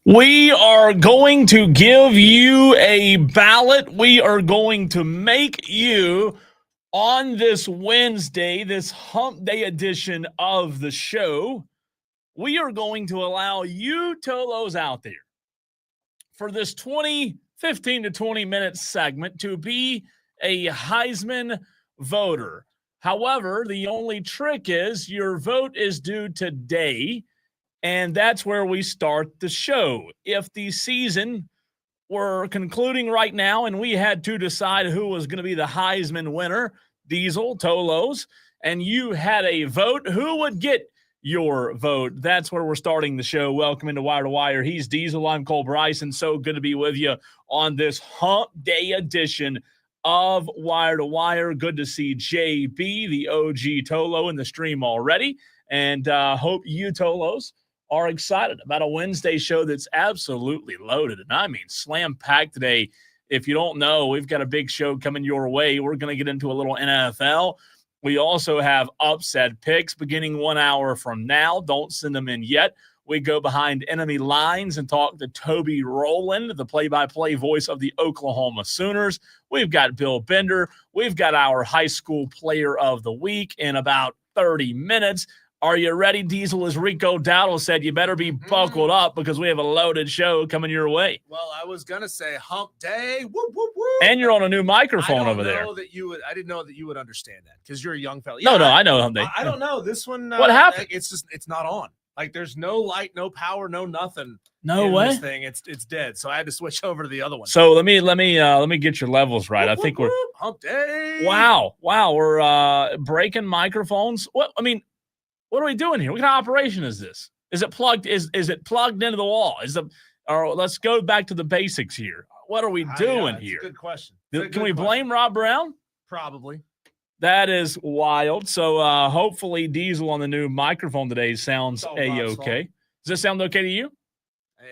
We are going to give you a ballot. We are going to make you, on this Wednesday, this hump day edition of the show, we are going to allow you Tolos out there for this 15 to 20 minute segment to be a Heisman voter. However, the only trick is your vote is due today. And that's where we start the show. If the season were concluding right now and we had to decide who was going to be the Heisman winner, Diesel, Tolos, and you had a vote, who would get your vote? That's where we're starting the show. Welcome into Wire to Wire. He's Diesel. I'm Cole Bryson. So good to be with you on this hump day edition of Wire to Wire. Good to see JB, the OG Tolo, in the stream already. And hope you Tolos are excited about a Wednesday show that's absolutely loaded. And I mean, slam-packed today. If you don't know, we've got a big show coming your way. We're going to get into a little NFL. We also have upset picks beginning 1 hour from now. Don't send them in yet. We go behind enemy lines and talk to Toby Rowland, the play-by-play voice of the Oklahoma Sooners. We've got Bill Bender. We've got our high school player of the week in about 30 minutes. Are you ready, Diesel? As Rico Dowdle said, you better be buckled up because we have a loaded show coming your way. Well, I was going to say hump day. Whoop, whoop, whoop. And you're on a new microphone over there. I didn't know that you would understand that because you're a young fella. Yeah, no, I know hump day. I don't know. This one. What happened? It's not on. Like there's no light, no power, no nothing. No way. This thing, it's dead. So I had to switch over to the other one. So let me get your levels right. Whoop, I think whoop, we're hump day. Wow. We're breaking microphones. What are we doing here? What kind of operation is this? Is it plugged? Is it plugged into the wall? Or let's go back to the basics here. What are we doing here? Good question. Can we blame Rob Brown? Probably. That is wild. So hopefully Diesel on the new microphone today sounds A-okay. Does this sound okay to you?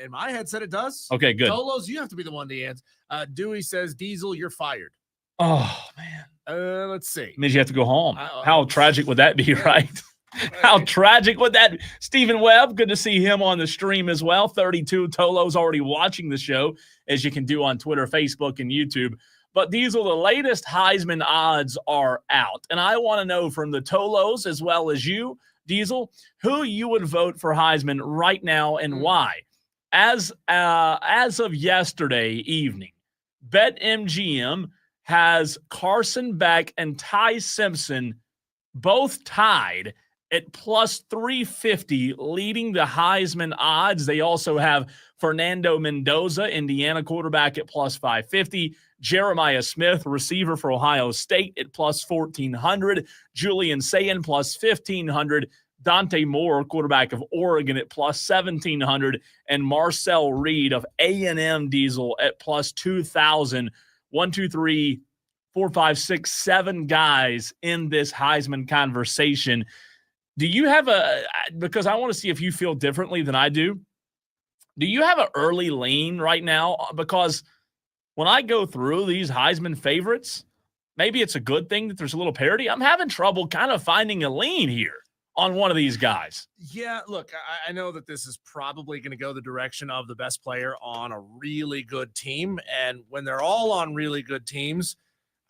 In my headset, it does. Okay, good. Tolos, you have to be the one to answer. Dewey says, Diesel, you're fired. Oh, man. Let's see. Means you have to go home. How tragic would that be, right? How tragic would that be? Stephen Webb, good to see him on the stream as well. 32 Tolos already watching the show, as you can do on Twitter, Facebook, and YouTube. But Diesel, the latest Heisman odds are out. And I want to know from the Tolos as well as you, Diesel, who you would vote for Heisman right now and why. As of yesterday evening, BetMGM has Carson Beck and Ty Simpson both tied at plus 350, leading the Heisman odds. They also have Fernando Mendoza, Indiana quarterback, at plus 550. Jeremiah Smith, receiver for Ohio State, at plus 1,400. Julian Sayin, plus 1,500. Dante Moore, quarterback of Oregon, at plus 1,700. And Marcel Reed of A&M Diesel at plus 2,000. 1, 2, 3, 4, 5, 6, 7 guys in this Heisman conversation. Do you have because I want to see if you feel differently than I do. Do you have an early lean right now? Because when I go through these Heisman favorites, maybe it's a good thing that there's a little parity. I'm having trouble kind of finding a lean here on one of these guys. Yeah, look, I know that this is probably going to go the direction of the best player on a really good team. And when they're all on really good teams,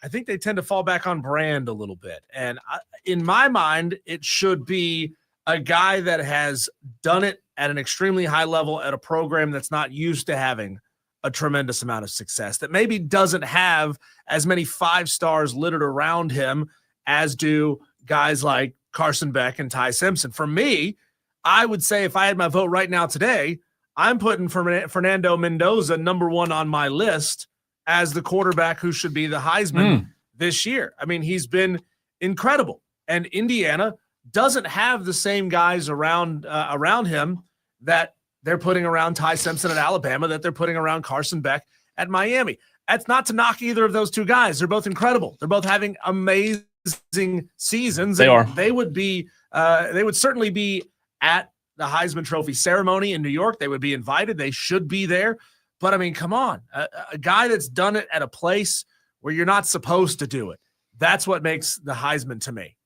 I think they tend to fall back on brand a little bit. And in my mind, it should be a guy that has done it at an extremely high level at a program that's not used to having a tremendous amount of success, that maybe doesn't have as many 5 stars littered around him as do guys like Carson Beck and Ty Simpson. For me, I would say if I had my vote right now today, I'm putting Fernando Mendoza number 1 on my list as the quarterback who should be the Heisman this year. I mean, he's been incredible. And Indiana doesn't have the same guys around him that they're putting around Ty Simpson at Alabama, that they're putting around Carson Beck at Miami. That's not to knock either of those two guys. They're both incredible. They're both having amazing seasons. They are. They would certainly be at the Heisman Trophy ceremony in New York. They would be invited. They should be there. But, I mean, come on. A guy that's done it at a place where you're not supposed to do it. That's what makes the Heisman to me.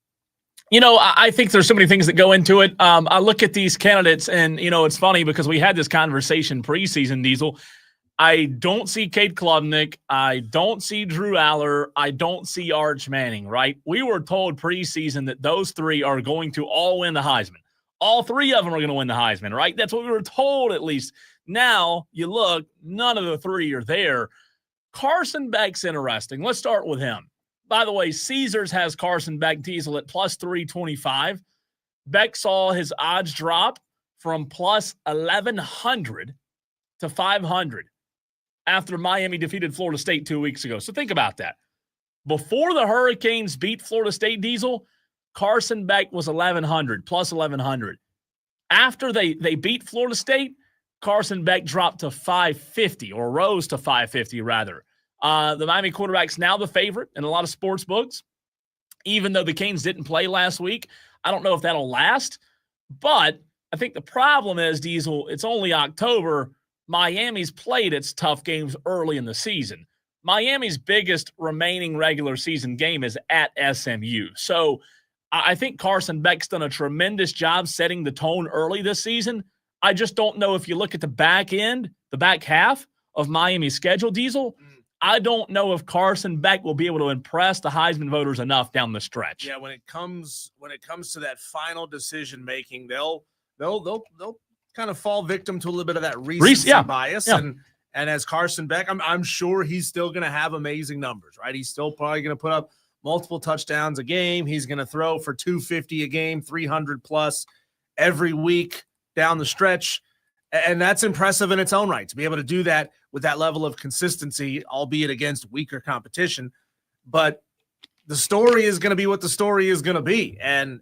I think there's so many things that go into it. I look at these candidates, and, it's funny because we had this conversation preseason, Diesel. I don't see Cade Klubnik. I don't see Drew Aller. I don't see Arch Manning, right? We were told preseason that those three are going to all win the Heisman. All three of them are going to win the Heisman, right? That's what we were told, at least. Now, you look, none of the three are there. Carson Beck's interesting. Let's start with him. By the way, Caesars has Carson Beck Diesel at plus 325. Beck saw his odds drop from plus 1,100 to 500 after Miami defeated Florida State 2 weeks ago. So think about that. Before the Hurricanes beat Florida State, Diesel, Carson Beck was 1,100, plus 1,100. After they beat Florida State, Carson Beck dropped to 550, or rose to 550, rather. The Miami quarterback's now the favorite in a lot of sports books, even though the Canes didn't play last week. I don't know if that'll last, but I think the problem is, Diesel, it's only October. Miami's played its tough games early in the season. Miami's biggest remaining regular season game is at SMU. So I think Carson Beck's done a tremendous job setting the tone early this season. I just don't know if you look at the back end, the back half of Miami's schedule, Diesel, I don't know if Carson Beck will be able to impress the Heisman voters enough down the stretch. Yeah, when it comes to that final decision making, they'll kind of fall victim to a little bit of that recency bias. Yeah. And as Carson Beck, I'm sure he's still going to have amazing numbers, right? He's still probably going to put up multiple touchdowns a game. He's going to throw for 250 a game, 300 plus every week down the stretch. And that's impressive in its own right, to be able to do that with that level of consistency, albeit against weaker competition. But the story is going to be what the story is going to be. And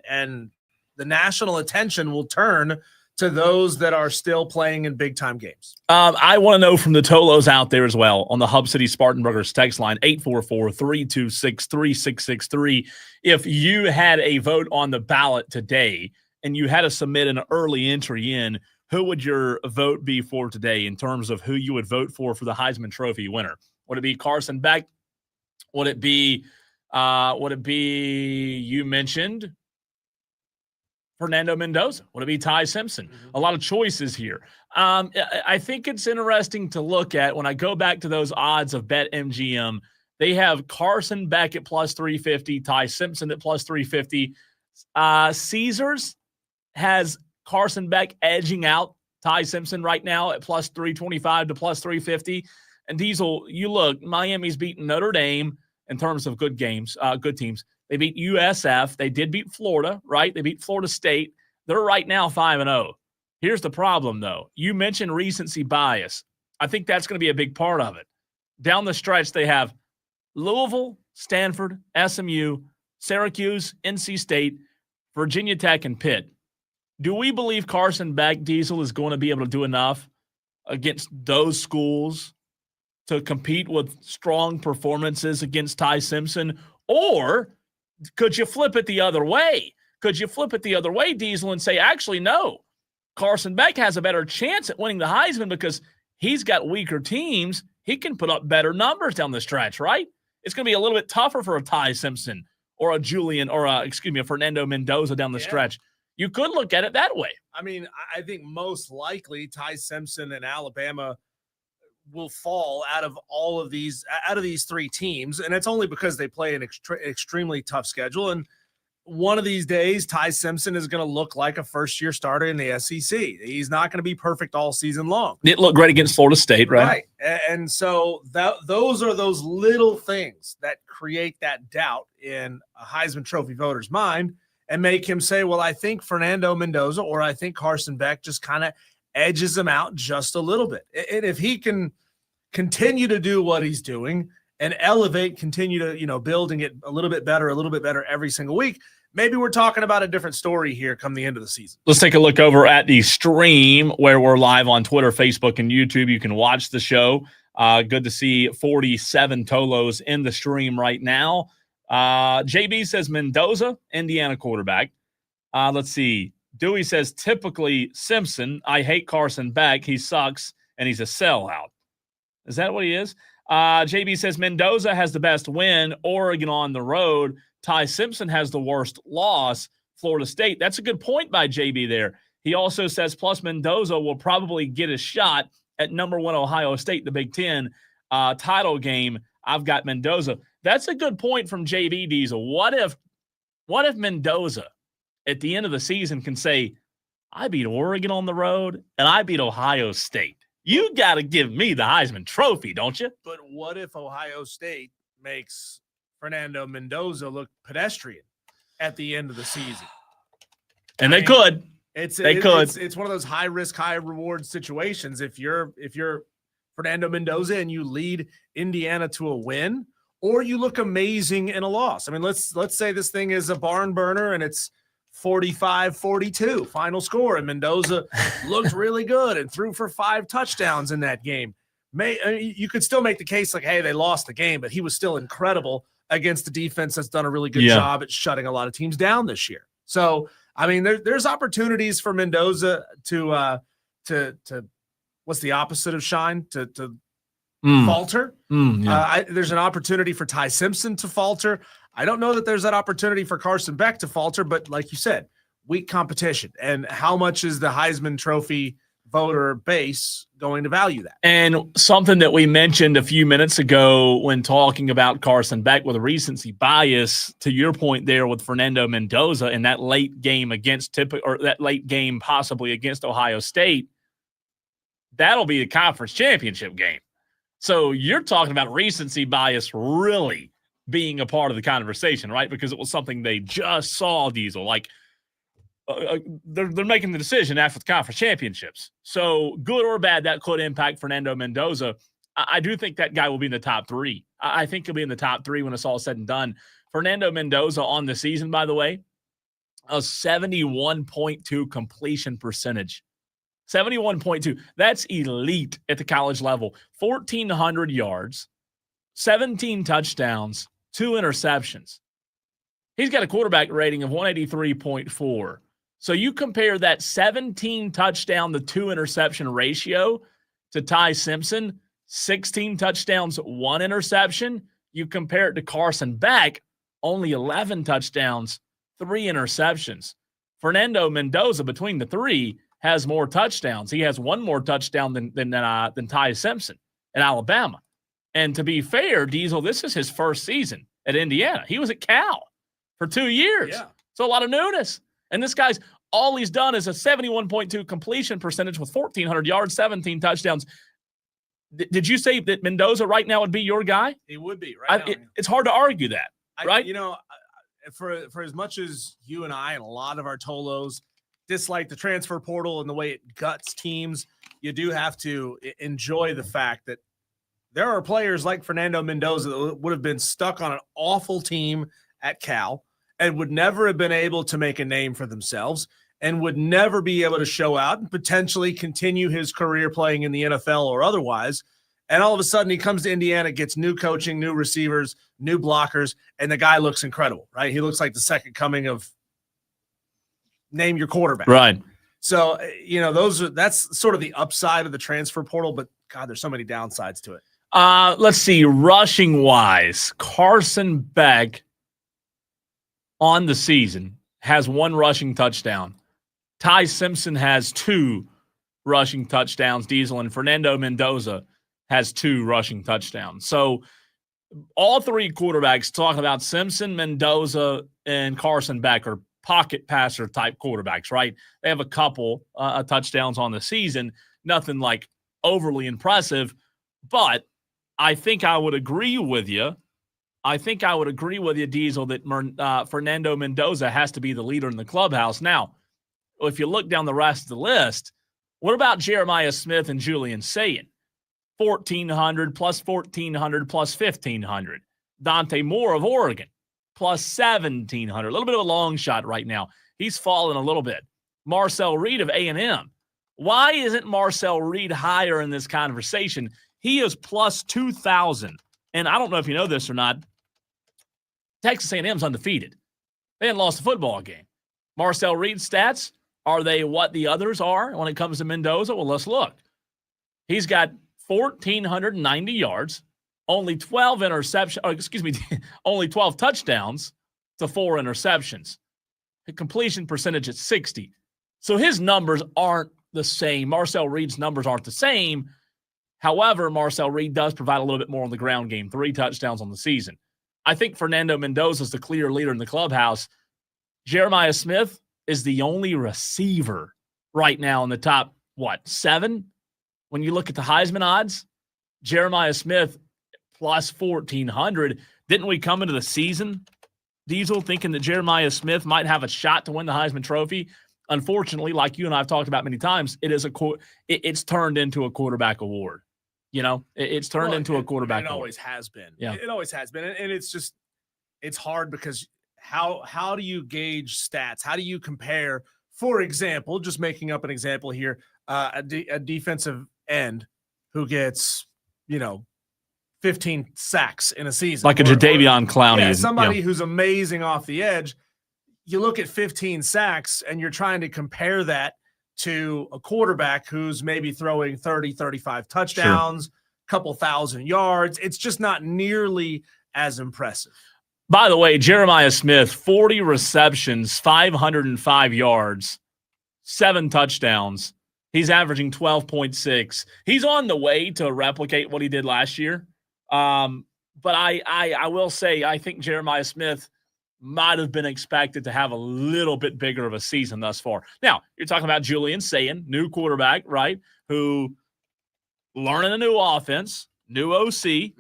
the national attention will turn to those that are still playing in big-time games. I want to know from the Tolos out there as well on the Hub City Spartanburgers text line, 844-326-3663. If you had a vote on the ballot today and you had to submit an early entry in, who would your vote be for today in terms of who you would vote for the Heisman Trophy winner? Would it be Carson Beck? Would it be you mentioned Fernando Mendoza? Would it be Ty Simpson? Mm-hmm. A lot of choices here. I think it's interesting to look at when I go back to those odds of BetMGM. They have Carson Beck at plus 350, Ty Simpson at plus 350. Caesars has Carson Beck edging out Ty Simpson right now at plus 325 to plus 350. And Diesel, you look, Miami's beaten Notre Dame in terms of good games, good teams. They beat USF. They did beat Florida, right? They beat Florida State. They're right now 5-0. Here's the problem, though. You mentioned recency bias. I think that's going to be a big part of it. Down the stretch, they have Louisville, Stanford, SMU, Syracuse, NC State, Virginia Tech, and Pitt. Do we believe Carson Beck, Diesel, is going to be able to do enough against those schools to compete with strong performances against Ty Simpson? Or could you flip it the other way? Could you flip it the other way, Diesel, and say, actually, no, Carson Beck has a better chance at winning the Heisman because he's got weaker teams. He can put up better numbers down the stretch, right? It's going to be a little bit tougher for a Ty Simpson or a Fernando Mendoza down the stretch. You could look at it that way. I mean, I think most likely Ty Simpson and Alabama will fall out of these three teams, and it's only because they play an extremely tough schedule. And one of these days, Ty Simpson is going to look like a first-year starter in the SEC. He's not going to be perfect all season long. It looked great against Florida State, right? Right. And so those are those little things that create that doubt in a Heisman Trophy voter's mind and make him say, well, I think Fernando Mendoza or I think Carson Beck just kind of edges him out just a little bit. And if he can continue to do what he's doing and continue to, building it a little bit better every single week, maybe we're talking about a different story here come the end of the season. Let's take a look over at the stream where we're live on Twitter, Facebook, and YouTube. You can watch the show. Good to see 47 Tolos in the stream right now. JB says Mendoza, Indiana quarterback. Let's see. Dewey says typically Simpson. I hate Carson Beck. He sucks, and he's a sellout. Is that what he is? JB says Mendoza has the best win. Oregon on the road. Ty Simpson has the worst loss. Florida State. That's a good point by JB there. He also says, plus Mendoza will probably get a shot at number 1 Ohio State, the Big Ten title game. I've got Mendoza. That's a good point from JB Diesel. What if Mendoza at the end of the season can say, I beat Oregon on the road and I beat Ohio State? You got to give me the Heisman Trophy, don't you? But what if Ohio State makes Fernando Mendoza look pedestrian at the end of the season? And they could. It's one of those high risk, high reward situations. If you're Fernando Mendoza and you lead Indiana to a win, or you look amazing in a loss. I mean, let's say this thing is a barn burner and it's 45-42 final score, and Mendoza looked really good and threw for 5 touchdowns in that game. You could still make the case like, hey, they lost the game, but he was still incredible against the defense that's done a really good job at shutting a lot of teams down this year. So, I mean, there's opportunities for Mendoza to what's the opposite of shine? To falter. There's an opportunity for Ty Simpson to falter. I don't know that there's that opportunity for Carson Beck to falter, but like you said, weak competition. And how much is the Heisman Trophy voter base going to value that? And something that we mentioned a few minutes ago when talking about Carson Beck with a recency bias, to your point there with Fernando Mendoza in that late game possibly against Ohio State, that'll be the conference championship game. So you're talking about recency bias really being a part of the conversation, right? Because it was something they just saw, Diesel. Like, they're making the decision after the conference championships. So good or bad, that could impact Fernando Mendoza. I do think that guy will be in the top 3. I think he'll be in the top 3 when it's all said and done. Fernando Mendoza on the season, by the way, a 71.2 completion percentage. 71.2. That's elite at the college level. 1,400 yards, 17 touchdowns, 2 interceptions. He's got a quarterback rating of 183.4. So you compare that 17 touchdown to 2 interception ratio to Ty Simpson, 16 touchdowns, 1 interception. You compare it to Carson Beck, only 11 touchdowns, 3 interceptions. Fernando Mendoza, between the 3, has more touchdowns. He has 1 more touchdown than Ty Simpson in Alabama. And to be fair, Diesel, this is his first season at Indiana. He was at Cal for 2 years. Yeah. So a lot of newness. And this guy's, all he's done is a 71.2 completion percentage with 1,400 yards, 17 touchdowns. Did you say that Mendoza right now would be your guy? He would be right now. It's hard to argue that, right? For as much as you and I and a lot of our Tolos dislike the transfer portal and the way it guts teams, you do have to enjoy the fact that there are players like Fernando Mendoza that would have been stuck on an awful team at Cal and would never have been able to make a name for themselves and would never be able to show out and potentially continue his career playing in the NFL or otherwise. And all of a sudden he comes to Indiana, gets new coaching, new receivers, new blockers, and the guy looks incredible, right? He looks like the second coming of name your quarterback. Right. So, that's sort of the upside of the transfer portal, but God, there's so many downsides to it. Let's see. Rushing wise, Carson Beck on the season has 1 rushing touchdown. Ty Simpson has 2 rushing touchdowns, Diesel, and Fernando Mendoza has 2 rushing touchdowns. So all 3 quarterbacks, talking about Simpson, Mendoza, and Carson Beck, are pocket passer type quarterbacks, right? They have a couple touchdowns on the season, nothing like overly impressive, but I think I would agree with you. Diesel, that Fernando Mendoza has to be the leader in the clubhouse. Now, if you look down the rest of the list, what about Jeremiah Smith and Julian Sayin? 1,400 plus 1,400 plus 1,500. Dante Moore of Oregon plus 1,700. A little bit of a long shot right now. He's fallen a little bit. Marcel Reed of A&M. Why isn't Marcel Reed higher in this conversation? He is plus 2,000. And I don't know if you know this or not, Texas A&M's undefeated. They hadn't lost a football game. Marcel Reed's stats, are they what the others are when it comes to Mendoza? Well, let's look. He's got 1,490 yards, only 12 touchdowns to 4 interceptions. completion percentage at 60. So his numbers aren't the same. Marcel Reed's numbers aren't the same. However, Marcel Reed does provide a little bit more on the ground game, 3 touchdowns on the season. I think Fernando Mendoza is the clear leader in the clubhouse. Jeremiah Smith is the only receiver right now in the top, 7? When you look at the Heisman odds, Jeremiah Smith plus 1,400. Didn't we come into the season, Diesel, thinking that Jeremiah Smith might have a shot to win the Heisman Trophy? Unfortunately, like you and I have talked about many times, it's turned into a quarterback award. It's turned into a quarterback award. It always has been. Yeah. It always has been. And it's hard because how do you gauge stats? How do you compare, for example, just making up an example here, a defensive end who gets, 15 sacks in a season. Like a Jadeveon Clowney. Yeah, somebody who's amazing off the edge. You look at 15 sacks and you're trying to compare that to a quarterback who's maybe throwing 30, 35 touchdowns, couple thousand yards. It's just not nearly as impressive. By the way, Jeremiah Smith, 40 receptions, 505 yards, 7 touchdowns. He's averaging 12.6. He's on the way to replicate what he did last year. But I will say, I think Jeremiah Smith might have been expected to have a little bit bigger of a season thus far. Now, you're talking about Julian Sayin, new quarterback, right, who learning a new offense, new OC,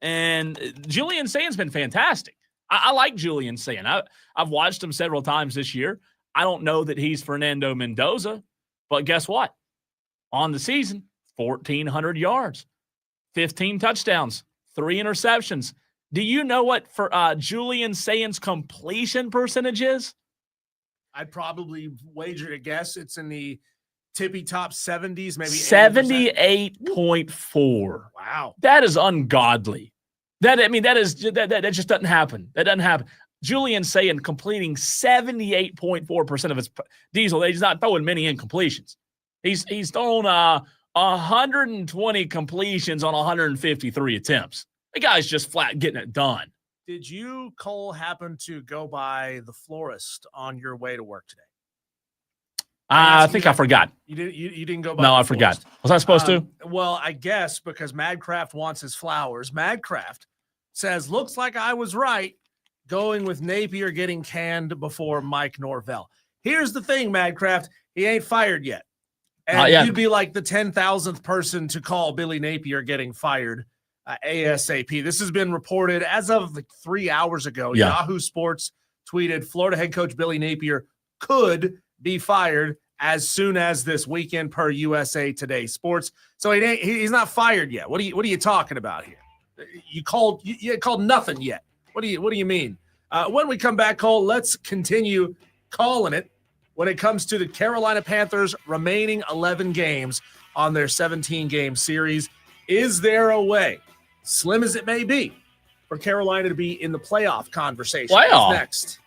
and Julian Sayin's been fantastic. I like Julian Sayin. I've watched him several times this year. I don't know that he's Fernando Mendoza, but guess what? On the season, 1,400 yards, 15 touchdowns, 3 interceptions. Do you know what for Julian Sayin's completion percentage is? I'd probably wager to guess it's in the tippy top 70s, maybe 78.4. Wow. That is ungodly. That just doesn't happen. That doesn't happen. Julian Sayin completing 78.4% of his Diesel. He's not throwing many incompletions. He's thrown 120 completions on 153 attempts. The guy's just flat getting it done. Did you, Cole, happen to go by the florist on your way to work today? I think I forgot. You didn't go by. No, I forgot. Was I supposed to? Well, I guess because Madcraft wants his flowers. Madcraft says, looks like I was right, going with Napier getting canned before Mike Norvell. Here's the thing, Madcraft. He ain't fired yet. And you'd be like the 10,000th person to call Billy Napier getting fired ASAP. This has been reported as of 3 hours ago. Yeah. Yahoo Sports tweeted Florida head coach Billy Napier could be fired as soon as this weekend per USA Today Sports. So he's not fired yet. What are you talking about here? You called nothing yet. What do you mean? When we come back, Cole, let's continue calling it when it comes to the Carolina Panthers' remaining 11 games on their 17-game series. Is there a way, slim as it may be, for Carolina to be in the playoff conversation? Playoff? Next.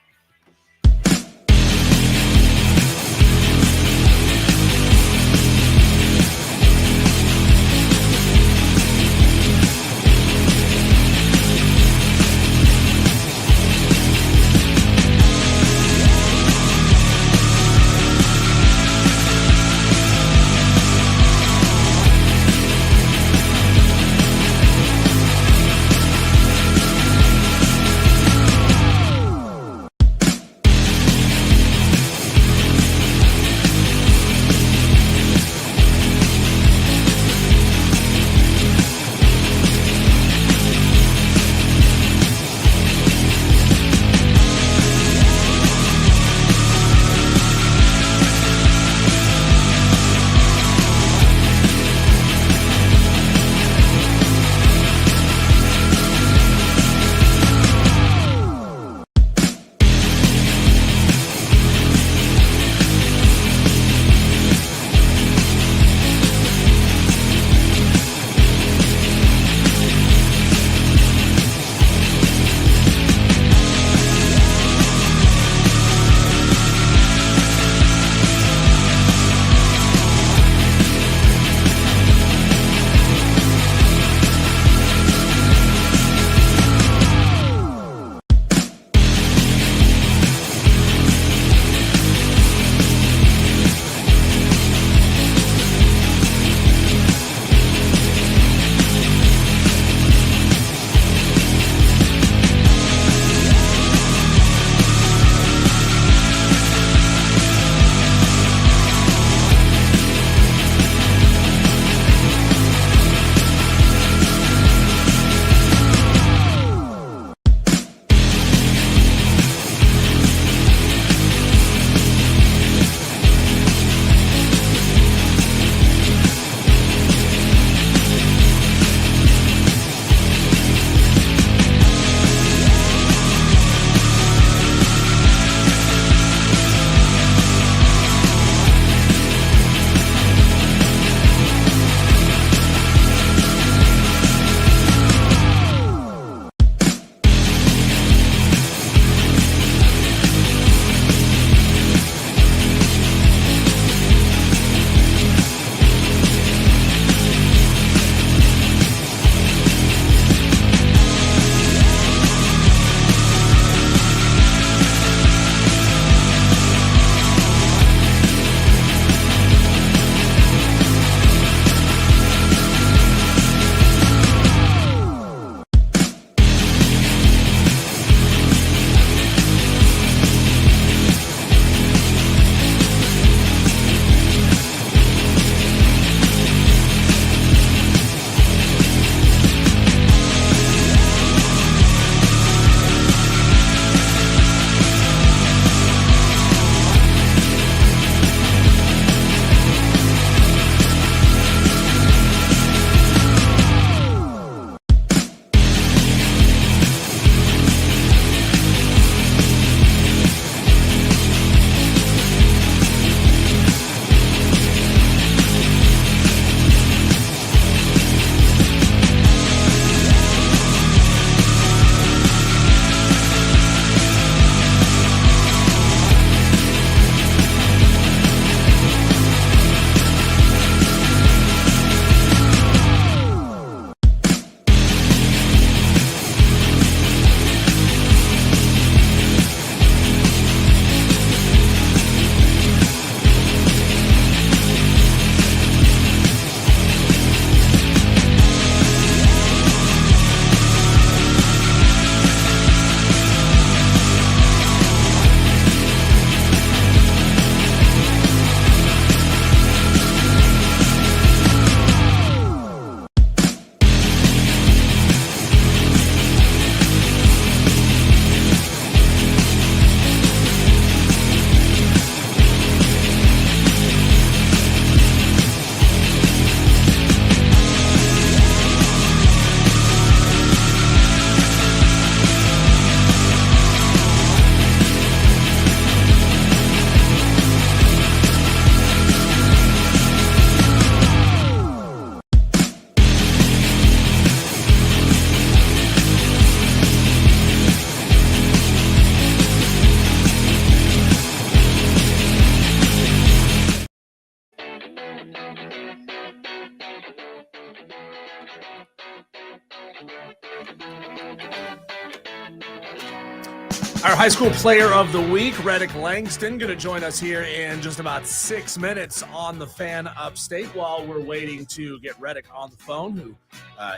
Our high school player of the week, Reddick Langston, going to join us here in just about 6 minutes on the Fan Upstate while we're waiting to get Reddick on the phone, who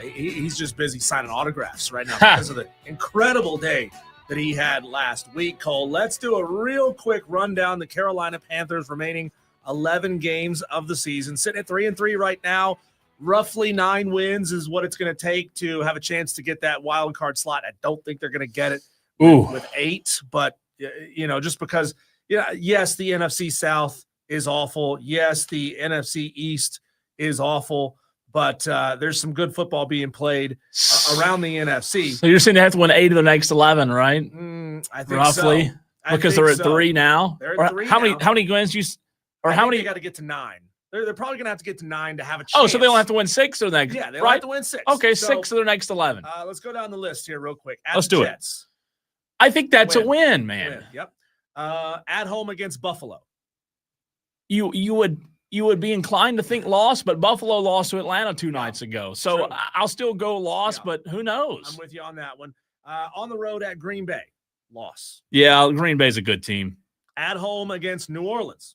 he's just busy signing autographs right now because of the incredible day that he had last week. Cole, let's do a real quick rundown. The Carolina Panthers remaining 11 games of the season, sitting at 3-3 right now. Roughly 9 wins is what it's going to take to have a chance to get that wild card slot. I don't think they're going to get it with 8, but just because, yes, the NFC South is awful. Yes, the NFC East is awful, but there's some good football being played around the NFC. So you're saying they have to win 8 of the next 11, right? I think roughly, so. Because they're at 3 now. They're at 3 how now. many wins how many? They got to get to 9. They're probably going to have to get to 9 to have a chance. Oh, so they don't have to win 6 of the next. Yeah, they right? have to win 6. Okay, so, 6 of their next 11. Let's go down the list here real quick. Let's do it. I think that's a win, man. Yep. At home against Buffalo. You would be inclined to think loss, but Buffalo lost to Atlanta 2 nights ago. So True. I'll still go loss, but who knows? I'm with you on that one. On the road at Green Bay, loss. Yeah, Green Bay's a good team. At home against New Orleans.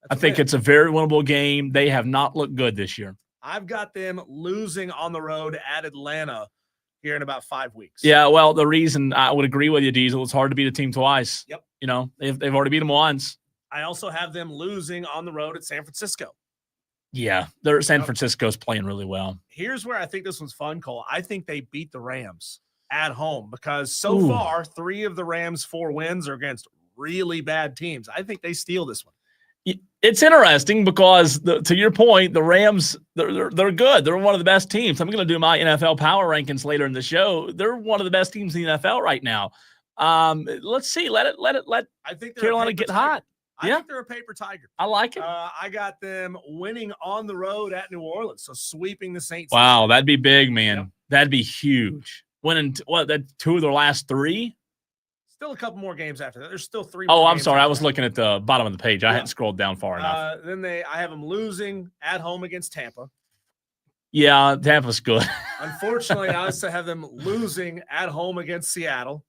I think it's a very winnable game. They have not looked good this year. I've got them losing on the road at Atlanta here in about 5 weeks. Yeah, well, the reason I would agree with you, Diesel, it's hard to beat a team twice. Yep. They've already beat them once. I also have them losing on the road at San Francisco. Yeah, San Francisco's playing really well. Here's where I think this one's fun, Cole. I think they beat the Rams at home because so far 3 of the Rams' 4 wins are against really bad teams. I think they steal this one. It's interesting because, to your point, the Rams, they're good. They're one of the best teams. I'm going to do my NFL power rankings later in the show. They're one of the best teams in the NFL right now. Let's see. Let I think Carolina get hot. I think they're a paper tiger. I like it. I got them winning on the road at New Orleans, so sweeping the Saints. Wow, that'd be big, man. Yep. That'd be huge. Winning that 2 of their last 3. Still a couple more games after that. There's still 3 more more I'm sorry. I was looking at the bottom of the page. I hadn't scrolled down far enough. Then I have them losing at home against Tampa. Yeah, Tampa's good. Unfortunately, I also have them losing at home against Seattle.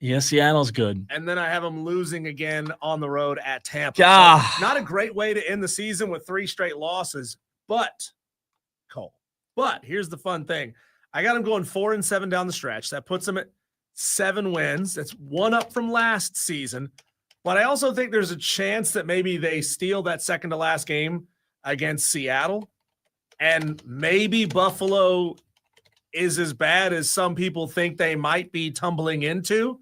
Yeah, Seattle's good. And then I have them losing again on the road at Tampa. Yeah. So not a great way to end the season with 3 straight losses, but here's the fun thing. I got them going 4-7 down the stretch. That puts them at 7 wins. That's 1 up from last season. But I also think there's a chance that maybe they steal that second to last game against Seattle. And maybe Buffalo is as bad as some people think they might be tumbling into.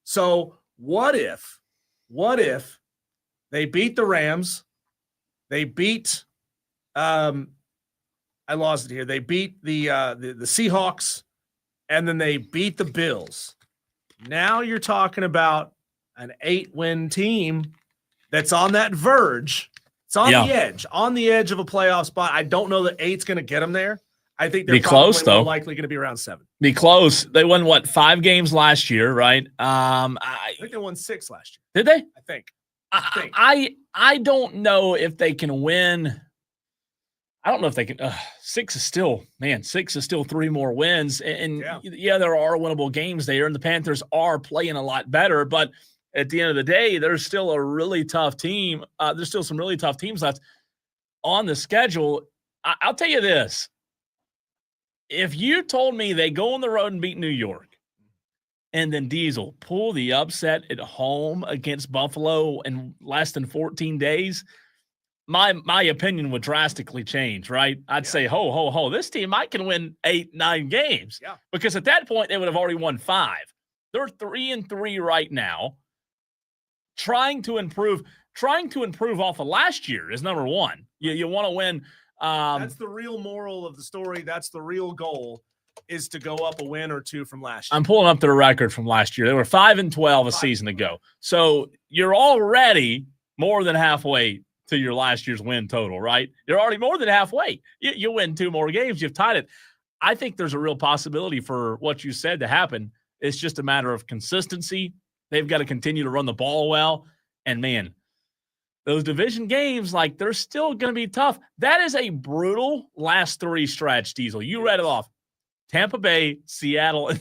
So what if they beat the Rams? They beat I lost it here. They beat the Seahawks, and then they beat the Bills. Now you're talking about an 8-win team that's on that verge. It's on the edge of a playoff spot. I don't know that 8's going to get them there. I think they're close, though. More likely going to be around 7. Be close. They won 5 games last year, right? I think they won 6 last Did year. they? I think. I don't know if they can win. I don't know if they can. 6 is still 3 more wins. And there are winnable games there, and the Panthers are playing a lot better. But at the end of the day, there's still a really tough team. There's still some really tough teams left on the schedule. I'll tell you this. If you told me they go on the road and beat New York, and then Diesel pull the upset at home against Buffalo in less than 14 days, my opinion would drastically change, right? I'd say, ho, this team can win 8-9 games. Yeah. Because at that point, they would have already won 5. They're 3-3 right now. Trying to improve off of last year is number one. You want to win. That's the real moral of the story. That's the real goal, is to go up a win or 2 from last year. I'm pulling up their record from last year. They were 5-12 a season ago. So you're already more than halfway to your last year's win total, right? You're already more than halfway. You win 2 more games, you've tied it. I think there's a real possibility for what you said to happen. It's just a matter of consistency. They've got to continue to run the ball well. And, man, those division games, they're still going to be tough. That is a brutal last 3 stretch, Diesel. You read it off. Tampa Bay, Seattle.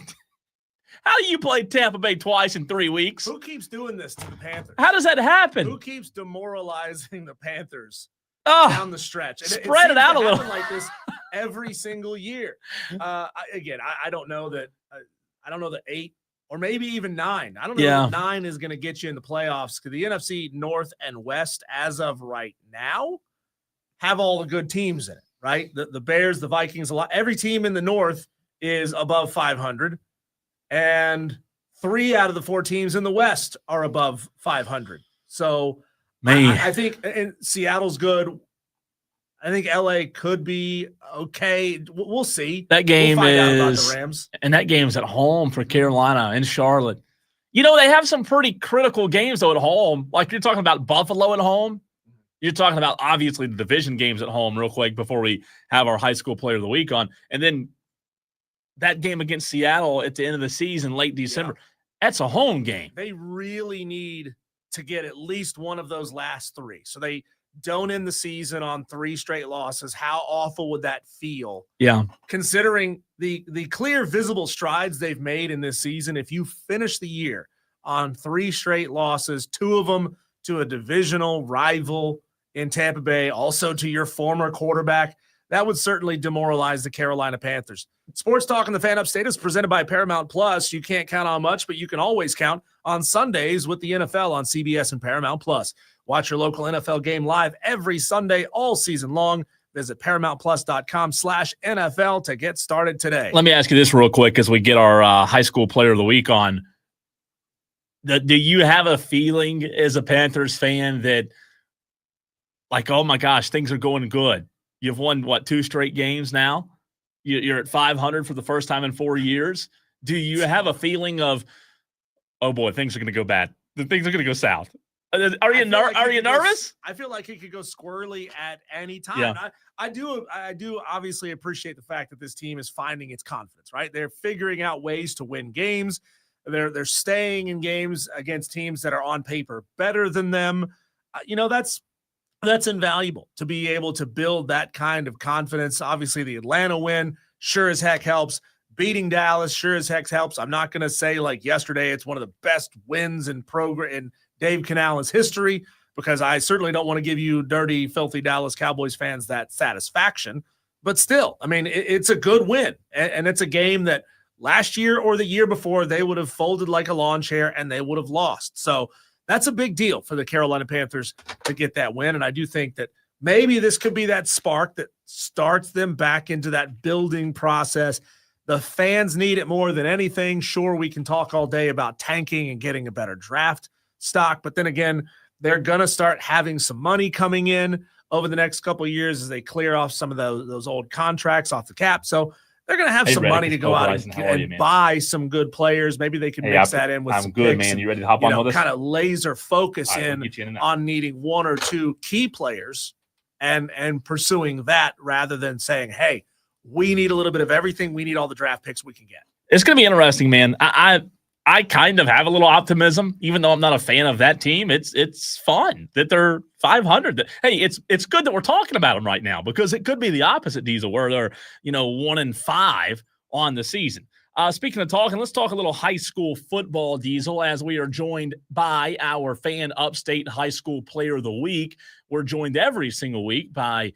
How do you play Tampa Bay twice in 3 weeks? Who keeps doing this to the Panthers? How does that happen? Who keeps demoralizing the Panthers Oh, down the stretch? And spread it out a little. Like this every single year. I don't know that. I don't know that 8 or maybe even 9. I don't know that 9 is going to get you in the playoffs, because the NFC North and West, as of right now, have all the good teams in it. Right, the Bears, the Vikings, every team in the North is above 500, and 3 out of the 4 teams in the West are above 500. So, man, I think and Seattle's good. I think LA could be okay. We'll see. That game we'll find out about is, the Rams. And that game's at home for Carolina and Charlotte. You know, they have some pretty critical games, though, at home. Like, you're talking about Buffalo at home. You're talking about, obviously, the division games at home real quick before we have our high school player of the week on. And then that game against Seattle at the end of the season, late December, that's a home game. They really need to get at least one of those last 3. So they don't end the season on 3 straight losses. How awful would that feel? Yeah. Considering the clear visible strides they've made in this season, if you finish the year on 3 straight losses, 2 of them to a divisional rival in Tampa Bay, also to your former quarterback, that would certainly demoralize the Carolina Panthers. Sports Talk on the Fan Upstate is presented by Paramount Plus. You can't count on much, but you can always count on Sundays with the NFL on CBS and Paramount Plus. Watch your local NFL game live every Sunday all season long. Visit ParamountPlus.com/NFL to get started today. Let me ask you this real quick as we get our high school player of the week on. Do you have a feeling as a Panthers fan that, like, oh my gosh, things are going good? You've won, 2 straight games now? You're at 500 for the first time in 4 years. Do you have a feeling of, oh boy, things are going to go bad? The things are going to go south. Are you nervous? I feel like it could go squirrely at any time. Yeah. I do obviously appreciate the fact that this team is finding its confidence, right? They're figuring out ways to win games. They're staying in games against teams that are on paper better than them. That's invaluable to be able to build that kind of confidence. Obviously, the Atlanta win sure as heck helps. Beating Dallas sure as heck helps. I'm not going to say like yesterday it's one of the best wins in Dave Canales history, because I certainly don't want to give you dirty, filthy Dallas Cowboys fans that satisfaction. But still, I mean, it's a good win. And it's a game that last year or the year before they would have folded like a lawn chair and they would have lost. So that's a big deal for the Carolina Panthers to get that win. And I do think that maybe this could be that spark that starts them back into that building process. The fans need it more than anything. Sure, we can talk all day about tanking and getting a better draft stock, but then again, they're going to start having some money coming in over the next couple of years as they clear off some of those old contracts off the cap. So they're going to have some Reddick, money to go out and buy some good players. Maybe they can mix that in with some good, picks man. You ready to hop on with us? Kind of laser focus on needing 1 or 2 key players and pursuing that rather than saying, hey, we need a little bit of everything. We need all the draft picks we can get. It's going to be interesting, man. I kind of have a little optimism, even though I'm not a fan of that team. It's fun that they're 500. Hey, it's good that we're talking about them right now, because it could be the opposite, Diesel, where they're 1-5 on the season. Speaking of talking, let's talk a little high school football, Diesel, as we are joined by our Fan Upstate High School Player of the Week. We're joined every single week by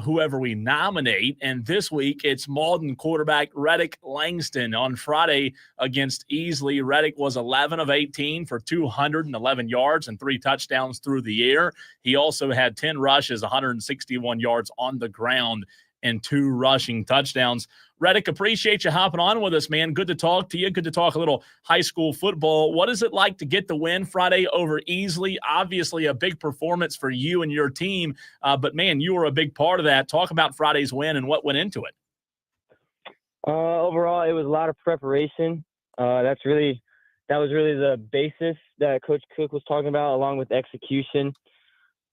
whoever we nominate. And this week, it's Malden quarterback Reddick Langston. On Friday against Easley, Reddick was 11 of 18 for 211 yards and 3 touchdowns through the air. He also had 10 rushes, 161 yards on the ground, and 2 rushing touchdowns. Reddick, appreciate you hopping on with us, man. Good to talk to you. Good to talk a little high school football. What is it like to get the win Friday over Easley? Obviously a big performance for you and your team, but, man, you were a big part of that. Talk about Friday's win and what went into it. Overall, it was a lot of preparation. That was really the basis that Coach Cook was talking about, along with execution.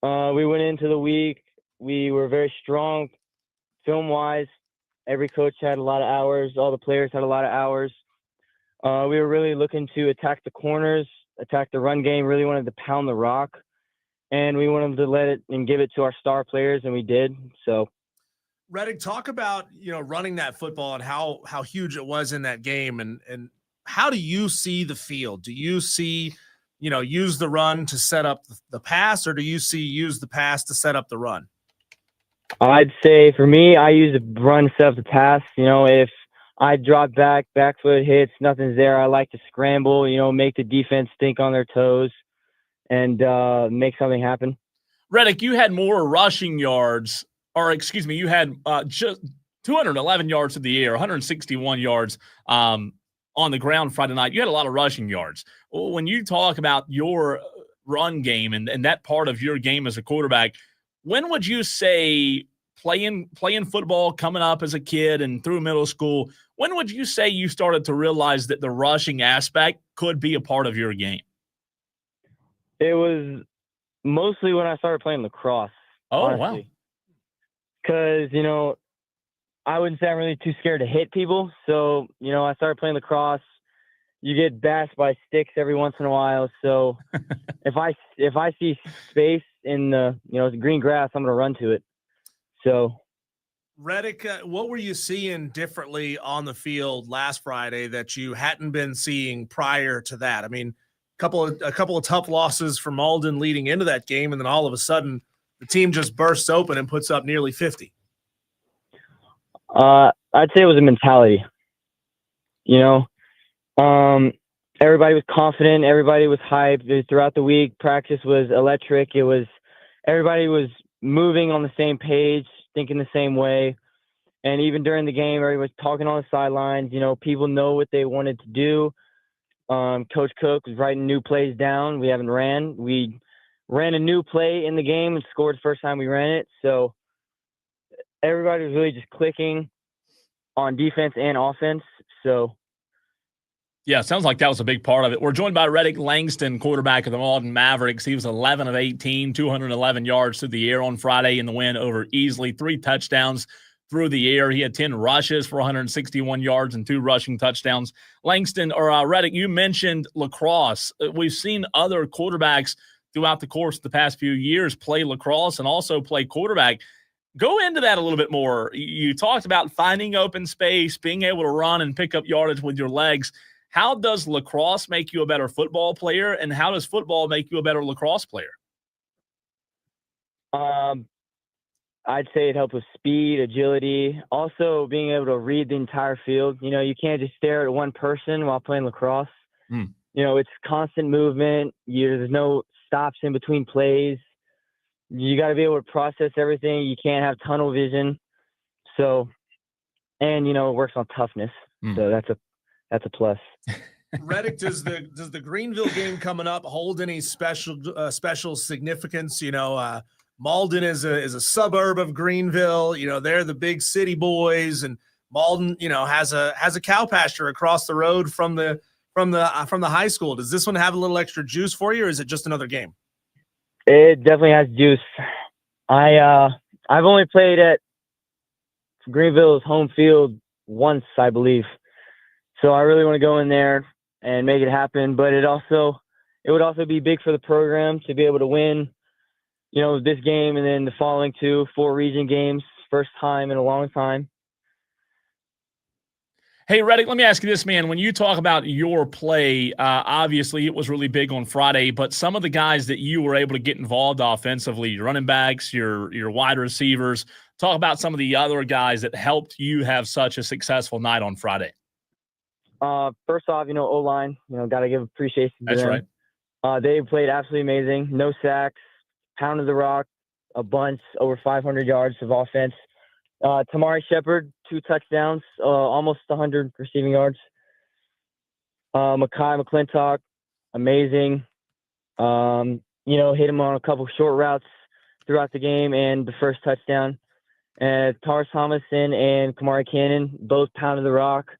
We went into the week. We were very strong film-wise. Every coach had a lot of hours. All the players had a lot of hours. We were really looking to attack the corners, attack the run game, really wanted to pound the rock. And we wanted to let it and give it to our star players, and we did. So, Reddick, talk about, running that football and how huge it was in that game. And how do you see the field? Do you see, use the run to set up the pass, or do you see use the pass to set up the run? I'd say for me, I use the run to set up the pass. If I drop back foot hits, nothing's there, I like to scramble, make the defense think on their toes and make something happen. Reddick, you had more rushing yards, or excuse me, you had just 211 yards in the air, 161 yards on the ground Friday night. You had a lot of rushing yards. When you talk about your run game and that part of your game as a quarterback, when would you say playing football coming up as a kid and through middle school, when would you say you started to realize that the rushing aspect could be a part of your game? It was mostly when I started playing lacrosse. Oh, honestly. Wow. Because, I wouldn't say I'm really too scared to hit people. So, I started playing lacrosse. You get bashed by sticks every once in a while. So if I see space in the green grass, I'm going to run to it. So, Reddick, what were you seeing differently on the field last Friday that you hadn't been seeing prior to that? I mean, a couple of tough losses for Malden leading into that game, and then all of a sudden the team just bursts open and puts up nearly 50. I'd say it was a mentality. Everybody was confident. Everybody was hyped throughout the week. Practice was electric. Everybody was moving on the same page, thinking the same way. And even during the game, everybody was talking on the sidelines. People know what they wanted to do. Coach Cook was writing new plays down. We haven't ran. We ran a new play in the game and scored the first time we ran it. So everybody was really just clicking on defense and offense. So, yeah, it sounds like that was a big part of it. We're joined by Reddick Langston, quarterback of the Malden Mavericks. He was 11 of 18, 211 yards through the air on Friday in the win over Easley, 3 touchdowns through the air. He had 10 rushes for 161 yards and 2 rushing touchdowns. Langston, or Reddick, you mentioned lacrosse. We've seen other quarterbacks throughout the course of the past few years play lacrosse and also play quarterback. Go into that a little bit more. You talked about finding open space, being able to run and pick up yardage with your legs. How does lacrosse make you a better football player, and how does football make you a better lacrosse player? I'd say it helped with speed, agility, also being able to read the entire field. You can't just stare at one person while playing lacrosse. It's constant movement. There's no stops in between plays. You got to be able to process everything. You can't have tunnel vision. So, and it works on toughness. So that's a plus. Reddick, does the Greenville game coming up hold any special significance? Malden is a suburb of Greenville. They're the big city boys, and Malden, has a cow pasture across the road from the high school. Does this one have a little extra juice for you, or is it just another game? It definitely has juice. I've only played at Greenville's home field once, I believe. So I really want to go in there and make it happen. But it would also be big for the program to be able to win, this game and then the following 4 region games, first time in a long time. Hey, Reddick, let me ask you this, man. When you talk about your play, obviously it was really big on Friday, but some of the guys that you were able to get involved offensively, your running backs, your wide receivers, talk about some of the other guys that helped you have such a successful night on Friday. First off, O-line, got to give appreciation to That's them. right. They played absolutely amazing. No sacks, pounded the rock, a bunch, over 500 yards of offense. Tamari Shepard, 2 touchdowns, almost 100 receiving yards. Makai McClintock, amazing. Hit him on a couple short routes throughout the game and the first touchdown. And Tars Thomason and Kamari Cannon both pounded the rock.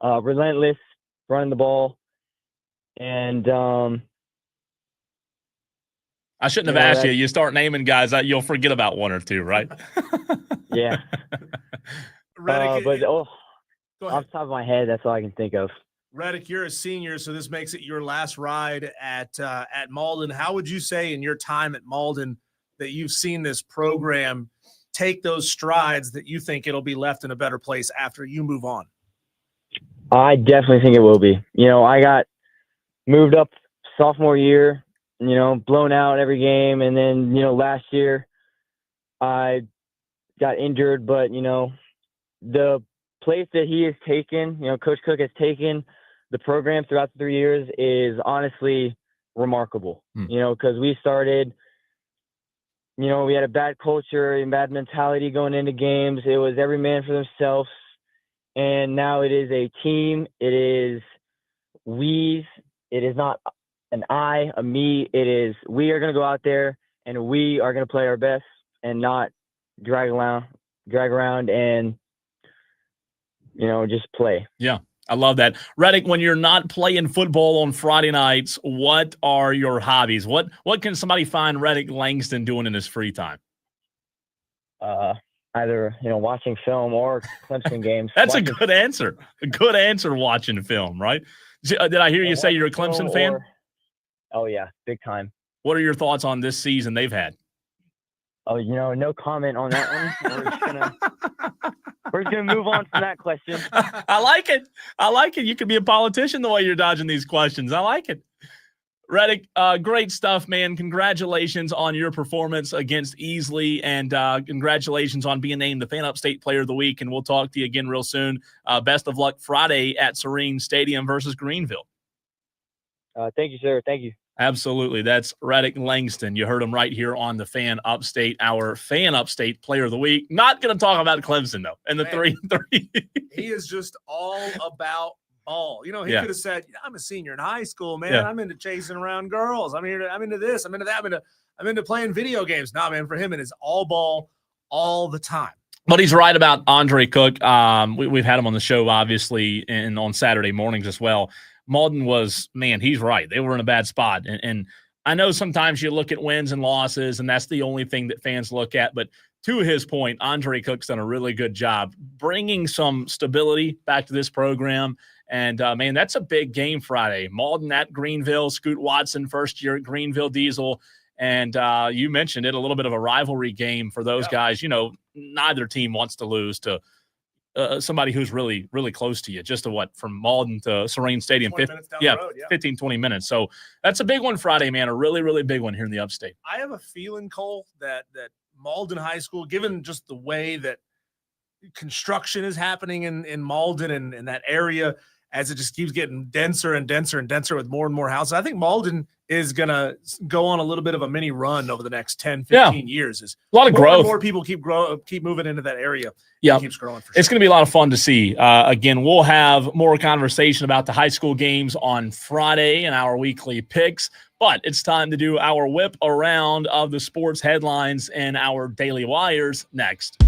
Relentless, running the ball. And I shouldn't have asked you. You start naming guys, you'll forget about 1 or 2, right? Yeah. Reddick, but go ahead. off the top of my head, that's all I can think of. Reddick, you're a senior, so this makes it your last ride at Malden. How would you say in your time at Malden that you've seen this program take those strides that you think it'll be left in a better place after you move on? I definitely think it will be. I got moved up sophomore year, blown out every game. And then, last year I got injured, but, the place that he has taken, Coach Cook has taken the program throughout the 3 years is honestly remarkable, because we started, we had a bad culture and bad mentality going into games. It was every man for themselves. And now it is a team. It is we. It is not an I, a me. It is we are going to go out there and we are going to play our best and not drag around and, just play. Yeah, I love that. Reddick, when you're not playing football on Friday nights, what are your hobbies? What can somebody find Reddick Langston doing in his free time? Either, watching film or Clemson games. That's a good answer. A good answer, watching film, right? Did I hear you say you're a Clemson fan? Oh, yeah, big time. What are your thoughts on this season they've had? Oh, no comment on that one. We're just gonna move on from that question. I like it. You could be a politician the way you're dodging these questions. I like it. Reddick, great stuff, man. Congratulations on your performance against Easley, and congratulations on being named the Fan Upstate Player of the Week. And we'll talk to you again real soon. Best of luck Friday at Serene Stadium versus Greenville. Thank you, sir. Thank you. Absolutely. That's Reddick Langston. You heard him right here on the Fan Upstate, our Fan Upstate Player of the Week. Not going to talk about Clemson, though, and the 3-3. He is just all about ball. He could have said, I'm a senior in high school, man. Yeah. I'm into chasing around girls. I'm into this. I'm into that. I'm into playing video games. Nah, man, for him, it is all ball all the time. But he's right about Andre Cook. We've had him on the show, obviously, and on Saturday mornings as well. Malden he's right. They were in a bad spot. And I know sometimes you look at wins and losses, and that's the only thing that fans look at. But to his point, Andre Cook's done a really good job bringing some stability back to this program. And, that's a big game Friday. Malden at Greenville, Scoot Watson, first year at Greenville Diesel. And you mentioned it, a little bit of a rivalry game for those guys. Neither team wants to lose to somebody who's really, really close to you, just from Malden to Serene Stadium, 15, 20 minutes. So that's a big one Friday, man, a really, really big one here in the Upstate. I have a feeling, Cole, that Malden High School, given just the way that construction is happening in Malden and that area, as it just keeps getting denser and denser and denser with more and more houses, I think Malden is going to go on a little bit of a mini run over the next 10, 15 years. As a lot of growth. More people keep moving into that area. Yeah, it keeps growing. For sure. It's going to be a lot of fun to see. Again, we'll have more conversation about the high school games on Friday in our weekly picks. But it's time to do our whip around of the sports headlines and our daily wires next.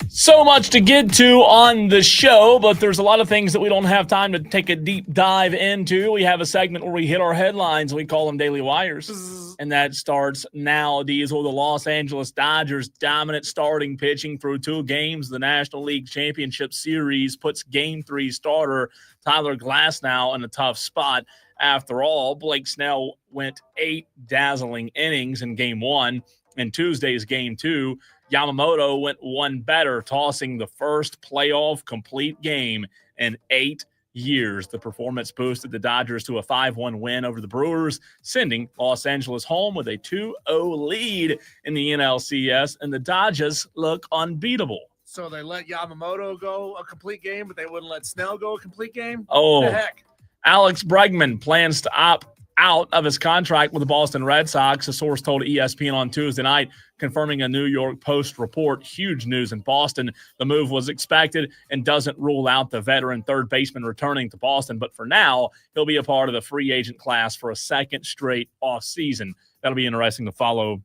So much to get to on the show, but there's a lot of things that we don't have time to take a deep dive into. We have a segment where we hit our headlines. We call them Daily Wires. And that starts now. Diesel, the Los Angeles Dodgers' dominant starting pitching through 2 games. The National League Championship Series puts Game 3 starter Tyler Glasnow in a tough spot. After all, Blake Snell went 8 dazzling innings in Game 1. In Tuesday's Game 2, Yamamoto went 1 better, tossing the first playoff complete game in 8 years. The performance boosted the Dodgers to a 5-1 win over the Brewers, sending Los Angeles home with a 2-0 lead in the NLCS, and the Dodgers look unbeatable. So they let Yamamoto go a complete game, but they wouldn't let Snell go a complete game? Oh, what the heck? Alex Bregman plans to opt out of his contract with the Boston Red Sox, a source told ESPN on Tuesday night, confirming a New York Post report. Huge news in Boston. The move was expected and doesn't rule out the veteran third baseman returning to Boston, but for now, he'll be a part of the free agent class for a second straight offseason. That'll be interesting to follow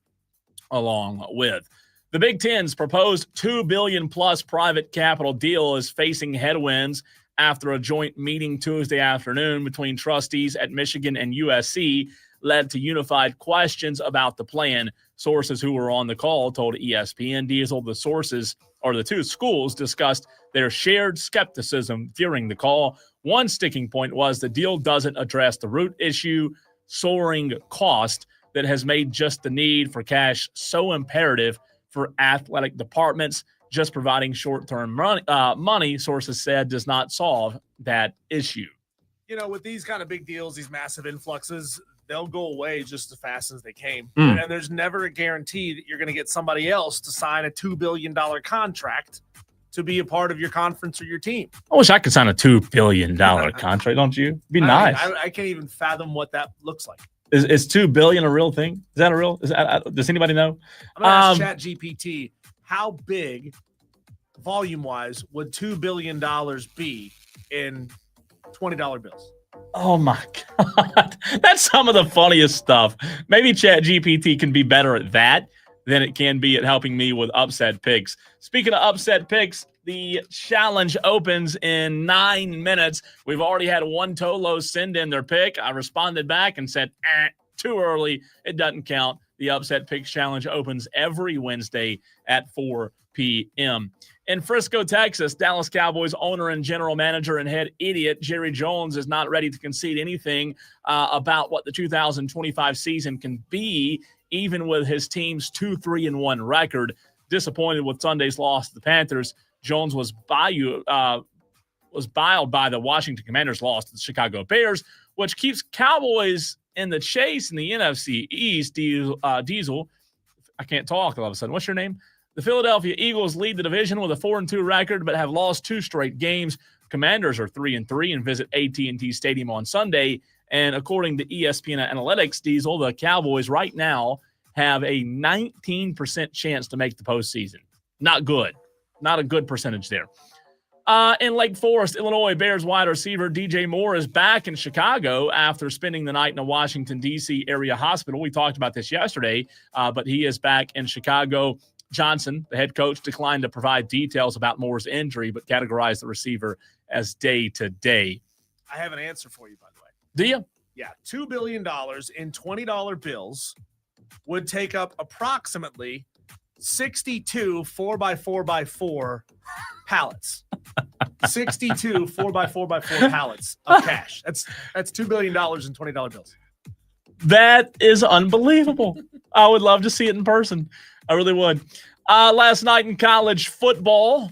along with. The Big Ten's proposed $2 billion plus private capital deal is facing headwinds after a joint meeting Tuesday afternoon between trustees at Michigan and USC led to unified questions about the plan. Sources who were on the call told ESPN Diesel the sources or the 2 schools discussed their shared skepticism during the call. One sticking point was the deal doesn't address the root issue, soaring cost that has made just the need for cash so imperative for athletic departments. Just providing short-term money, sources said, does not solve that issue. You know, with these kind of big deals, these massive influxes, they'll go away just as fast as they came. And there's never a guarantee that you're going to get somebody else to sign a $2 billion contract to be a part of your conference or your team. I wish I could sign a $2 billion contract, don't you? It'd be nice. I can't even fathom what that looks like. Is $2 billion a real thing? Is that a real? Does anybody know? I'm going to ask ChatGPT, how big, volume-wise, would $2 billion be in $20 bills? Oh, my God. That's some of the funniest stuff. Maybe ChatGPT can be better at that than it can be at helping me with upset picks. Speaking of upset picks, the challenge opens in 9 minutes. We've already had one Tolo send in their pick. I responded back and said, too early. It doesn't count. The Upset Picks Challenge opens every Wednesday at 4 p.m. In Frisco, Texas, Dallas Cowboys owner and general manager and head idiot Jerry Jones is not ready to concede anything about what the 2025 season can be, even with his team's 2-3-1 record. Disappointed with Sunday's loss to the Panthers, Jones was biled by the Washington Commanders' loss to the Chicago Bears, which keeps Cowboys in the chase in the NFC East. Diesel, I can't talk all of a sudden. What's your name? The Philadelphia Eagles lead the division with a 4-2 record, but have lost 2 straight games. Commanders are 3-3 and visit AT&T Stadium on Sunday. And according to ESPN Analytics, Diesel, the Cowboys right now have a 19% chance to make the postseason. Not good. Not a good percentage there. In Lake Forest, Illinois, Bears wide receiver DJ Moore is back in Chicago after spending the night in a Washington, D.C. area hospital. We talked about this yesterday, but he is back in Chicago. Johnson, the head coach, declined to provide details about Moore's injury, but categorized the receiver as day-to-day. I have an answer for you, by the way. Do you? Yeah, $2 billion in $20 bills would take up approximately 62 4x4x4 pallets. 62 4x4x4 pallets of cash. That's $2 billion in $20 bills. That is unbelievable. I would love to see it in person. I really would. Last night in college football,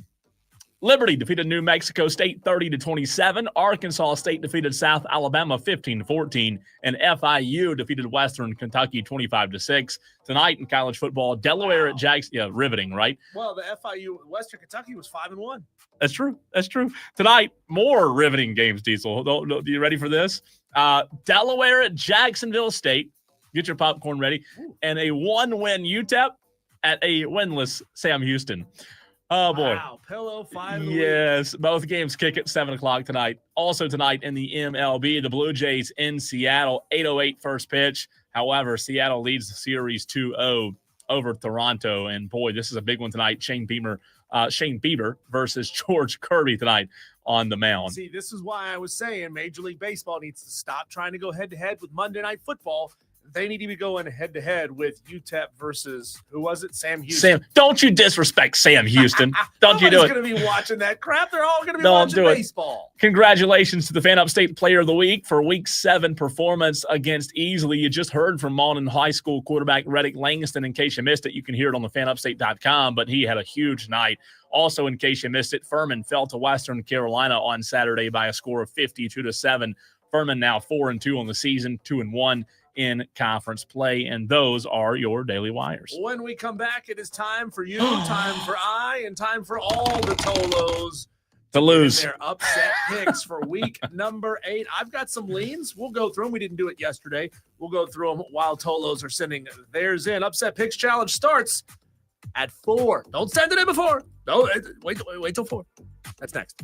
Liberty defeated New Mexico State 30-27. Arkansas State defeated South Alabama 15-14. And FIU defeated Western Kentucky 25-6. Tonight in college football, Delaware at Jackson. Yeah, riveting, right? Well, the FIU Western Kentucky was 5-1. That's true. That's true. Tonight, more riveting games, Diesel. Are you ready for this? Delaware at Jacksonville State. Get your popcorn ready. And a 1-win UTEP at a winless Sam Houston. Oh, boy. Wow. Pillow 5. Yes. Both games kick at 7 o'clock tonight. Also tonight in the MLB, the Blue Jays in Seattle, 8:08 first pitch. However, Seattle leads the series 2-0. over Toronto. And boy, this is a big one tonight. Shane Bieber versus George Kirby tonight on the mound. See, this is why I was saying Major League Baseball needs to stop trying to go head-to-head with Monday Night Football. They need to be going head-to-head with UTEP versus, who was it? Sam Houston. Don't you disrespect Sam Houston. Don't you do it. Nobody's going to be watching that crap. They're all going to be watching baseball. Congratulations to the Fan Upstate Player of the Week for Week 7 performance against Easley. You just heard from Malden High School quarterback Reddick Langston. In case you missed it, you can hear it on the fanupstate.com, but he had a huge night. Also, in case you missed it, Furman fell to Western Carolina on Saturday by a score of 52-7. Furman now 4-2 on the season, 2-1 in conference play, and those are your Daily Wires. When we come back, it is time for you, time for I, and time for all the Tolos to lose their upset picks for week number 8. I've got some leans. We'll go through them. We didn't do it yesterday. We'll go through them while Tolos are sending theirs in. Upset Picks Challenge starts at 4. Don't send it in before. No, wait till 4. That's next.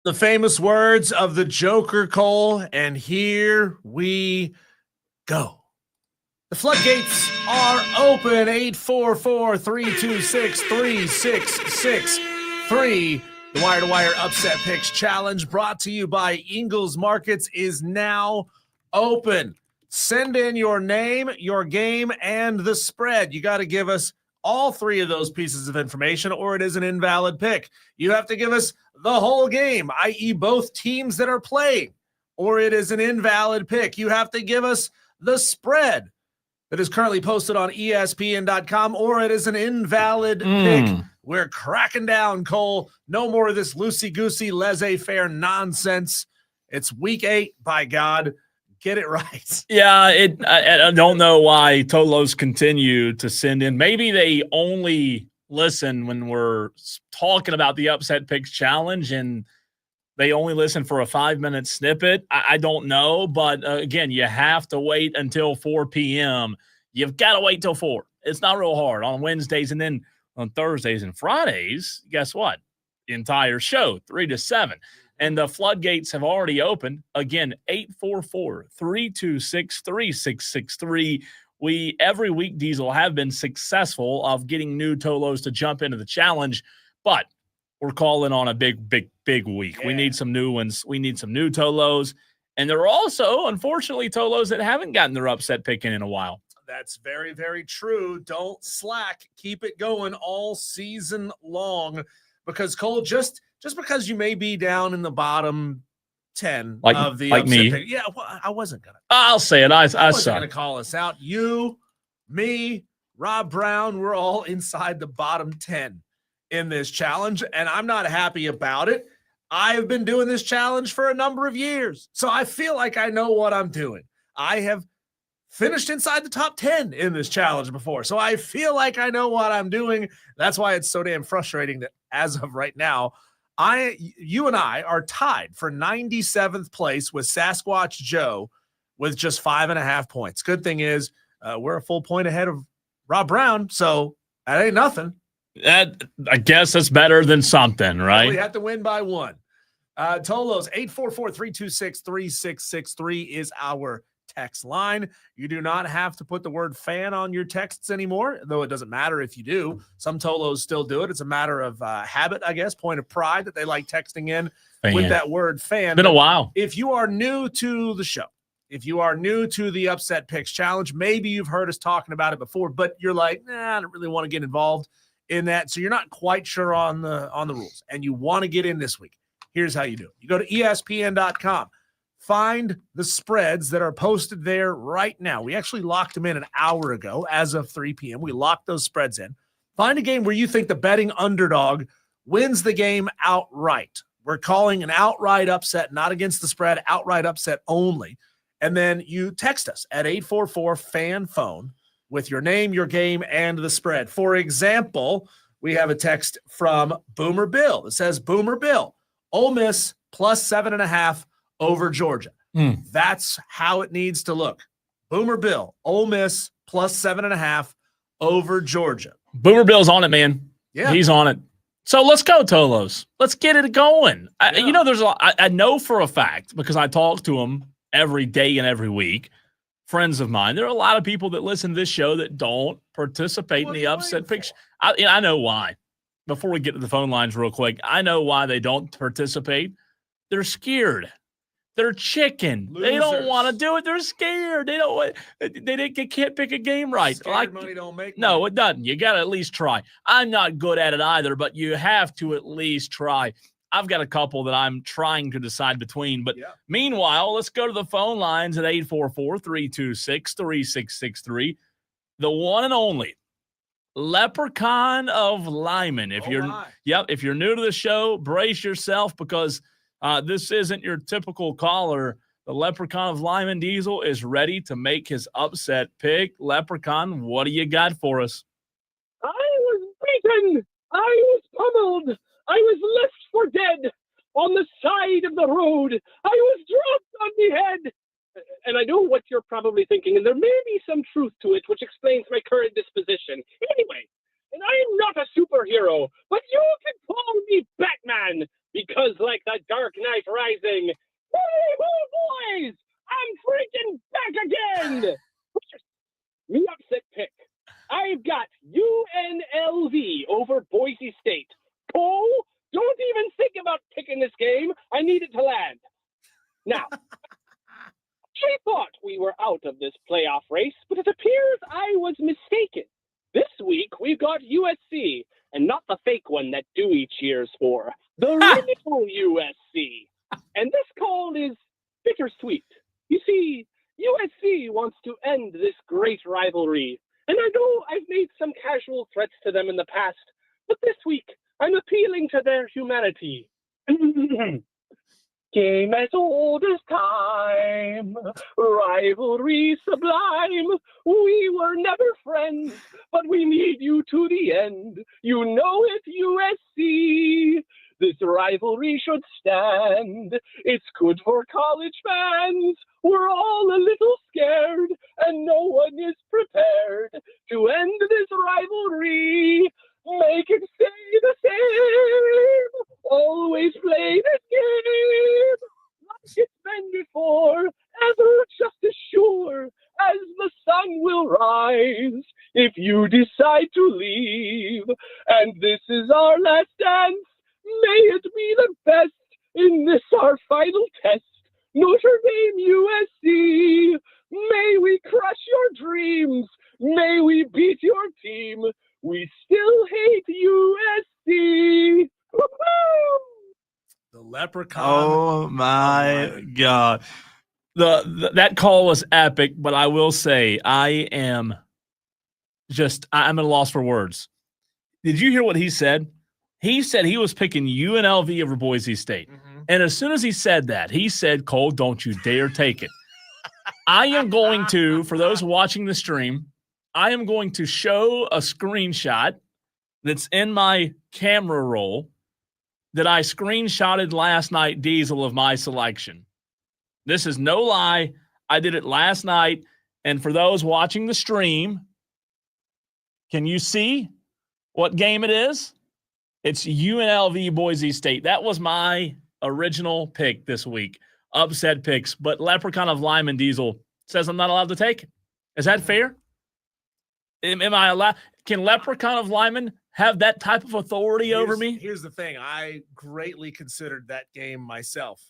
The famous words of the Joker, Cole, and here we go. The floodgates are open. 844-326-3663. The Wire to Wire Upset Picks Challenge, brought to you by Ingles Markets, is now open. Send in your name, your game, and the spread. You got to give us all three of those pieces of information, or it is an invalid pick. You have to give us the whole game, i.e. both teams that are playing, or it is an invalid pick. You have to give us the spread that is currently posted on ESPN.com, or it is an invalid pick. We're cracking down, Cole. No more of this loosey-goosey, laissez-faire nonsense. It's week 8, by God. Get it right. Yeah, I don't know why Tolos continue to send in. Maybe they only listen when we're talking about the Upset Picks Challenge, and they only listen for a 5-minute snippet. I don't know, but again, you have to wait until 4 p.m. You've got to wait till 4. It's not real hard on Wednesdays, and then on Thursdays and Fridays, guess what? The entire show, 3 to 7. And the floodgates have already opened. Again, 844-326-3663. We, every week, Diesel, have been successful of getting new Tolos to jump into the challenge, but we're calling on a big week. Yeah. We need some new ones. We need some new Tolos. And there are also, unfortunately, Tolos that haven't gotten their upset pick in a while. That's very, very true. Don't slack. Keep it going all season long, because, Cole, just because you may be down in the bottom 10 of the upset me. pick. Yeah, well, I wasn't going to. I'll say it. I wasn't going to call us out. You, me, Rob Brown, we're all inside the bottom 10 in this challenge, and I'm not happy about it. I've been doing this challenge for a number of years, so I feel like I know what I'm doing. I have finished inside the top 10 in this challenge before, so I feel like I know what I'm doing. That's why it's so damn frustrating that as of right now, you and I are tied for 97th place with Sasquatch Joe with just 5.5 points. Good thing is we're a full point ahead of Rob Brown, so that ain't nothing. That, I guess that's better than something, right? We have to win by 1. Tolos, 844-326-3663 is our text line. You do not have to put the word fan on your texts anymore, though it doesn't matter if you do. Some Tolos still do it. It's a matter of habit, I guess, point of pride that they like texting in with that word fan. Been a while. If you are new to the show, if you are new to the Upset Picks Challenge, maybe you've heard us talking about it before, but you're like, I don't really want to get involved in that, so you're not quite sure on the rules, and you want to get in this week. Here's how you do it. You go to ESPN.com. Find the spreads that are posted there right now. We actually locked them in an hour ago as of 3 p.m. We locked those spreads in. Find a game where you think the betting underdog wins the game outright. We're calling an outright upset, not against the spread, outright upset only. And then you text us at 844-FAN-PHONE with your name, your game, and the spread. For example, we have a text from Boomer Bill. It says, Boomer Bill, Ole Miss plus 7.5 over Georgia. That's how it needs to look. Boomer Bill, Ole Miss plus 7.5 over Georgia. Boomer Bill's on it, man. Yeah. He's on it. So let's go, Tolos. Let's get it going. Yeah. There's I know for a fact, because I talk to him every day and every week, friends of mine, there are a lot of people that listen to this show that don't participate in the upset picks. I know why. Before we get to the phone lines real quick, I know why they don't participate. They're scared. They're chicken. Losers. They don't want to do it. They're scared. They can't pick a game right. Scared money don't make no, money. it doesn't. You got to at least try. I'm not good at it either, but you have to at least try. I've got a couple that I'm trying to decide between. But Meanwhile, let's go to the phone lines at 844-326-3663. The one and only Leprechaun of Lyman. If you're new to the show, brace yourself, because this isn't your typical caller. The Leprechaun of Lyman, Diesel, is ready to make his upset pick. Leprechaun, what do you got for us? I was beaten. I was pummeled. I was left for dead on the side of the road. I was dropped on the head. And I know what you're probably thinking, and there may be some truth to it, which explains my current disposition. Anyway, and I am not a superhero, but you can call me Batman, because was like the Dark Knight Rising. Hey, boys! I'm freaking back again! Me upset pick. I've got UNLV over Boise State. Cole, don't even think about picking this game. I need it to land. Now, I thought we were out of this playoff race, but it appears I was mistaken. This week, we've got USC, and not the fake one that Dewey cheers for. The real USC. And this call is bittersweet. You see, USC wants to end this great rivalry. And I know I've made some casual threats to them in the past, but this week, I'm appealing to their humanity. Game as old as time, rivalry sublime. We were never friends, but we need you to the end. You know it, USC. This rivalry should stand. It's good for college fans. We're all a little scared, and no one is prepared to end this rivalry. Make it stay the same. Always play this game like it's been before. Ever just as sure as the sun will rise if you decide to leave. And this is our last dance. May it be the best in this our final test. Notre Dame USC. May we crush your dreams. May we beat your team. We still hate USC. Woo-hoo! The Leprechaun. Oh my God. That call was epic, but I will say I'm at a loss for words. Did you hear what he said? He said he was picking UNLV over Boise State. Mm-hmm. And as soon as he said that, he said, Cole, don't you dare take it. I am going to, for those watching the stream, I am going to show a screenshot that's in my camera roll that I screenshotted last night, Diesel, of my selection. This is no lie. I did it last night. And for those watching the stream, can you see what game it is? It's UNLV Boise State. That was my original pick this week. Upset picks. But Leprechaun of Lyman Diesel says I'm not allowed to take it. Is that fair? Am I allowed? Can Leprechaun of Lyman have that type of authority over me? Here's the thing. I greatly considered that game myself.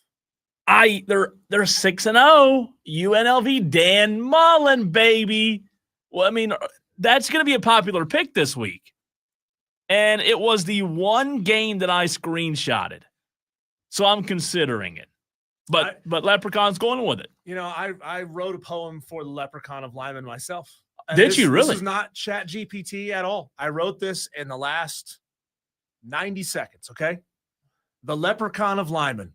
They're 6-0. UNLV, Dan Mullen, baby. Well, I mean, that's going to be a popular pick this week. And it was the one game that I screenshotted. So I'm considering it. But Leprechaun's going with it. You know, I wrote a poem for the Leprechaun of Lyman myself. Did you really? This is not Chat GPT at all. I wrote this in the last 90 seconds, okay? The Leprechaun of Lyman.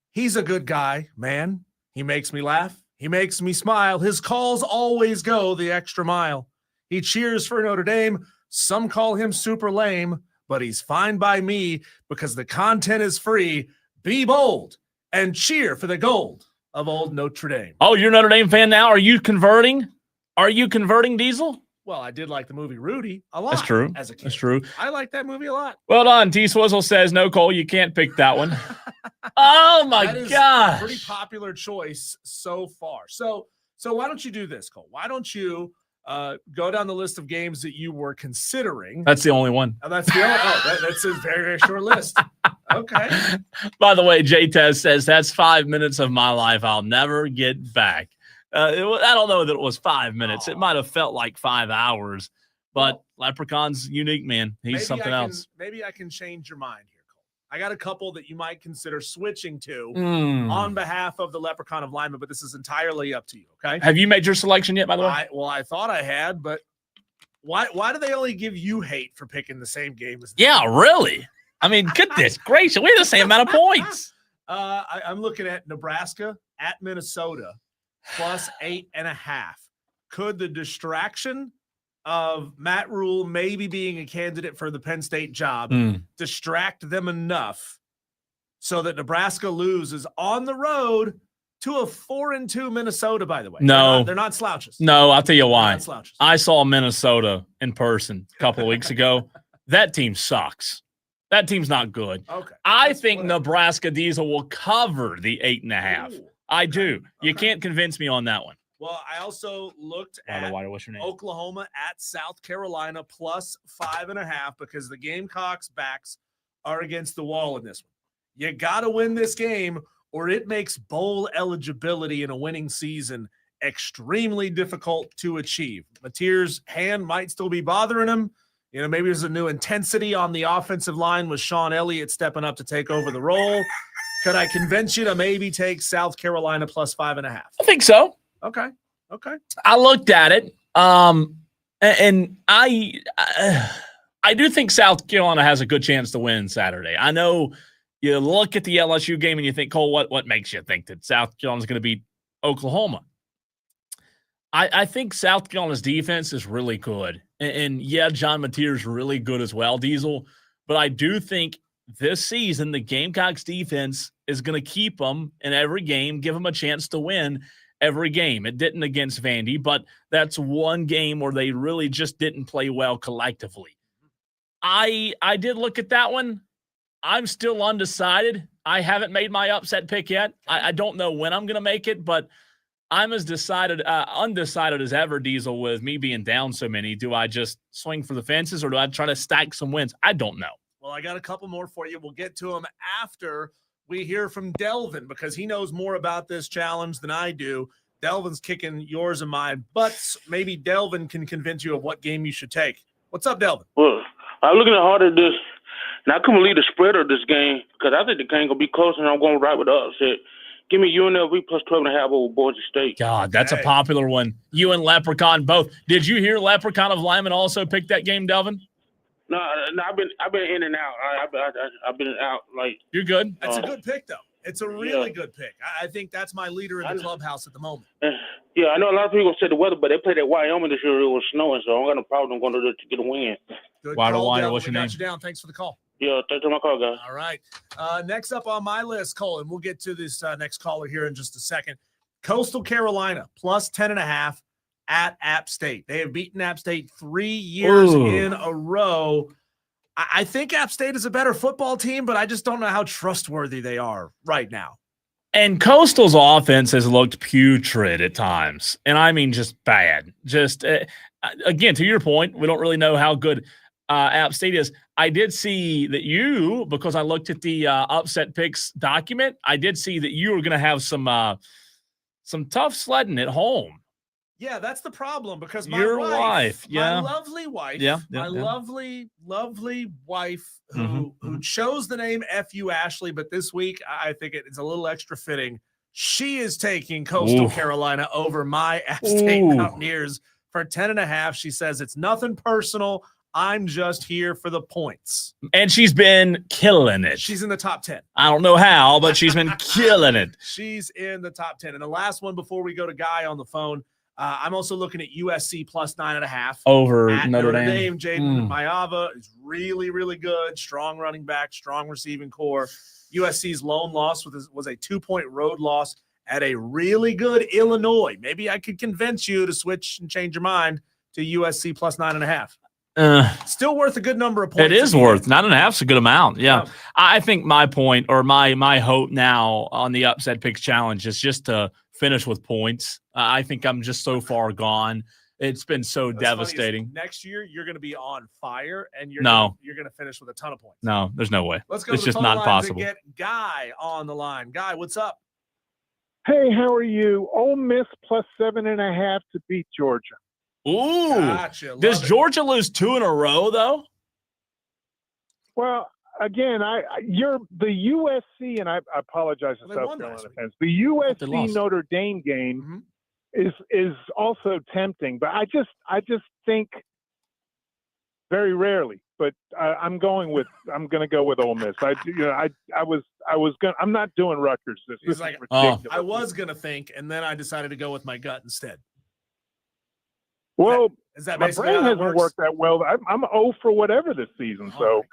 He's a good guy, man. He makes me laugh. He makes me smile. His calls always go the extra mile. He cheers for Notre Dame. Some call him super lame, but he's fine by me because the content is free. Be bold and cheer for the gold of old Notre Dame. Oh, you're a Notre Dame fan now? Are you converting? Are you converting, Diesel? Well, I did like the movie Rudy a lot. That's true. As a kid. That's true. I like that movie a lot. Well done. T-Swizzle says, no, Cole, you can't pick that one. Oh, my That is gosh. a pretty popular choice so far. So why don't you do this, Cole? Why don't you go down the list of games that you were considering? That's the only one. Oh, that's the only. That's a very, very short list. Okay. By the way, J-Tez says, that's 5 minutes of my life I'll never get back. I don't know that it was 5 minutes. It might have felt like 5 hours, but Leprechaun's unique, man. He's something else. Maybe I can change your mind here, Cole. I got a couple that you might consider switching to on behalf of the Leprechaun of Lyman, but this is entirely up to you, okay? Have you made your selection yet, by the way? I thought I had, but why do they only give you hate for picking the same game as Yeah, really? I mean, goodness gracious. We have the same amount of points. I'm looking at Nebraska at Minnesota. Plus 8.5. Could the distraction of Matt Rule maybe being a candidate for the Penn State job distract them enough so that Nebraska loses on the road to a 4-2 Minnesota, by the way? No. They're not slouches. No, I'll tell you why. Not slouches. I saw Minnesota in person a couple of weeks ago. That team sucks. That team's not good. Okay. I That's think whatever. Nebraska Diesel will cover the 8.5. Ooh, I do. You Okay. can't convince me on that one. Well, I also looked at What's your name? Oklahoma at South Carolina plus 5.5 because the Gamecocks' backs are against the wall in this one. You got to win this game or it makes bowl eligibility in a winning season extremely difficult to achieve. Mateer's hand might still be bothering him. You know, maybe there's a new intensity on the offensive line with Sean Elliott stepping up to take over the role. Could I convince you to maybe take South Carolina plus 5.5? I think so. Okay. I looked at it, and I do think South Carolina has a good chance to win Saturday. I know you look at the LSU game and you think, Cole, what makes you think that South Carolina's going to beat Oklahoma? I think South Carolina's defense is really good. And yeah, John Mateer's really good as well, Diesel. But I do think this season the Gamecocks defense is going to keep them in every game, give them a chance to win every game. It didn't against Vandy, but that's one game where they really just didn't play well collectively. I did look at that one. I'm still undecided. I haven't made my upset pick yet. I don't know when I'm going to make it, but I'm as undecided as ever, Diesel, with me being down so many. Do I just swing for the fences or do I try to stack some wins? I don't know. Well, I got a couple more for you. We'll get to them after we hear from Delvin because he knows more about this challenge than I do. Delvin's kicking yours and mine, but maybe Delvin can convince you of what game you should take. What's up, Delvin? Well, I'm looking at hard at this, and I couldn't believe the spread of this game because I think the game going to be close, and I'm going right with the upset. Give me UNLV plus 12.5 over Boise State. God, that's a popular one. You and Leprechaun both. Did you hear Leprechaun of Lyman also pick that game, Delvin? No, I've been in and out. I've been out like. You're good. That's a good pick, though. It's a really good pick. I think that's my leader in the clubhouse at the moment. Yeah, I know a lot of people say the weather, but they played at Wyoming this year. It was snowing, so I don't got no problem going to get a win. Good Why call, Delvin. what's your We name? got you down. Thanks for the call. Yeah, thanks for my call, guys. All right. Next up on my list, Cole, and we'll get to this next caller here in just a second. Coastal Carolina plus 10.5 at App State. They have beaten App State 3 years in a row. I think App State is a better football team, but I just don't know how trustworthy they are right now. And Coastal's offense has looked putrid at times. And I mean just bad. Just, again, to your point, we don't really know how good App State is. I did see that because I looked at the upset picks document, I did see that you were going to have some tough sledding at home. Yeah, that's the problem because my wife, my lovely wife, lovely wife who chose the name F.U. Ashley, but this week I think it's a little extra fitting. She is taking Coastal Carolina over my App State Mountaineers for 10.5. She says it's nothing personal. I'm just here for the points. And she's been killing it. She's in the top 10. I don't know how, but she's been killing it. She's in the top 10. And the last one before we go to Guy on the phone, I'm also looking at USC plus 9.5 over at Notre Dame. Jaden Mayava is really, really good. Strong running back, strong receiving core. USC's lone loss was a 2-point road loss at a really good Illinois. Maybe I could convince you to switch and change your mind to USC plus 9.5. Still worth a good number of points. It is worth 9.5 is a good amount. Yeah. I think my point or my hope now on the upset picks challenge is just to finish with points. I think I'm just so far gone. It's been so devastating. Next year, you're going to be on fire, and you're going to finish with a ton of points. No, there's no way. Let's go. It's to the just phone not line possible. To get Guy on the line. Guy, what's up? Hey, how are you? Ole Miss plus 7.5 to beat Georgia. Ooh. Gotcha. Does Georgia lose 2 in a row, though? Again, you're the USC, and I apologize to South Carolina fans. The USC Notre Dame game is also tempting, but I just think very rarely. But I'm going to go with Ole Miss. I'm not doing Rutgers. This is ridiculous. I was gonna think, and then I decided to go with my gut instead. Well, is that my brain hasn't worked that well. I'm 0 for whatever this season, so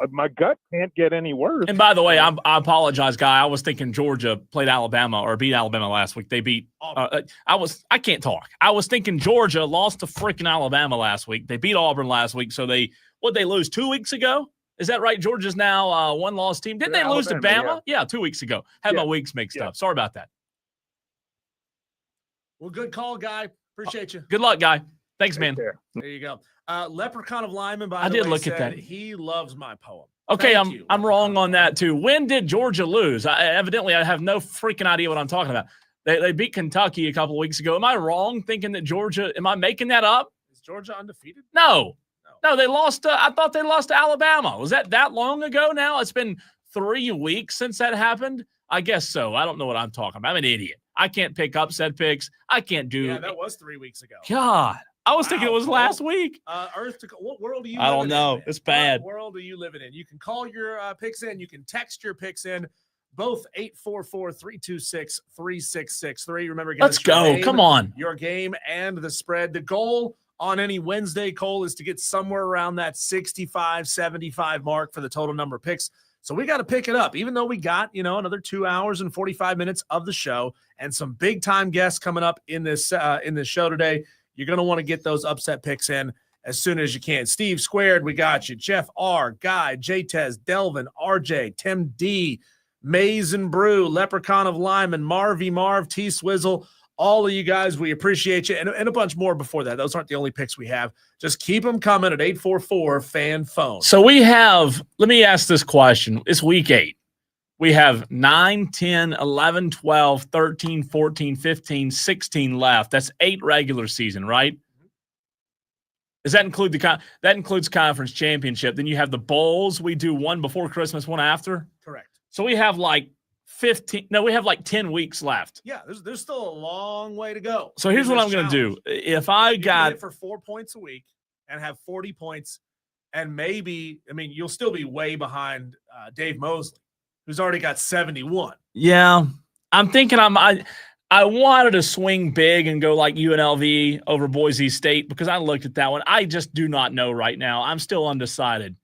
my gut can't get any worse. And by the way, I apologize, Guy. I was thinking Georgia played Alabama or beat Alabama last week. They beat. I can't talk. I was thinking Georgia lost to freaking Alabama last week. They beat Auburn last week, so they lose 2 weeks ago. Is that right? Georgia's now a one-loss team. Didn't they lose to Bama? Yeah, 2 weeks ago. Had my weeks mixed up. Sorry about that. Well, good call, Guy. Appreciate you. Good luck, Guy. Thanks, man. There you go. Leprechaun of Lyman, by the way, look said at that. He loves my poem. Okay, I'm wrong on that too. When did Georgia lose? Evidently, I have no freaking idea what I'm talking about. They beat Kentucky a couple of weeks ago. Am I wrong thinking that Georgia? Am I making that up? Is Georgia undefeated? No, they lost. I thought they lost to Alabama. Was that long ago now? It's been 3 weeks since that happened. I guess so. I don't know what I'm talking about. I'm an idiot. I can't pick upset picks. I can't do. Yeah, that was 3 weeks ago. God, I was thinking it was last week. What world are you? I don't know. It's bad. What world are you living in? You can call your picks in. You can text your picks in. Both 844-326-3663. Remember, let's go. Come on. Your game and the spread. The goal on any Wednesday, Cole, is to get somewhere around that 65, 75 mark for the total number of picks. So we got to pick it up, even though we got, another 2 hours and 45 minutes of the show and some big time guests coming up in this show today. You're going to want to get those upset picks in as soon as you can. Steve Squared, we got you. Jeff R, Guy, J-Tez, Delvin, RJ, Tim D, Maze and Brew, Leprechaun of Lyman, Marvy Marv, T Swizzle, all of you guys, we appreciate you. And a bunch more before that. Those aren't the only picks we have. Just keep them coming at 844-FAN-PHONE. So we have, let me ask this question. It's week 8. We have 9, 10, 11, 12, 13, 14, 15, 16 left. That's 8 regular season, right? Does that include that includes conference championship? Then you have the bowls. We do one before Christmas, one after? Correct. So we have like 10 weeks left. Yeah, there's still a long way to go. So here's what I'm going to do. If I got it for 4 points a week and have 40 points, and maybe, you'll still be way behind Dave Mosley, who's already got 71. Yeah, I'm thinking I wanted to swing big and go like UNLV over Boise State because I looked at that one. I just do not know right now. I'm still undecided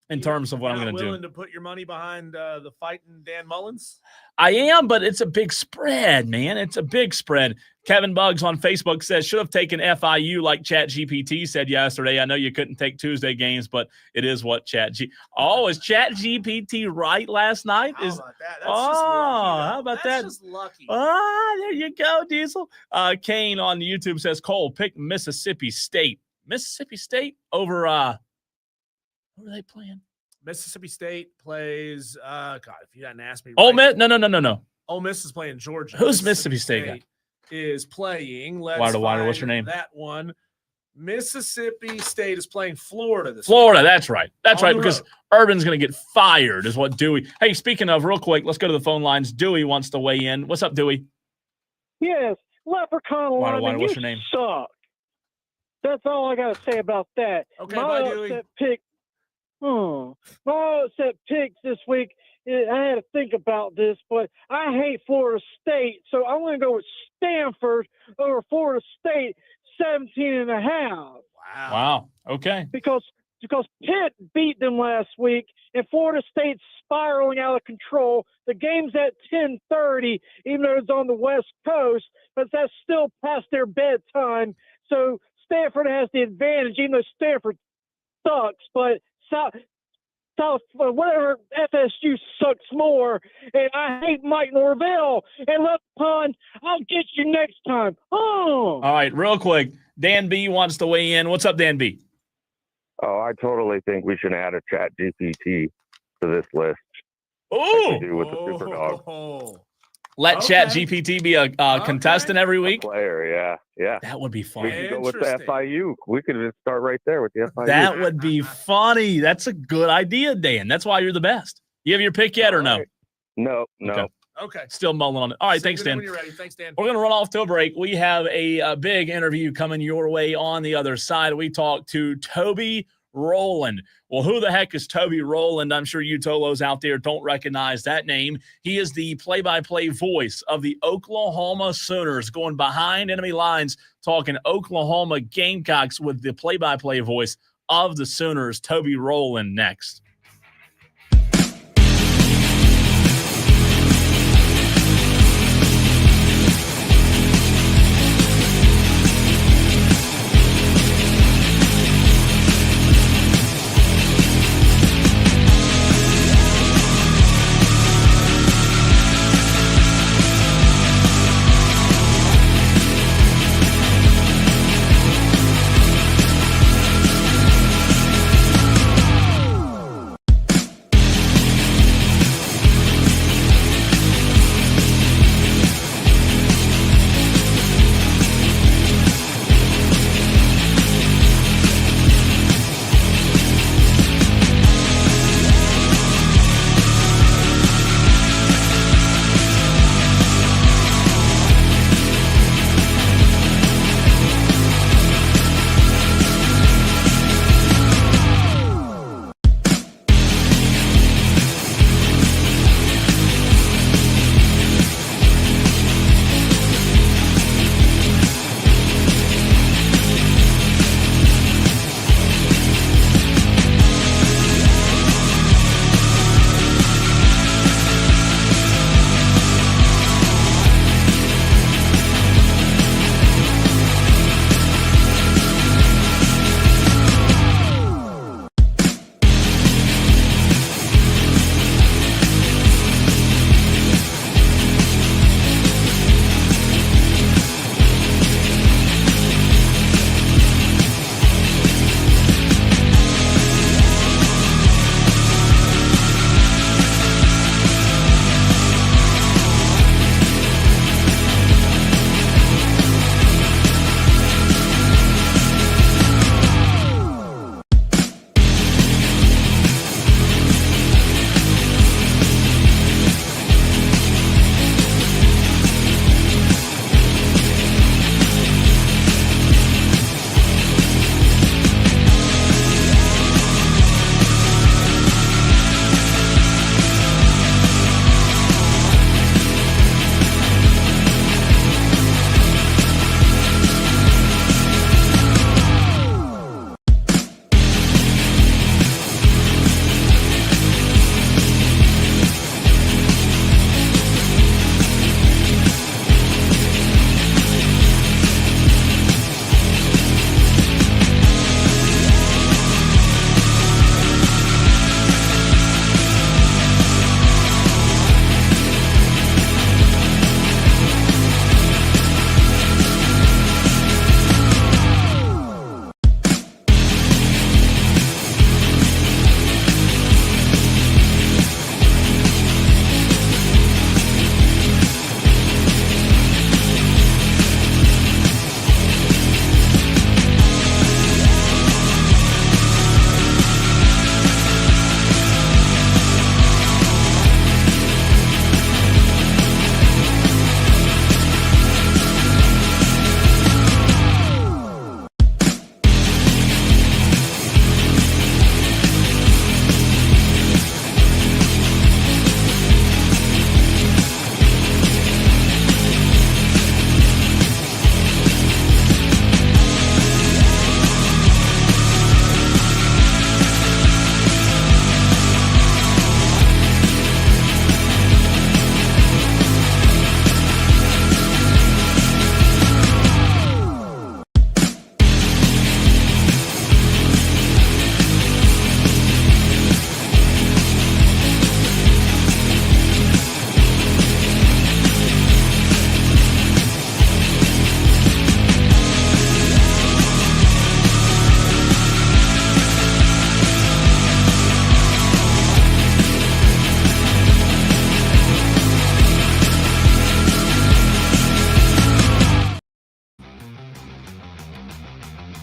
in terms of what I'm going to do. Willing to put your money behind the fighting Dan Mullins? I am, but it's a big spread, man. It's a big spread. Kevin Buggs on Facebook says, should have taken FIU like ChatGPT said yesterday. I know you couldn't take Tuesday games, but it is what is ChatGPT right last night? How about that? That's how about that? That's just lucky. There you go, Diesel. Kane on YouTube says, Cole, pick Mississippi State. Mississippi State over who are they playing? Mississippi State plays God, if you hadn't asked me. Ole Miss? No. Ole Miss is playing Georgia. Who's Mississippi State is playing. Wider, what's your name? That one. Mississippi State is playing Florida this Florida, week. That's right. That's right, because Urban's going to get fired is what Dewey. Hey, speaking of, real quick, let's go to the phone lines. Dewey wants to weigh in. What's up, Dewey? Yes, Leprechaun Lyman, what's your name? Suck. That's all I got to say about that. Okay, bye, Dewey. My upset picks this week, I had to think about this, but I hate Florida State, so I'm going to go with Stanford over Florida State, 17.5. Wow. Okay. Because Pitt beat them last week, and Florida State's spiraling out of control. The game's at 10:30, even though it's on the West Coast, but that's still past their bedtime. So Stanford has the advantage, even though Stanford sucks, but whatever FSU sucks more, and I hate Mike Norvell. And Leprechaun, I'll get you next time. Oh. All right, real quick. Dan B wants to weigh in. What's up, Dan B? Oh, I totally think we should add a ChatGPT to this list. Oh, like we do with the Superdog. Let ChatGPT be a contestant every week. A player, yeah. That would be fun. We could go with the FIU. We could just start right there with the FIU. That would be funny. That's a good idea, Dan. That's why you're the best. You have your pick yet or no? No. Okay. Still mulling on it. All right, thanks, Dan. When you're ready. Thanks, Dan. We're going to run off to a break. We have a big interview coming your way on the other side. We talk to Toby Rowland. Well, who the heck is Toby Rowland? I'm sure you Tolos out there don't recognize that name. He is the play-by-play voice of the Oklahoma Sooners, going behind enemy lines, talking Oklahoma Gamecocks with the play-by-play voice of the Sooners. Toby Rowland next.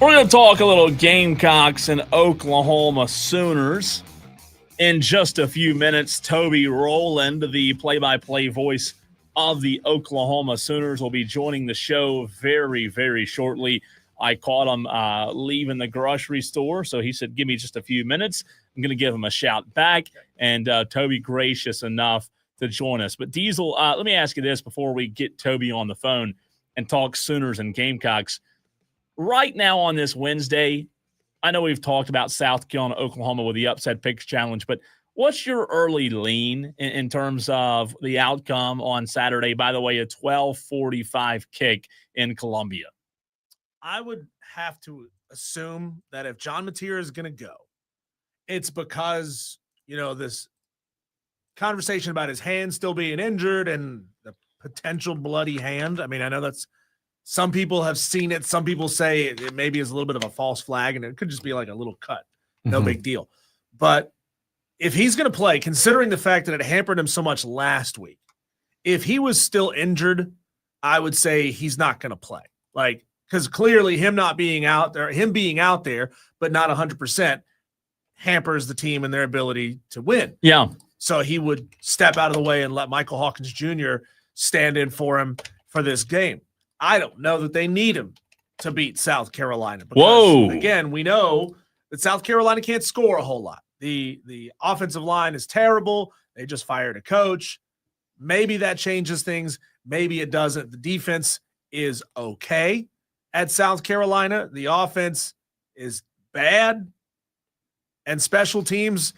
We're going to talk a little Gamecocks and Oklahoma Sooners in just a few minutes. Toby Rowland, the play-by-play voice of the Oklahoma Sooners, will be joining the show very, very shortly. I caught him leaving the grocery store, so he said, give me just a few minutes. I'm going to give him a shout back, and Toby gracious enough to join us. But Diesel, let me ask you this before we get Toby on the phone and talk Sooners and Gamecocks. Right now on this Wednesday, I know we've talked about South Carolina, Oklahoma with the Upset Picks Challenge, but what's your early lean in terms of the outcome on Saturday? By the way, a 12:45 kick in Columbia. I would have to assume that if John Mateer is going to go, it's because, this conversation about his hand still being injured and the potential bloody hand. I mean, I know that's some people have seen it. Some people say it maybe is a little bit of a false flag, and it could just be like a little cut. No big deal. But if he's going to play, considering the fact that it hampered him so much last week, if he was still injured, I would say he's not going to play. Because clearly him being out there, but not 100%, hampers the team and their ability to win. Yeah. So he would step out of the way and let Michael Hawkins Jr. stand in for him for this game. I don't know that they need him to beat South Carolina. Because, again, we know that South Carolina can't score a whole lot. The offensive line is terrible. They just fired a coach. Maybe that changes things. Maybe it doesn't. The defense is okay at South Carolina. The offense is bad. And special teams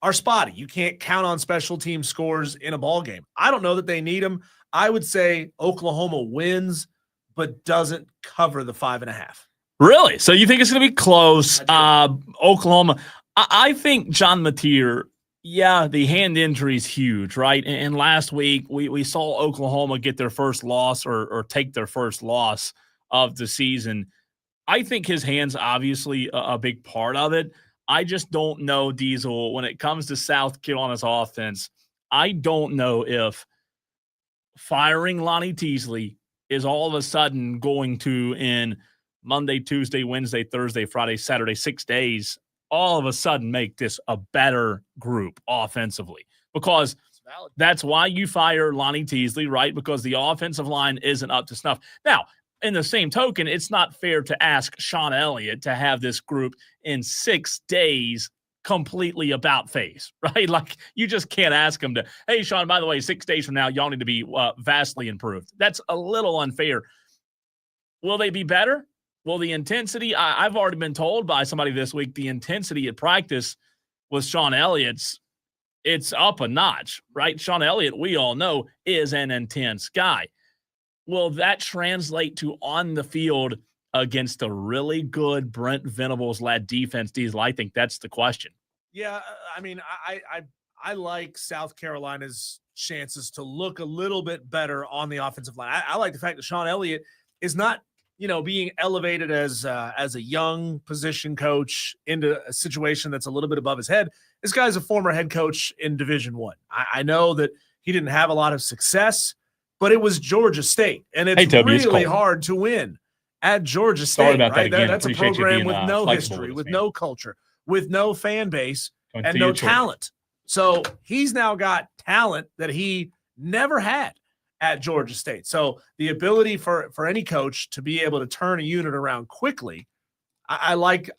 are spotty. You can't count on special team scores in a ball game. I don't know that they need them. I would say Oklahoma wins, but doesn't cover the 5.5. Really? So you think it's going to be close? Oklahoma. I think John Mateer, the hand injury is huge, right? And last week we saw Oklahoma get their first loss or take their first loss of the season. I think his hand's obviously a big part of it. I just don't know, Diesel, when it comes to South Carolina's offense, I don't know if firing Lonnie Teasley is all of a sudden going to, in Monday, Tuesday, Wednesday, Thursday, Friday, Saturday, 6 days, all of a sudden make this a better group offensively. Because that's why you fire Lonnie Teasley, right? Because the offensive line isn't up to snuff. Now, in the same token, it's not fair to ask Sean Elliott to have this group in 6 days completely about face, right? Like, you just can't ask him to, hey, Sean, by the way, 6 days from now, y'all need to be vastly improved. That's a little unfair. Will they be better? Well, the intensity, I've already been told by somebody this week, the intensity at practice with Sean Elliott's, it's up a notch, right? Sean Elliott, we all know, is an intense guy. Will that translate to on the field against a really good Brent Venables-led defense, Diesel? I think that's the question. Yeah, I mean, I like South Carolina's chances to look a little bit better on the offensive line. I like the fact that Sean Elliott is not, being elevated as a young position coach into a situation that's a little bit above his head. This guy's a former head coach in Division I. I know that he didn't have a lot of success, but it was Georgia State, and it's really hard to win at Georgia State. Sorry about that again. That's a program with no history, with no culture, with no fan base, and no talent. So he's now got talent that he never had at Georgia State. So the ability for any coach to be able to turn a unit around quickly, I like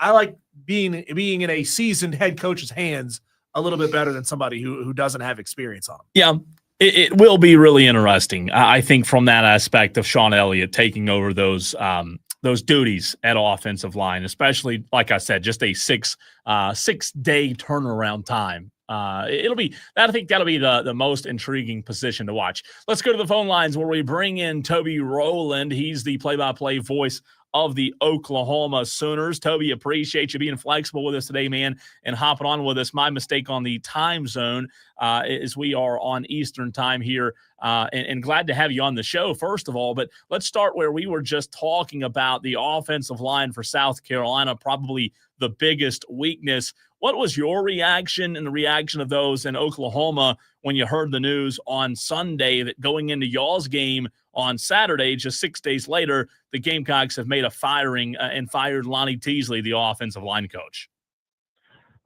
being in a seasoned head coach's hands a little bit better than somebody who doesn't have experience on them. Yeah. It will be really interesting, I think, from that aspect of Sean Elliott taking over those duties at offensive line, especially, like I said, just a 6 day turnaround time. I think that'll be the most intriguing position to watch. Let's go to the phone lines where we bring in Toby Rowland. He's the play-by-play voice of the Oklahoma Sooners. Toby, appreciate you being flexible with us today, man, and hopping on with us. My mistake on the time zone as we are on Eastern time here, and glad to have you on the show, first of all. But let's start where we were just talking about the offensive line for South Carolina, probably the biggest weakness. What was your reaction and the reaction of those in Oklahoma when you heard the news on Sunday that going into y'all's game on Saturday, just 6 days later, the Gamecocks have made a firing and fired Lonnie Teasley, the offensive line coach?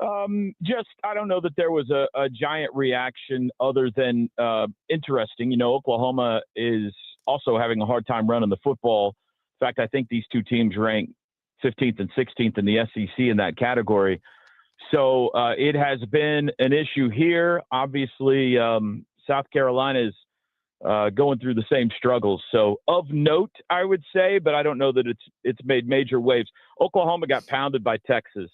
I don't know that there was a giant reaction other than interesting. Oklahoma is also having a hard time running the football. In fact, I think these two teams rank 15th and 16th in the SEC in that category. So it has been an issue here. Obviously, South Carolina is going through the same struggles. So of note, I would say, but I don't know that it's made major waves. Oklahoma got pounded by Texas.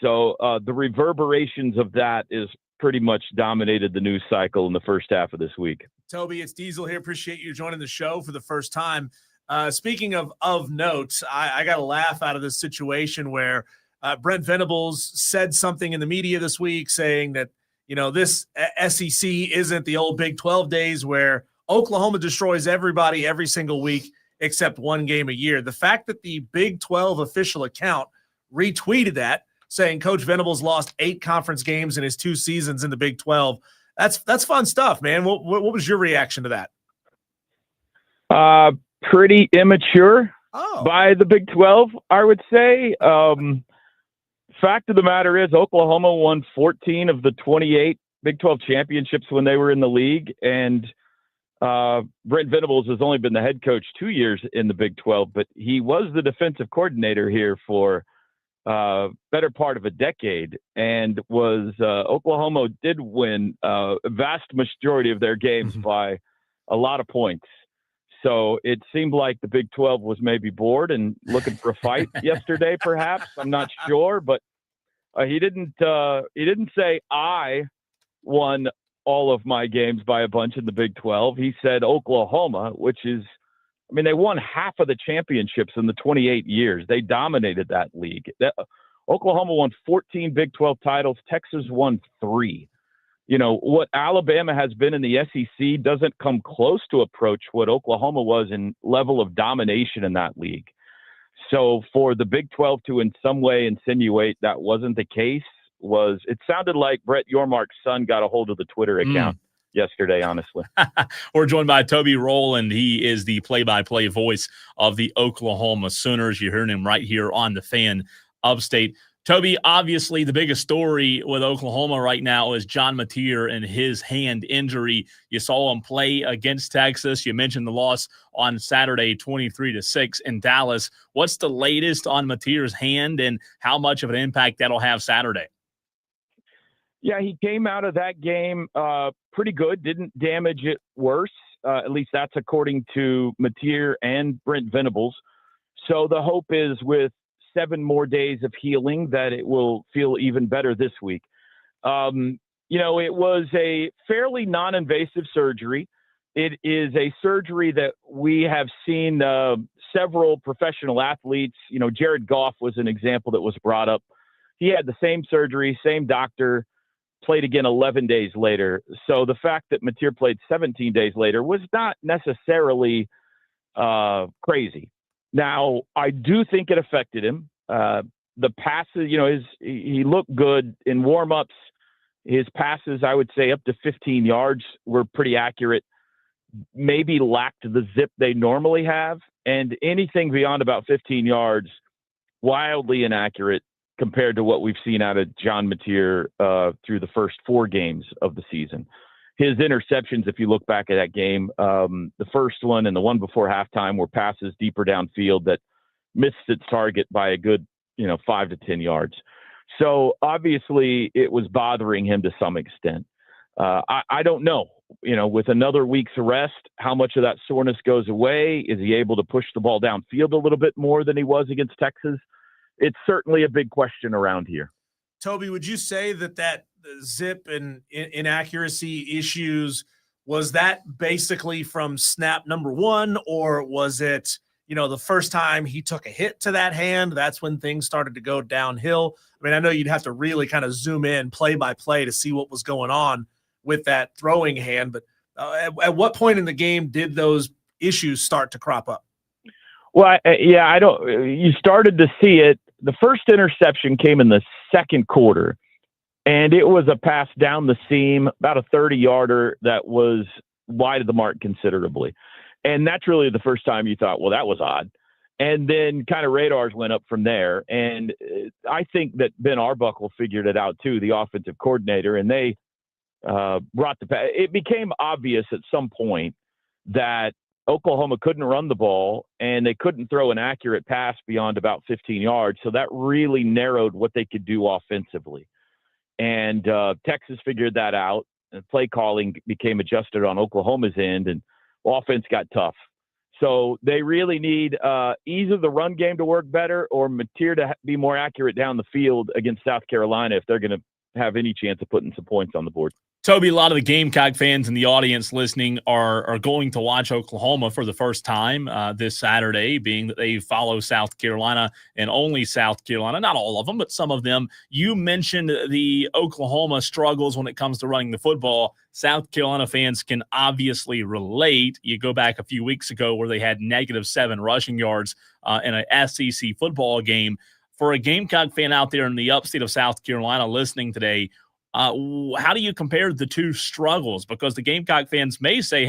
So the reverberations of that is pretty much dominated the news cycle in the first half of this week. Toby, it's Diesel here. Appreciate you joining the show for the first time. Speaking of notes, I got a laugh out of this situation where Brent Venables said something in the media this week saying that, this SEC isn't the old Big 12 days where Oklahoma destroys everybody every single week except one game a year. The fact that the Big 12 official account retweeted that, saying Coach Venables lost 8 conference games in his 2 seasons in the Big 12. That's fun stuff, man. What was your reaction to that? Pretty immature by the Big 12, I would say. Fact of the matter is Oklahoma won 14 of the 28 Big 12 championships when they were in the league. And Brent Venables has only been the head coach 2 years in the Big 12, but he was the defensive coordinator here for better part of a decade, and Oklahoma did win a vast majority of their games by a lot of points. So it seemed like the Big 12 was maybe bored and looking for a fight yesterday, perhaps. I'm not sure, but he didn't say I won all of my games by a bunch in the Big 12. He said Oklahoma, which is, they won half of the championships in the 28 years. They dominated that league. Oklahoma won 14 Big 12 titles. Texas won 3. What Alabama has been in the SEC doesn't come close to approach what Oklahoma was in level of domination in that league. So for the Big 12 to in some way insinuate that wasn't the case it sounded like Brett Yormark's son got a hold of the Twitter account yesterday, honestly. We're joined by Toby Rowland. He is the play-by-play voice of the Oklahoma Sooners. You're hearing him right here on the Fan Upstate. Toby, obviously the biggest story with Oklahoma right now is John Mateer and his hand injury. You saw him play against Texas. You mentioned the loss on Saturday, 23-6 in Dallas. What's the latest on Mateer's hand and how much of an impact that'll have Saturday? Yeah, he came out of that game pretty good, didn't damage it worse. At least that's according to Mateer and Brent Venables. So the hope is with 7 more days of healing that it will feel even better this week. It was a fairly non-invasive surgery. It is a surgery that we have seen several professional athletes. Jared Goff was an example that was brought up. He had the same surgery, same doctor, played again 11 days later. So the fact that Mateer played 17 days later was not necessarily crazy. Now, I do think it affected him. The passes, he looked good in warm-ups. His passes, I would say, up to 15 yards were pretty accurate. Maybe lacked the zip they normally have. And anything beyond about 15 yards, wildly inaccurate compared to what we've seen out of John Mateer through the first 4 games of the season. His interceptions, if you look back at that game, the first one and the one before halftime were passes deeper downfield that missed its target by a good, 5 to 10 yards. So obviously it was bothering him to some extent. I don't know, with another week's rest, how much of that soreness goes away? Is he able to push the ball downfield a little bit more than he was against Texas? It's certainly a big question around here. Toby, would you say that zip and inaccuracy issues, was that basically from snap number 1, or was it, the first time he took a hit to that hand, that's when things started to go downhill? I know you'd have to really kind of zoom in play by play to see what was going on with that throwing hand, but at what point in the game did those issues start to crop up? Well, you started to see it. The first interception came in the second quarter. And it was a pass down the seam, about a 30-yarder that was wide of the mark considerably. And that's really the first time you thought, well, that was odd. And then kind of radars went up from there. And I think that Ben Arbuckle figured it out too, the offensive coordinator, and they brought it became obvious at some point that Oklahoma couldn't run the ball and they couldn't throw an accurate pass beyond about 15 yards. So that really narrowed what they could do offensively. And Texas figured that out, and play calling became adjusted on Oklahoma's end, and offense got tough. So they really need either the run game to work better or Mateer to be more accurate down the field against South Carolina if they're going to have any chance of putting some points on the board. Toby, a lot of the Gamecock fans in the audience listening are going to watch Oklahoma for the first time this Saturday, being that they follow South Carolina and only South Carolina. Not all of them, but some of them. You mentioned the Oklahoma struggles when it comes to running the football. South Carolina fans can obviously relate. You go back a few weeks ago where they had -7 rushing yards in an SEC football game. For a Gamecock fan out there in the upstate of South Carolina listening today, how do you compare the two struggles? Because the Gamecock fans may say,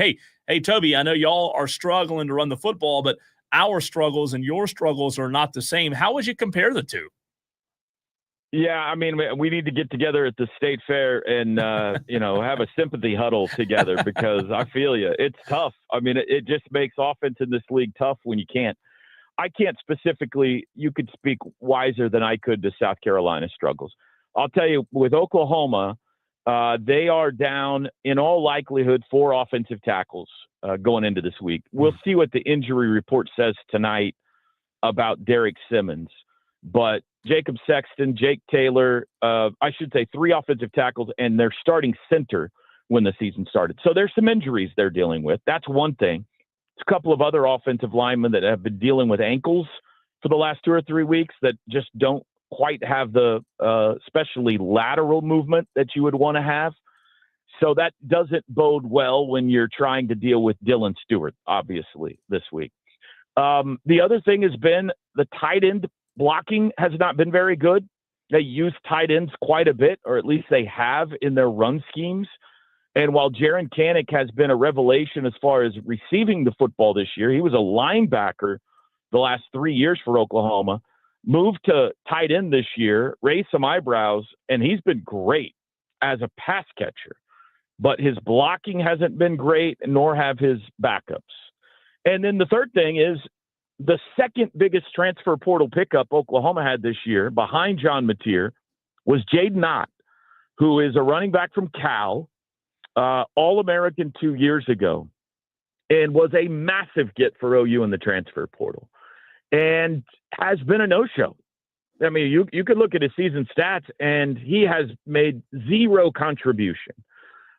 hey, Toby, I know y'all are struggling to run the football, but our struggles and your struggles are not the same. How would you compare the two? Yeah, I mean, we need to get together at the state fair and, have a sympathy huddle together because I feel you. It's tough. I mean, it just makes offense in this league tough when you can't. I can't specifically, you could speak wiser than I could to South Carolina struggles. I'll tell you, with Oklahoma, they are down, in all likelihood, 4 offensive tackles going into this week. We'll see what the injury report says tonight about Derek Simmons. But Jacob Sexton, Jake Taylor, 3 offensive tackles, and their starting center when the season started. So there's some injuries they're dealing with. That's one thing. There's a couple of other offensive linemen that have been dealing with ankles for the last 2 or 3 weeks that just don't quite have the especially lateral movement that you would want to have. So that doesn't bode well when you're trying to deal with Dylan Stewart, obviously, this week. The other thing has been the tight end blocking has not been very good. They use tight ends quite a bit, or at least they have in their run schemes. And while Jaron Kanik has been a revelation as far as receiving the football this year, he was a linebacker the last 3 years for Oklahoma. Moved to tight end this year, raised some eyebrows, and he's been great as a pass catcher. But his blocking hasn't been great, nor have his backups. And then the third thing is the second biggest transfer portal pickup Oklahoma had this year, behind John Mateer, was Jaden Ott, who is a running back from Cal, All-American 2 years ago, and was a massive get for OU in the transfer portal. And has been a no-show. I mean, you could look at his season stats, and he has made zero contribution.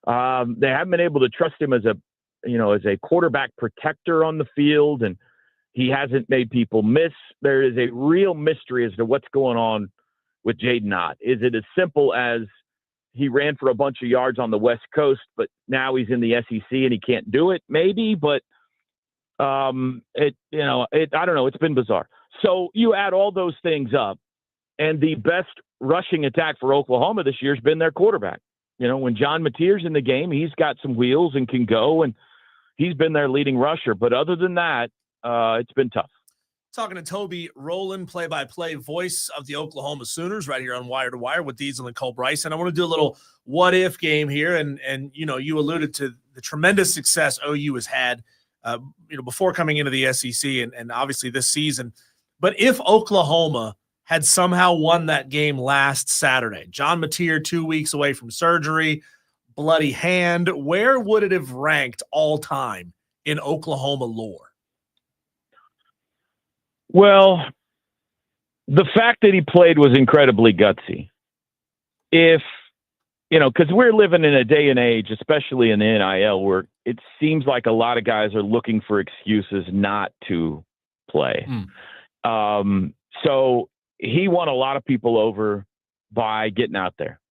They haven't been able to trust him as a quarterback protector on the field, and he hasn't made people miss. There is a real mystery as to what's going on with Jaden Ott. Is it as simple as he ran for a bunch of yards on the West Coast, but now he's in the SEC and he can't do it? Maybe, but I don't know. It's been bizarre. So you add all those things up, and the best rushing attack for Oklahoma this year has been their quarterback. When John Mateer's in the game, he's got some wheels and can go, and he's been their leading rusher. But other than that, it's been tough. Talking to Toby Rowland, play-by-play voice of the Oklahoma Sooners, right here on Wire to Wire with Diesel and Cole Bryson. I want to do a little what-if game here, and you alluded to the tremendous success OU has had before coming into the SEC and obviously this season. But if Oklahoma had somehow won that game last Saturday, John Mateer 2 weeks away from surgery, bloody hand, where would it have ranked all time in Oklahoma lore? Well, the fact that he played was incredibly gutsy. Because we're living in a day and age, especially in the NIL, where it seems like a lot of guys are looking for excuses not to play. So he won a lot of people over by getting out there.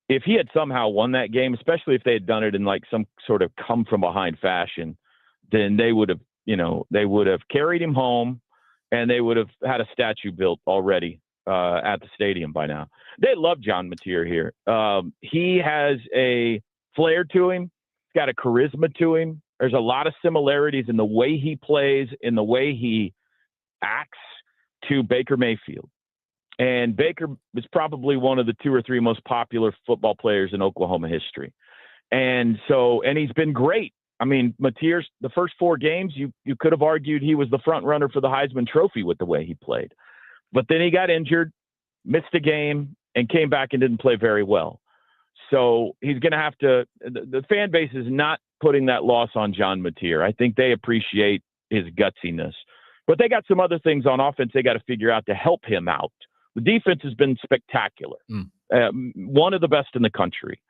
If he had somehow won that game, especially if they had done it in like some sort of come from behind fashion, then they would have carried him home, and they would have had a statue built already at the stadium by now. They love John Mateer here. He has a flair to him. He's got a charisma to him. There's a lot of similarities in the way he plays, in the way he acts to Baker Mayfield. And Baker is probably one of the 2 or 3 most popular football players in Oklahoma history. And he's been great. I mean, Mateer's the first 4 games, you could have argued he was the front runner for the Heisman Trophy with the way he played. But then he got injured, missed a game, and came back and didn't play very well. So he's going to have to – the fan base is not putting that loss on John Mateer. I think they appreciate his gutsiness. But they got some other things on offense they got to figure out to help him out. The defense has been spectacular, one of the best in the country.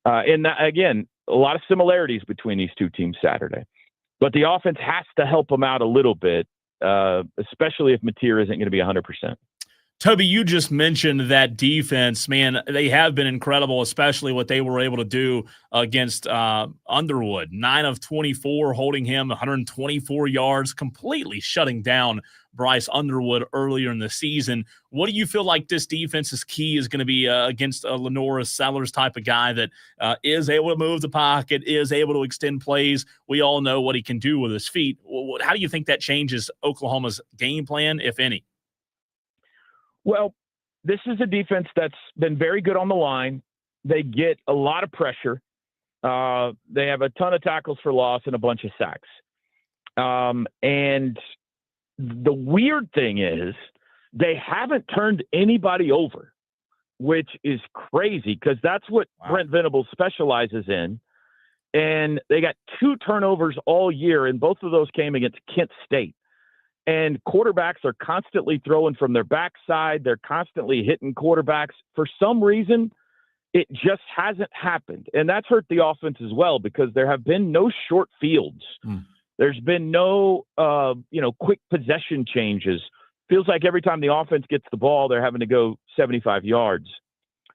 And that, again, a lot of similarities between these 2 teams Saturday. But the offense has to help them out a little bit, especially if Mateer isn't going to be 100%. Toby, you just mentioned that defense. Man, they have been incredible, especially what they were able to do against Underwood. 9 of 24, holding him 124 yards, completely shutting down Bryce Underwood earlier in the season. What do you feel like this defense's key is going to be against a Lenora Sellers type of guy that is able to move the pocket, is able to extend plays? We all know what he can do with his feet. How do you think that changes Oklahoma's game plan, if any? Well, this is a defense that's been very good on the line. They get a lot of pressure. They have a ton of tackles for loss and a bunch of sacks. And the weird thing is they haven't turned anybody over, which is crazy because that's what Brent Venables specializes in. And they got 2 turnovers all year, and both of those came against Kent State. And quarterbacks are constantly throwing from their backside. They're constantly hitting quarterbacks. For some reason, it just hasn't happened. And that's hurt the offense as well because there have been no short fields. There's been no, quick possession changes. Feels like every time the offense gets the ball, they're having to go 75 yards.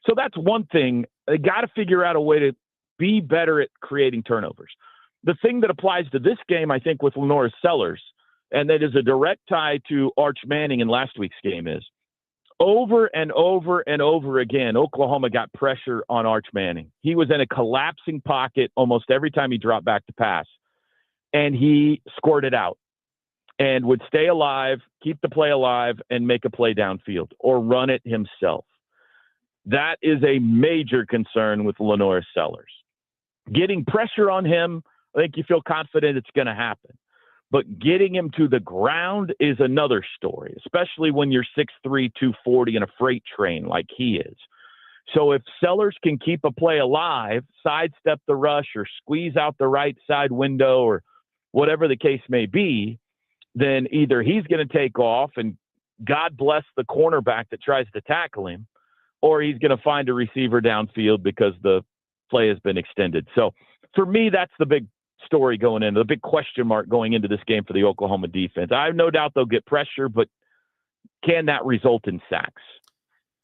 So that's one thing. They got to figure out a way to be better at creating turnovers. The thing that applies to this game, I think, with Lenora Sellers, and that is a direct tie to Arch Manning in last week's game, is over and over and over again, Oklahoma got pressure on Arch Manning. He was in a collapsing pocket almost every time he dropped back to pass, and he squirted out and would stay alive, keep the play alive, and make a play downfield or run it himself. That is a major concern with Lenora Sellers. Getting pressure on him, I think you feel confident it's going to happen. But getting him to the ground is another story, especially when you're 6'3", 240 in a freight train like he is. So if Sellers can keep a play alive, sidestep the rush or squeeze out the right side window or whatever the case may be, then either he's going to take off and God bless the cornerback that tries to tackle him, or he's going to find a receiver downfield because the play has been extended. So for me, that's the big story going into the big question mark going into this game for the Oklahoma defense. I have no doubt they'll get pressure, but can that result in sacks?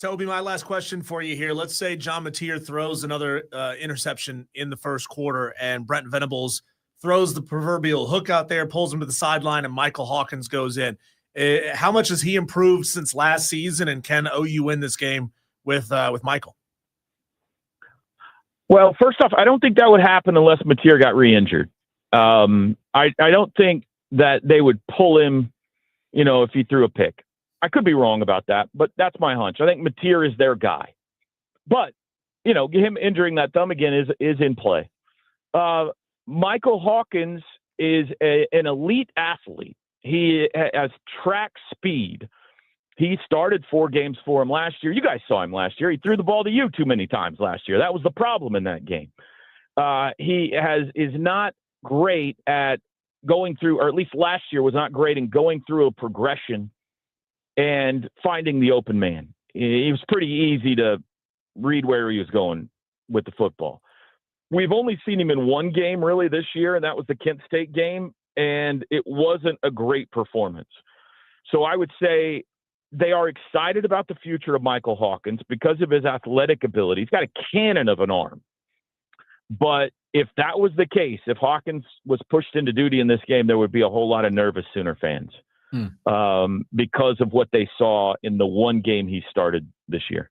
Toby, my last question for you here. Let's say John Mateer throws another interception in the first quarter and Brent Venables throws the proverbial hook out there, pulls him to the sideline, and Michael Hawkins goes in. How much has he improved since last season, and can OU win this game with Michael? Well, first off, I don't think that would happen unless Mateer got re-injured. I don't think that they would pull him, if he threw a pick. I could be wrong about that, but that's my hunch. I think Mateer is their guy. But, him injuring that thumb again is in play. Michael Hawkins is an elite athlete. He has track speed. He started 4 games for him last year. You guys saw him last year. He threw the ball to you too many times last year. That was the problem in that game. He is not great at going through, or at least last year was not great in going through a progression and finding the open man. It was pretty easy to read where he was going with the football. We've only seen him in 1 game really this year, and that was the Kent State game, and it wasn't a great performance. So I would say they are excited about the future of Michael Hawkins because of his athletic ability. He's got a cannon of an arm. But if that was the case, if Hawkins was pushed into duty in this game, there would be a whole lot of nervous Sooner fans. because of what they saw in the one game he started this year.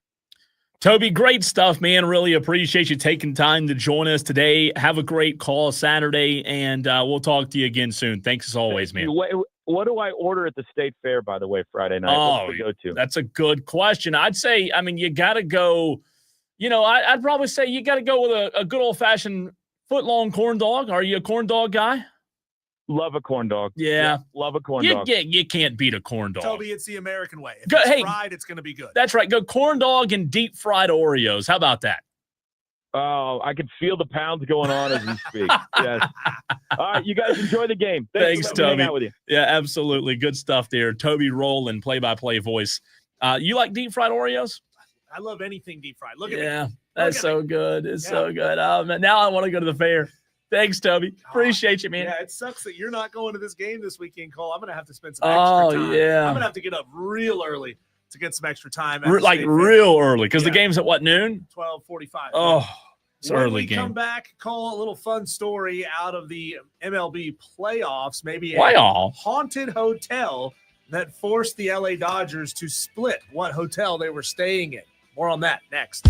Toby, great stuff, man. Really appreciate you taking time to join us today. Have a great call Saturday, and we'll talk to you again soon. Thanks as always, man. What do I order at the State Fair, by the way, Friday night? Oh, go to? That's a good question. I'd say, you got to go, I'd probably say you got to go with a good old-fashioned foot-long corn dog. Are you a corn dog guy? Love a corn dog. Yeah. Love a corn dog. You can't beat a corn dog. Toby, it's the American way. If it's fried, it's going to be good. That's right. Go corn dog and deep-fried Oreos. How about that? Oh, I can feel the pounds going on as we speak. Yes. All right, you guys enjoy the game. Thanks, Toby. Out with you. Yeah, absolutely. Good stuff there. Toby Rowland, play-by-play voice. You like deep-fried Oreos? I love anything deep-fried. Look at me. Yeah, that's so good. It's so good. Oh, man, now I want to go to the fair. Thanks, Toby. Appreciate you, man. Yeah, it sucks that you're not going to this game this weekend, Cole. I'm going to have to spend some extra time. Yeah. I'm going to have to get up real early to get some extra time. Real early, because the game's at what, noon? 12:45. Oh, it's when early we game. Come back, Cole, a little fun story out of the MLB playoffs. Maybe a haunted hotel that forced the LA Dodgers to split what hotel they were staying in. More on that next.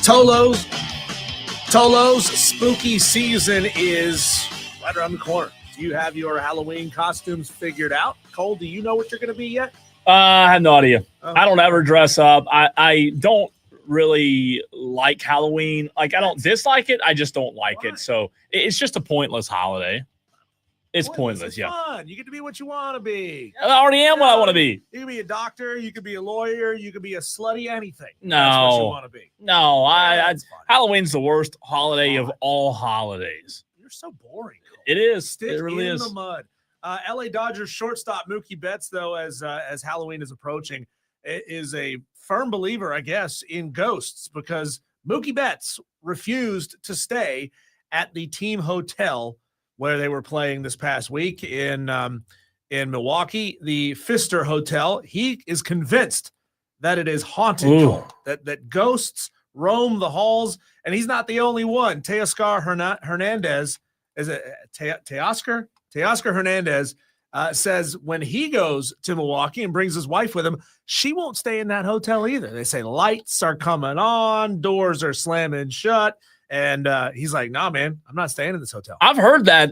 Tolo's spooky season is right around the corner. Do you have your Halloween costumes figured out? Cole, do you know what you're going to be yet? I have no idea. Oh. I don't ever dress up. I don't really like Halloween. Like, I don't dislike it. I just don't like it. So it's just a pointless holiday. It's pointless. It's Yeah. fun. You get to be what you want to be. I already am what I want to be. You can be a doctor. You could be a lawyer. You could be a slutty anything. No. That's what you want to be. No, That's fine. Halloween's the worst holiday of all holidays. You're so boring. Cole. It is. Stick it really in is. the mud. LA Dodgers shortstop Mookie Betts, though, as Halloween is approaching, is a firm believer, I guess, in ghosts because Mookie Betts refused to stay at the team hotel where they were playing this past week in Milwaukee, the Pfister Hotel. He is convinced that it is haunted, that ghosts roam the halls, and he's not the only one. Teoscar Hernandez is it Teoscar Hernandez says when he goes to Milwaukee and brings his wife with him, she won't stay in that hotel either. They say lights are coming on, doors are slamming shut. And he's like, nah, man, I'm not staying in this hotel. I've heard that.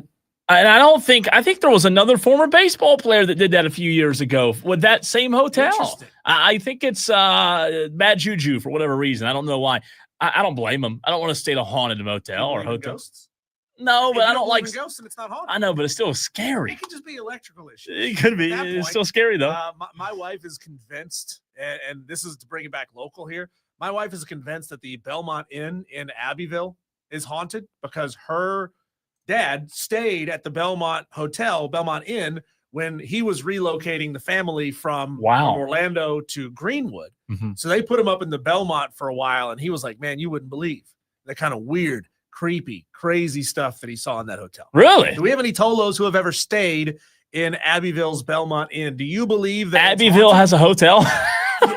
And I think there was another former baseball player that did that a few years ago with that same hotel. I think it's bad juju for whatever reason. I don't know why. I don't blame him. I don't want to stay at a haunted motel or hotel. Ghosts? No, but I don't like ghosts and it's not haunted. I know, but it's still scary. It could just be electrical issues. It could be. It's still scary, though. My wife is convinced, and this is to bring it back local here. My wife is convinced that the Belmont Inn in Abbeville is haunted because her dad stayed at the Belmont Inn, when he was relocating the family from Orlando to Greenwood. Mm-hmm. So they put him up in the Belmont for a while, and he was like, man, you wouldn't believe the kind of weird, creepy, crazy stuff that he saw in that hotel. Really? Do we have any Tolos who have ever stayed in Abbeville's Belmont Inn? Do you believe that Abbeville has a hotel?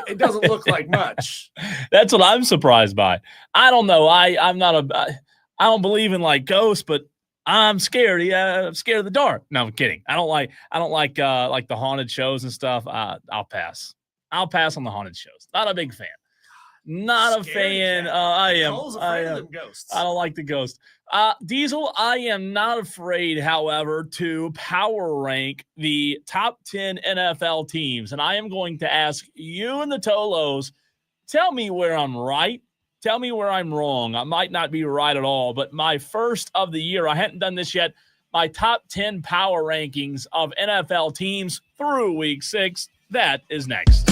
It doesn't look like much. That's what I'm surprised by. I don't know. I don't believe in like ghosts, but I'm scared. Yeah, I'm scared of the dark. No, I'm kidding. I don't like the haunted shows and stuff. I'll pass. I'll pass on the haunted shows. Not a big fan. Not a fan. I am. Afraid of them ghosts. I don't like the ghost. Diesel, I am not afraid, however, to power rank the top 10 NFL teams. And I am going to ask you and the Tolos, tell me where I'm right. Tell me where I'm wrong. I might not be right at all, but my first of the year, I hadn't done this yet, my top 10 power rankings of NFL teams through week 6. That is next.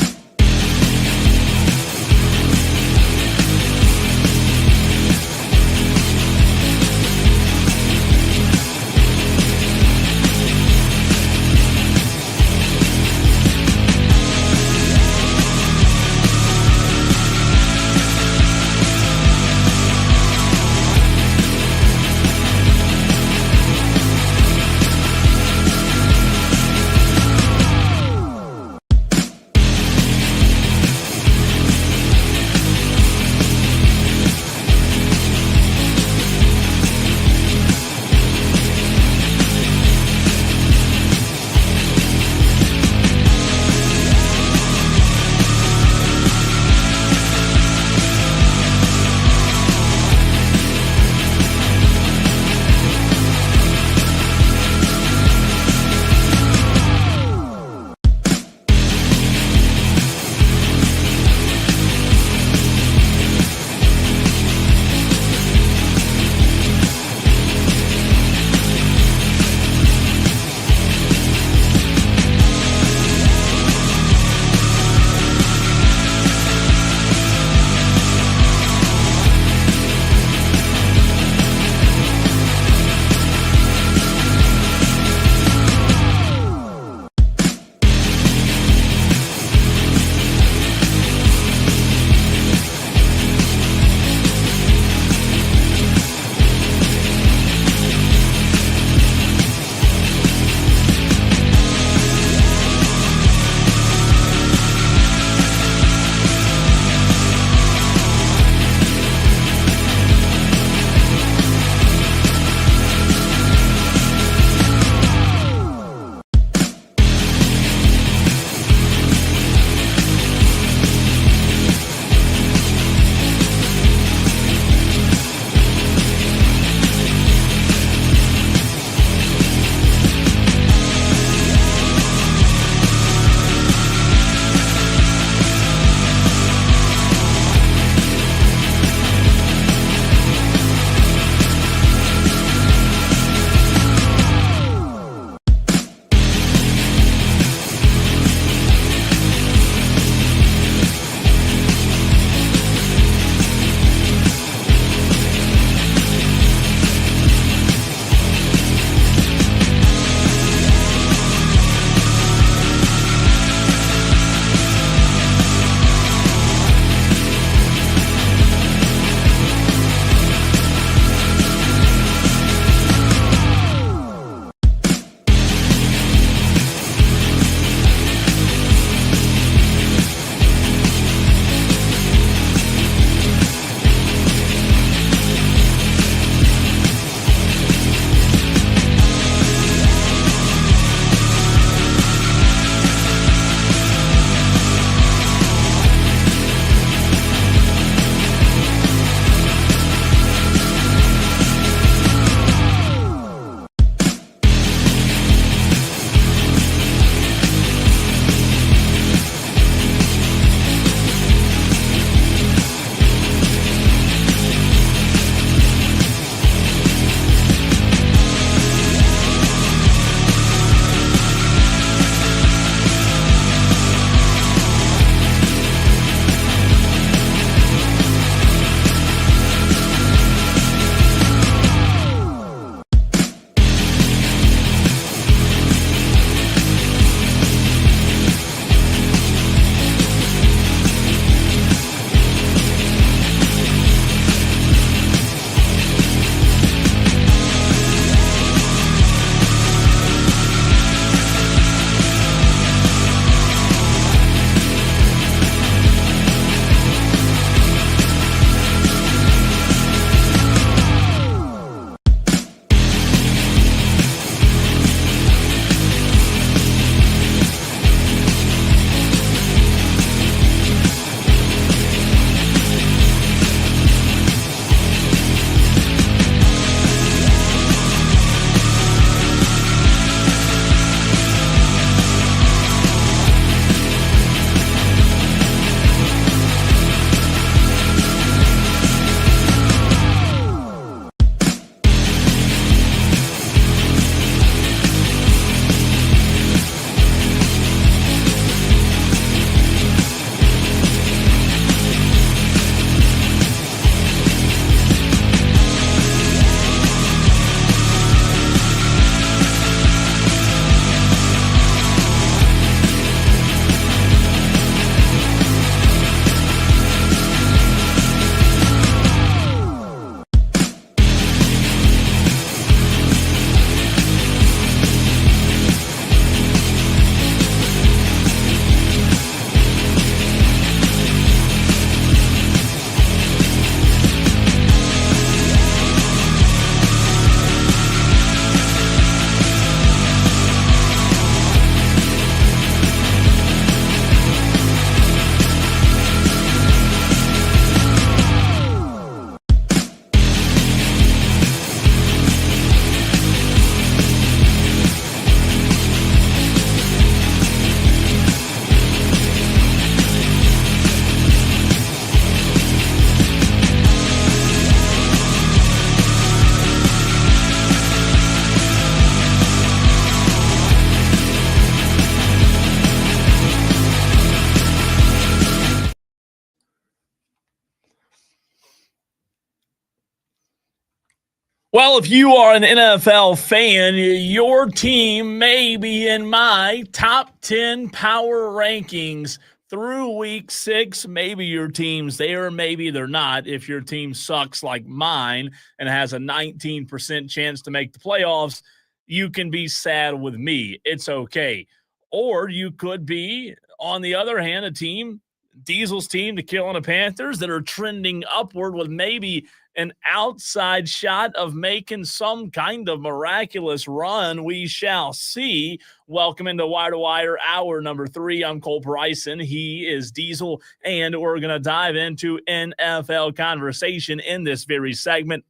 Well, if you are an NFL fan, your team may be in my top 10 power rankings through week 6. Maybe your team's there, maybe they're not. If your team sucks like mine and has a 19% chance to make the playoffs, you can be sad with me. It's okay. Or you could be, on the other hand, a team, Diesel's team, the Carolina Panthers, that are trending upward with maybe an outside shot of making some kind of miraculous run. We shall see. Welcome into Wire to Wire, hour number 3. I'm Cole Bryson. He is Diesel, and we're going to dive into NFL conversation in this very segment.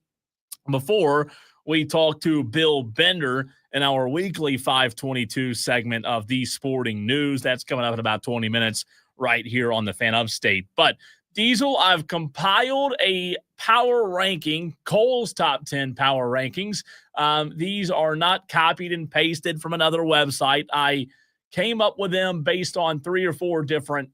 Before we talk to Bill Bender in our weekly 522 segment of the Sporting News, that's coming up in about 20 minutes right here on the Fan Upstate. But Diesel, I've compiled a power ranking, Cole's top 10 power rankings. These are not copied and pasted from another website. I came up with them based on 3 or 4 different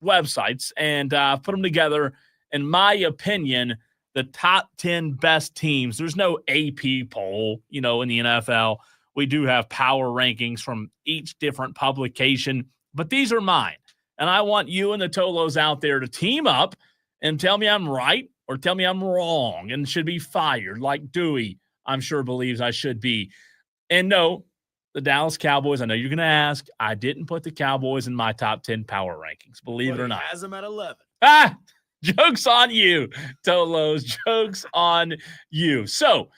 websites and put them together. In my opinion, the top 10 best teams. There's no AP poll, in the NFL. We do have power rankings from each different publication, but these are mine. And I want you and the Tolos out there to team up and tell me I'm right or tell me I'm wrong and should be fired like Dewey, I'm sure, believes I should be. And no, the Dallas Cowboys, I know you're going to ask, I didn't put the Cowboys in my top 10 power rankings, believe it or not. Has them at 11. Joke's on you, Tolos. Joke's on you. So,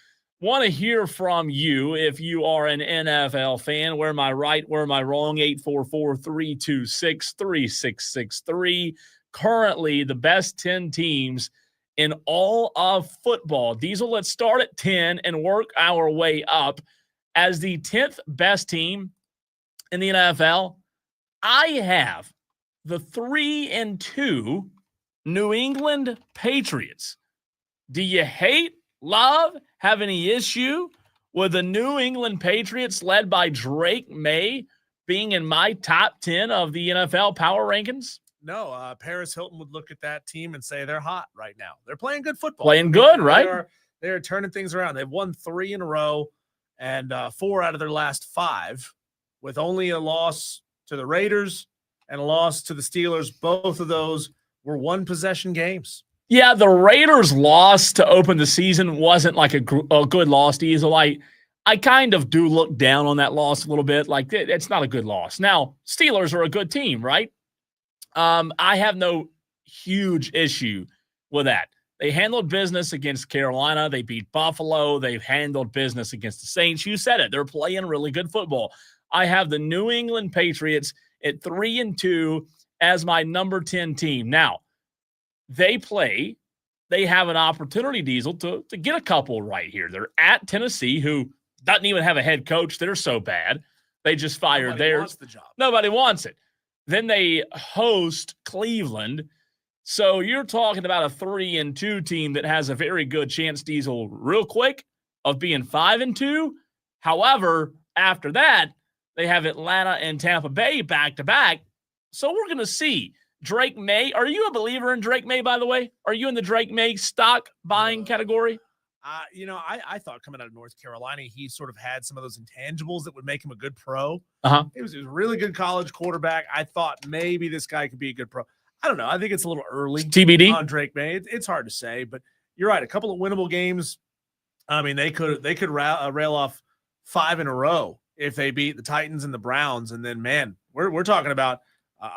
want to hear from you if you are an NFL fan. Where am I right? Where am I wrong? 844-326-3663. Currently, the best 10 teams in all of football. Diesel, let's start at 10 and work our way up. As the 10th best team in the NFL, I have the 3-2 New England Patriots. Do you hate, love, have any issue with the New England Patriots led by Drake May being in my top 10 of the NFL power rankings? No, Paris Hilton would look at that team and say they're hot right now. They're playing good football. Playing good, right? They're turning things around. They've won 3 in a row and 4 out of their last 5 with only a loss to the Raiders and a loss to the Steelers. Both of those were one-possession games. Yeah, the Raiders' loss to open the season wasn't like a good loss, Diesel. I kind of do look down on that loss a little bit. Like, it's not a good loss. Now, Steelers are a good team, right? I have no huge issue with that. They handled business against Carolina. They beat Buffalo. They've handled business against the Saints. You said it. They're playing really good football. I have the New England Patriots at 3-2 as my number 10 team. Now, they have an opportunity, Diesel, to get a couple right here. They're at Tennessee, who doesn't even have a head coach. They're so bad. They just fired theirs. Nobody wants the job. Nobody wants it. Then they host Cleveland. So you're talking about a 3-2 team that has a very good chance, Diesel, real quick, of being 5-2. However, after that, they have Atlanta and Tampa Bay back-to-back. So we're going to see. Drake May, are you a believer in Drake May, by the way? Are you in the Drake May stock buying category? I thought coming out of North Carolina, he sort of had some of those intangibles that would make him a good pro. Uh-huh. He was a really good college quarterback. I thought maybe this guy could be a good pro. I don't know. I think it's a little early. TBD on Drake May. It's hard to say, but you're right. A couple of winnable games. I mean, they could rail off 5 in a row if they beat the Titans and the Browns, and then we're talking about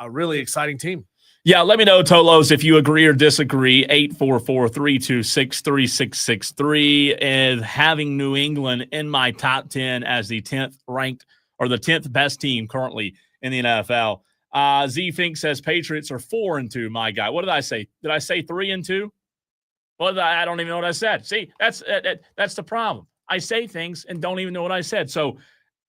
a really exciting team. Yeah, let me know, Tolos, if you agree or disagree. 844-326-3663. And having New England in my top 10 as the 10th ranked or the 10th best team currently in the NFL. Z Fink says Patriots are 4-2, my guy. What did I say? Did I say 3-2? Well, I don't even know what I said. See, that's the problem. I say things and don't even know what I said. So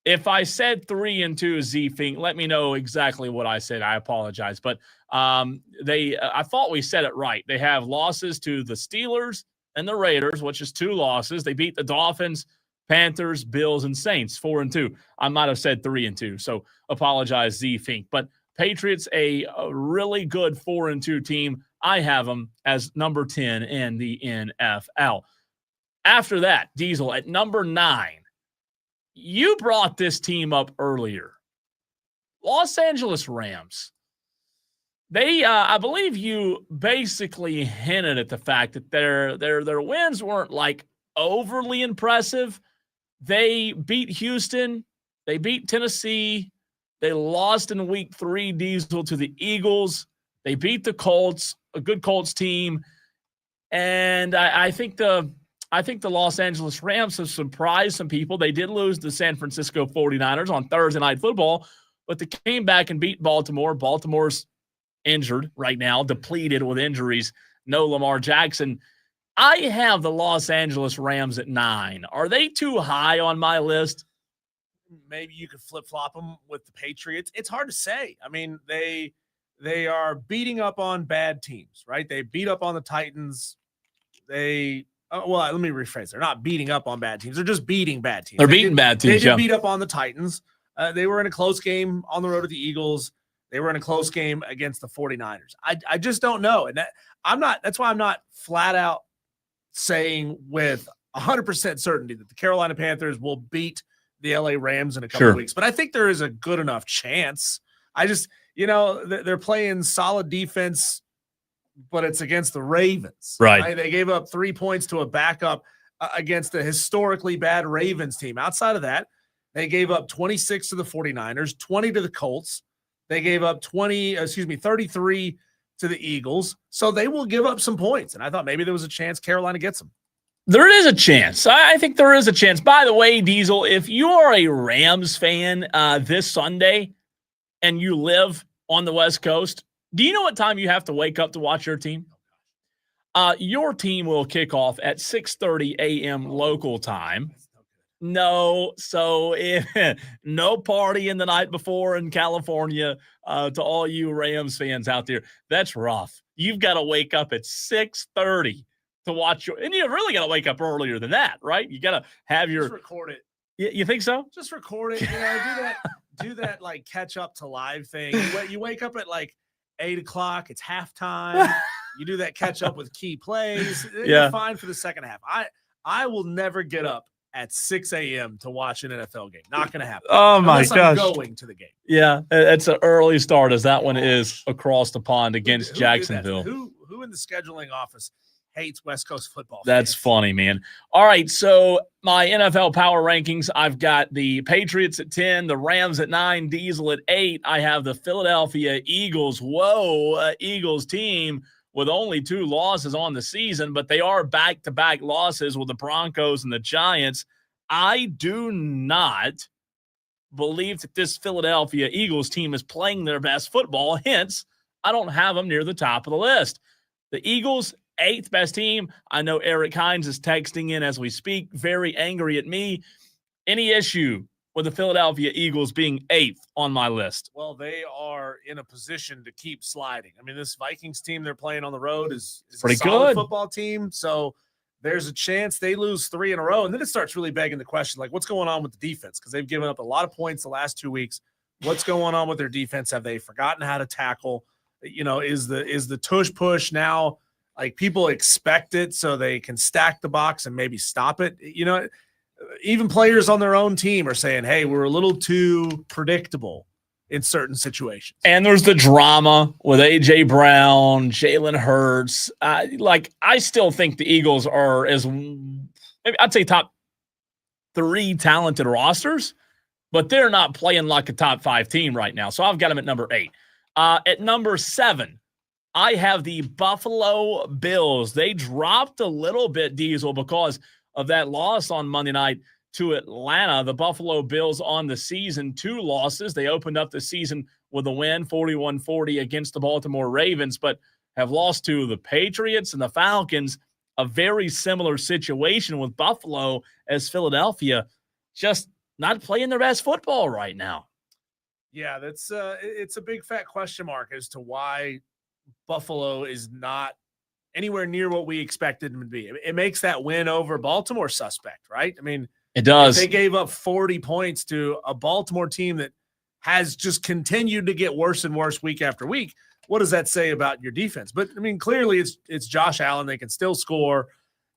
if I said 3-2, Z Fink, let me know exactly what I said. I apologize. But I thought we said it right. They have losses to the Steelers and the Raiders, which is 2 losses. They beat the Dolphins, Panthers, Bills, and Saints, 4-2. I might have said 3-2. So apologize, Z Fink. But Patriots, a really good 4-2 team. I have them as number 10 in the NFL. After that, Diesel, at number 9, you brought this team up earlier. Los Angeles Rams. They, I believe you basically hinted at the fact that their wins weren't like overly impressive. They beat Houston. They beat Tennessee. They lost in week 3, Diesel, to the Eagles. They beat the Colts, a good Colts team. And I think the Los Angeles Rams have surprised some people. They did lose the San Francisco 49ers on Thursday Night Football, but they came back and beat Baltimore. Baltimore's injured right now, depleted with injuries. No Lamar Jackson. I have the Los Angeles Rams at 9. Are they too high on my list? Maybe you could flip-flop them with the Patriots. It's hard to say. I mean, they are beating up on bad teams, right? They beat up on the Titans. Let me rephrase. They're not beating up on bad teams. They're just beating bad teams. They're beating bad teams. They did beat up on the Titans. They were in a close game on the road to the Eagles. They were in a close game against the 49ers. I just don't know. And that's why I'm not flat out saying with 100% certainty that the Carolina Panthers will beat the LA Rams in a couple of weeks. But I think there is a good enough chance. I just, they're playing solid defense, but it's against the Ravens. Right? They gave up 3 points to a backup against a historically bad Ravens team. Outside of that, they gave up 26 to the 49ers, 20 to the Colts. They gave up 33 to the Eagles. So they will give up some points. And I thought maybe there was a chance Carolina gets them. There is a chance. I think there is a chance. By the way, Diesel, if you are a Rams fan this Sunday and you live on the West Coast, do you know what time you have to wake up to watch your team? Your team will kick off at 6:30 a.m. local time. No, so no partying the night before in California to all you Rams fans out there. That's rough. You've got to wake up at 6:30 to watch and you really got to wake up earlier than that, right? You got to have your. Just record it. You think so? Just record it. Do that like catch up to live thing. You wake up at like 8 o'clock. It's halftime. You do that catch up with key plays. You're fine for the second half. I will never get up at 6 a.m. to watch an NFL game. Not going to happen. Oh, my gosh. I'm going to the game. Yeah, it's an early start as that one is across the pond against Jacksonville. Who in the scheduling office hates West Coast football fans? That's funny, man. All right, so my NFL power rankings, I've got the Patriots at 10, the Rams at 9, Diesel at 8. I have the Philadelphia Eagles. Eagles team with only 2 losses on the season, but they are back-to-back losses with the Broncos and the Giants. I do not believe that this Philadelphia Eagles team is playing their best football. Hence, I don't have them near the top of the list. The Eagles, 8th best team. I know Eric Hines is texting in as we speak, very angry at me. Any issue with the Philadelphia Eagles being 8th on my list? Well, they are in a position to keep sliding. I mean, this Vikings team they're playing on the road is pretty a solid good football team. So there's a chance they lose 3 in a row. And then it starts really begging the question, like, what's going on with the defense? Because they've given up a lot of points the last 2 weeks. What's going on with their defense? Have they forgotten how to tackle? Is the tush push now, like, people expect it so they can stack the box and maybe stop it? Even players on their own team are saying, hey, we're a little too predictable in certain situations. And there's the drama with A.J. Brown, Jalen Hurts. I still think the Eagles are maybe I'd say top 3 talented rosters, but they're not playing like a top 5 team right now. So I've got them at number 8. At number 7, I have the Buffalo Bills. They dropped a little bit, Diesel, because of that loss on Monday night to Atlanta. The Buffalo Bills on the season, 2 losses. They opened up the season with a win, 41-40 against the Baltimore Ravens, but have lost to the Patriots and the Falcons. A very similar situation with Buffalo as Philadelphia, just not playing their best football right now. Yeah, that's it's a big fat question mark as to why Buffalo is not anywhere near what we expected them to be. It makes that win over Baltimore suspect, right? I mean, it does. They gave up 40 points to a Baltimore team that has just continued to get worse and worse week after week. What does that say about your defense? But I mean, clearly it's Josh Allen. They can still score.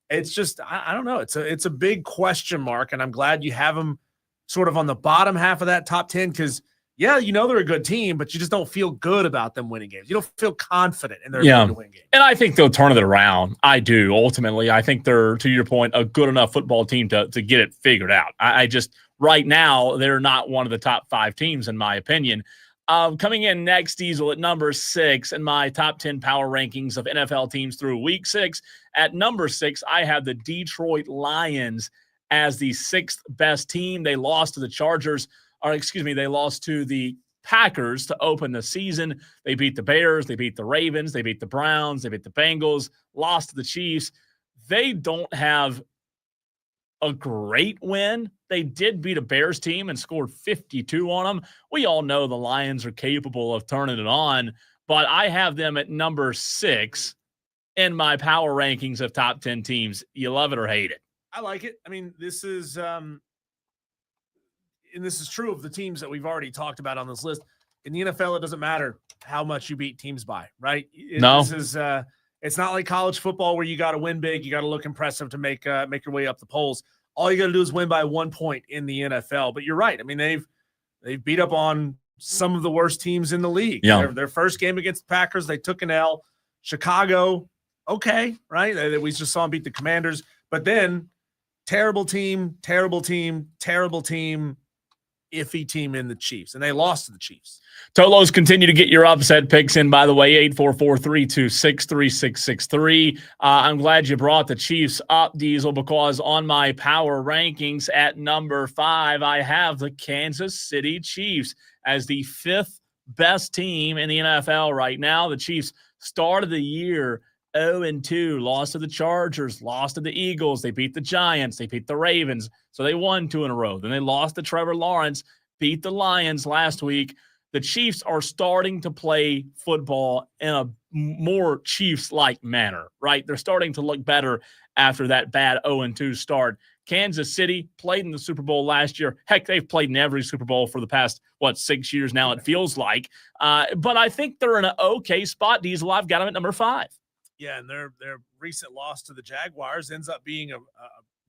It's just, I don't know. It's a big question mark, and I'm glad you have them sort of on the bottom half of that top 10 because, yeah, they're a good team, but you just don't feel good about them winning games. You don't feel confident in their ability to win games. And I think they'll turn it around. I do, ultimately. I think they're, to your point, a good enough football team to get it figured out. I just, right now, they're not one of the top 5 teams, in my opinion. Coming in next, Diesel, at number 6 in my top 10 power rankings of NFL teams through week 6. At number 6, I have the Detroit Lions as the 6th best team. They lost to the Chargers, they lost to the Packers to open the season. They beat the Bears, they beat the Ravens, they beat the Browns, they beat the Bengals, lost to the Chiefs. They don't have a great win. They did beat a Bears team and scored 52 on them. We all know the Lions are capable of turning it on, but I have them at number 6 in my power rankings of top 10 teams. You love it or hate it? I like it. I mean, this is and this is true of the teams that we've already talked about on this list. In the NFL, it doesn't matter how much you beat teams by, right? No. This is it's not like college football where you got to win big, you got to look impressive to make your way up the polls. All you got to do is win by 1 point in the NFL. But you're right. I mean, they've beat up on some of the worst teams in the league. Yeah. Their first game against the Packers, they took an L. Chicago, okay, right? We just saw them beat the Commanders. But then terrible team, iffy team in the Chiefs, and they lost to the Chiefs. Tolos, continue to get your upset picks in, by the way, 844-326-3663. I'm glad you brought the Chiefs up, Diesel, because on my power rankings at number 5, I have the Kansas City Chiefs as the 5th best team in the NFL right now. The Chiefs started the year 0-2, lost to the Chargers, lost to the Eagles. They beat the Giants. They beat the Ravens. So they won 2 in a row. Then they lost to Trevor Lawrence, beat the Lions last week. The Chiefs are starting to play football in a more Chiefs-like manner, right? They're starting to look better after that bad 0-2 start. Kansas City played in the Super Bowl last year. Heck, they've played in every Super Bowl for the past, 6 years now, it feels like. But I think they're in an okay spot, Diesel. I've got them at number 5. Yeah, and their recent loss to the Jaguars ends up being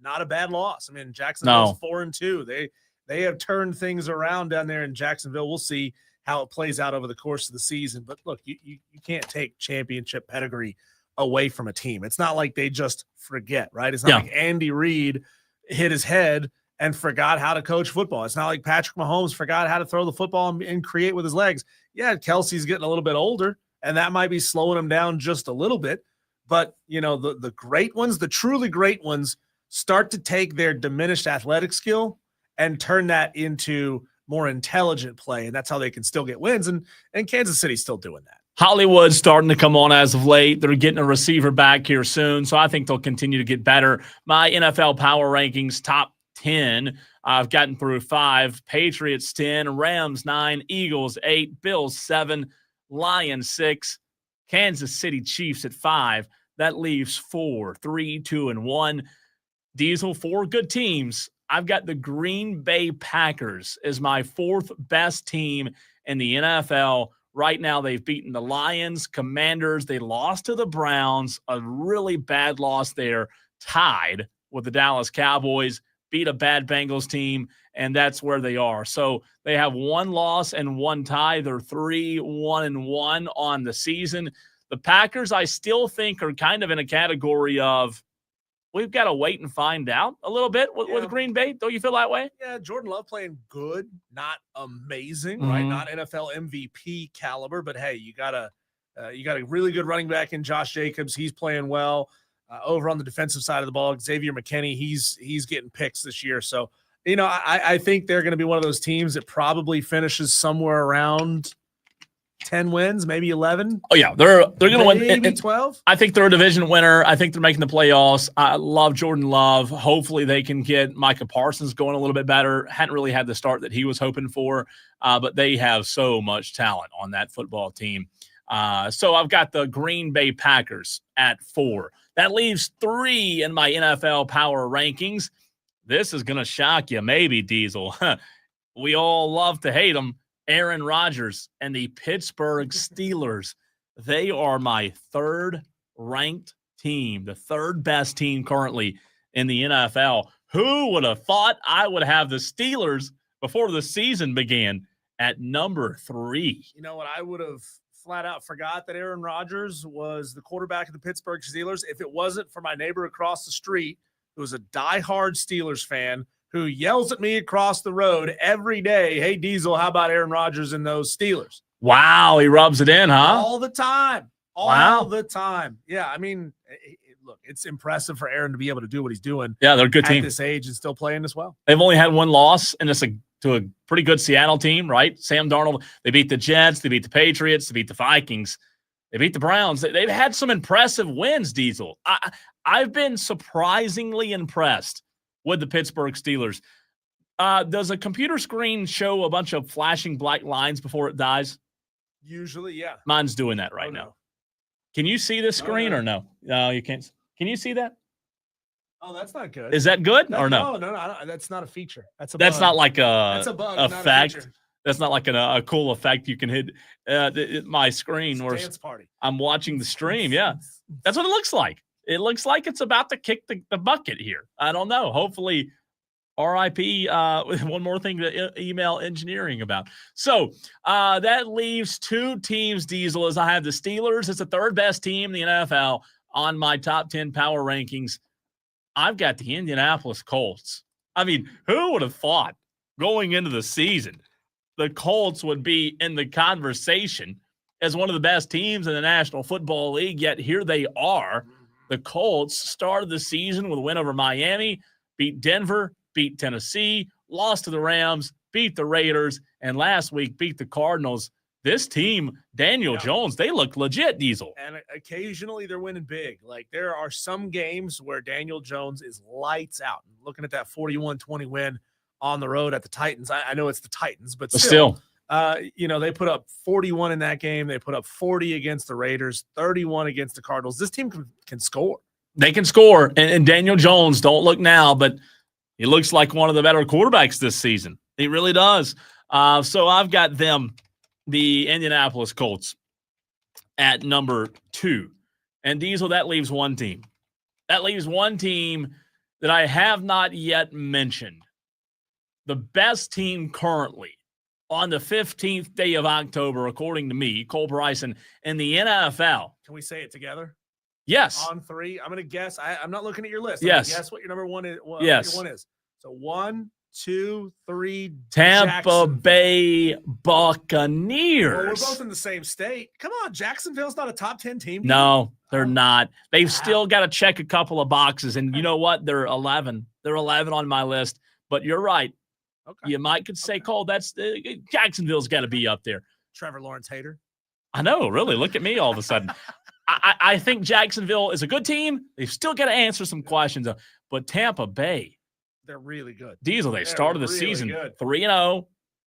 not a bad loss. I mean, Jacksonville's 4-2. They have turned things around down there in Jacksonville. We'll see how it plays out over the course of the season. But look, you can't take championship pedigree away from a team. It's not like they just forget, right? It's not like Andy Reid hit his head and forgot how to coach football. It's not like Patrick Mahomes forgot how to throw the football and create with his legs. Yeah, Kelsey's getting a little bit older, and that might be slowing him down just a little bit. But, the great ones, the truly great ones, start to take their diminished athletic skill and turn that into more intelligent play, and that's how they can still get wins, and Kansas City's still doing that. Hollywood's starting to come on as of late. They're getting a receiver back here soon, so I think they'll continue to get better. My NFL power rankings, top 10, I've gotten through 5. Patriots 10, Rams 9, Eagles 8, Bills 7, Lions 6, Kansas City Chiefs at 5. That leaves 4, 3, 2, and 1. Diesel, 4 good teams. I've got the Green Bay Packers as my 4th best team in the NFL. Right now, they've beaten the Lions, Commanders. They lost to the Browns, a really bad loss there, tied with the Dallas Cowboys, beat a bad Bengals team, and that's where they are. So they have 1 loss and 1 tie. They're 3-1-1 on the season. The Packers, I still think, are kind of in a category of we've got to wait and find out a little bit with Green Bay. Don't you feel that way? Yeah, Jordan Love playing good, not amazing, right? Not NFL MVP caliber, but hey, you got a really good running back in Josh Jacobs. He's playing well. Over on the defensive side of the ball, Xavier McKinney, he's getting picks this year. So, I think they're going to be one of those teams that probably finishes somewhere around 10 wins, maybe 11. Oh, yeah. They're going to win. Maybe 12. I think they're a division winner. I think they're making the playoffs. I love Jordan Love. Hopefully they can get Micah Parsons going a little bit better. Hadn't really had the start that he was hoping for, but they have so much talent on that football team. So I've got the Green Bay Packers at 4. That leaves 3 in my NFL power rankings. This is going to shock you, maybe, Diesel. We all love to hate them. Aaron Rodgers and the Pittsburgh Steelers. They are my 3rd ranked team, the third best team currently in the NFL. Who would have thought I would have the Steelers before the season began at number 3? You know what? I would have flat out forgot that Aaron Rodgers was the quarterback of the Pittsburgh Steelers if it wasn't for my neighbor across the street, who was a diehard Steelers fan, who yells at me across the road every day, "Hey, Diesel, how about Aaron Rodgers and those Steelers?" Wow, he rubs it in, huh? All the time. All the time. Yeah, I mean, look, it's impressive for Aaron to be able to do what he's doing. Yeah, they're a good team at this age and still playing this well. They've only had one loss, and it's to a pretty good Seattle team, right? Sam Darnold, they beat the Jets, they beat the Patriots, they beat the Vikings, they beat the Browns. They've had some impressive wins, Diesel. I've been surprisingly impressed with the Pittsburgh Steelers. Does a computer screen show a bunch of flashing black lines before it dies? Usually, yeah. Mine's doing that right now. Can you see this screen or no? No, you can't. Can you see that? Oh, that's not good. Is that good or no? No. That's not a feature. That's not like that's a bug, effect. Not a that's not like a cool effect you can hit my screen where dance party. I'm watching the stream. Yeah, that's what it looks like. It looks like it's about to kick the bucket here. I don't know. Hopefully, RIP, one more thing to email engineering about. So that leaves 2 teams, Diesel, as I have the Steelers as the third best team in the NFL on my top 10 power rankings. I've got the Indianapolis Colts. I mean, who would have thought going into the season the Colts would be in the conversation as one of the best teams in the National Football League, yet here they are. The Colts started the season with a win over Miami, beat Denver, beat Tennessee, lost to the Rams, beat the Raiders, and last week beat the Cardinals. This team, Daniel Jones, they look legit, Diesel. And occasionally they're winning big. Like there are some games where Daniel Jones is lights out. Looking at that 41-20 win on the road at the Titans. I know it's the Titans, but still. They put up 41 in that game. They put up 40 against the Raiders, 31 against the Cardinals. This team can score. They can score. And Daniel Jones, don't look now, but he looks like one of the better quarterbacks this season. He really does. So I've got them, the Indianapolis Colts, at number 2. And Diesel, that leaves one team. That leaves one team that I have not yet mentioned. The best team currently on the 15th day of October, according to me, Cole Bryson, in the NFL. Can we say it together? Yes. On 3. I'm going to guess. I'm not looking at your list. Yes. Guess what your number 1 is. Yes. Your 1 is. So 1, 2, 3. Tampa Bay Buccaneers. Well, we're both in the same state. Come on, Jacksonville's not a top 10 team. No, they're not. They've still got to check a couple of boxes, and you know what? They're 11. They're 11 on my list. But you're right. Okay. You could say, Cole, that's Jacksonville's got to be up there. Trevor Lawrence hater. I know, really. Look at me all of a sudden. I think Jacksonville is a good team. They've still got to answer some questions, but Tampa Bay, they're really good. Diesel, they started the season 3-0,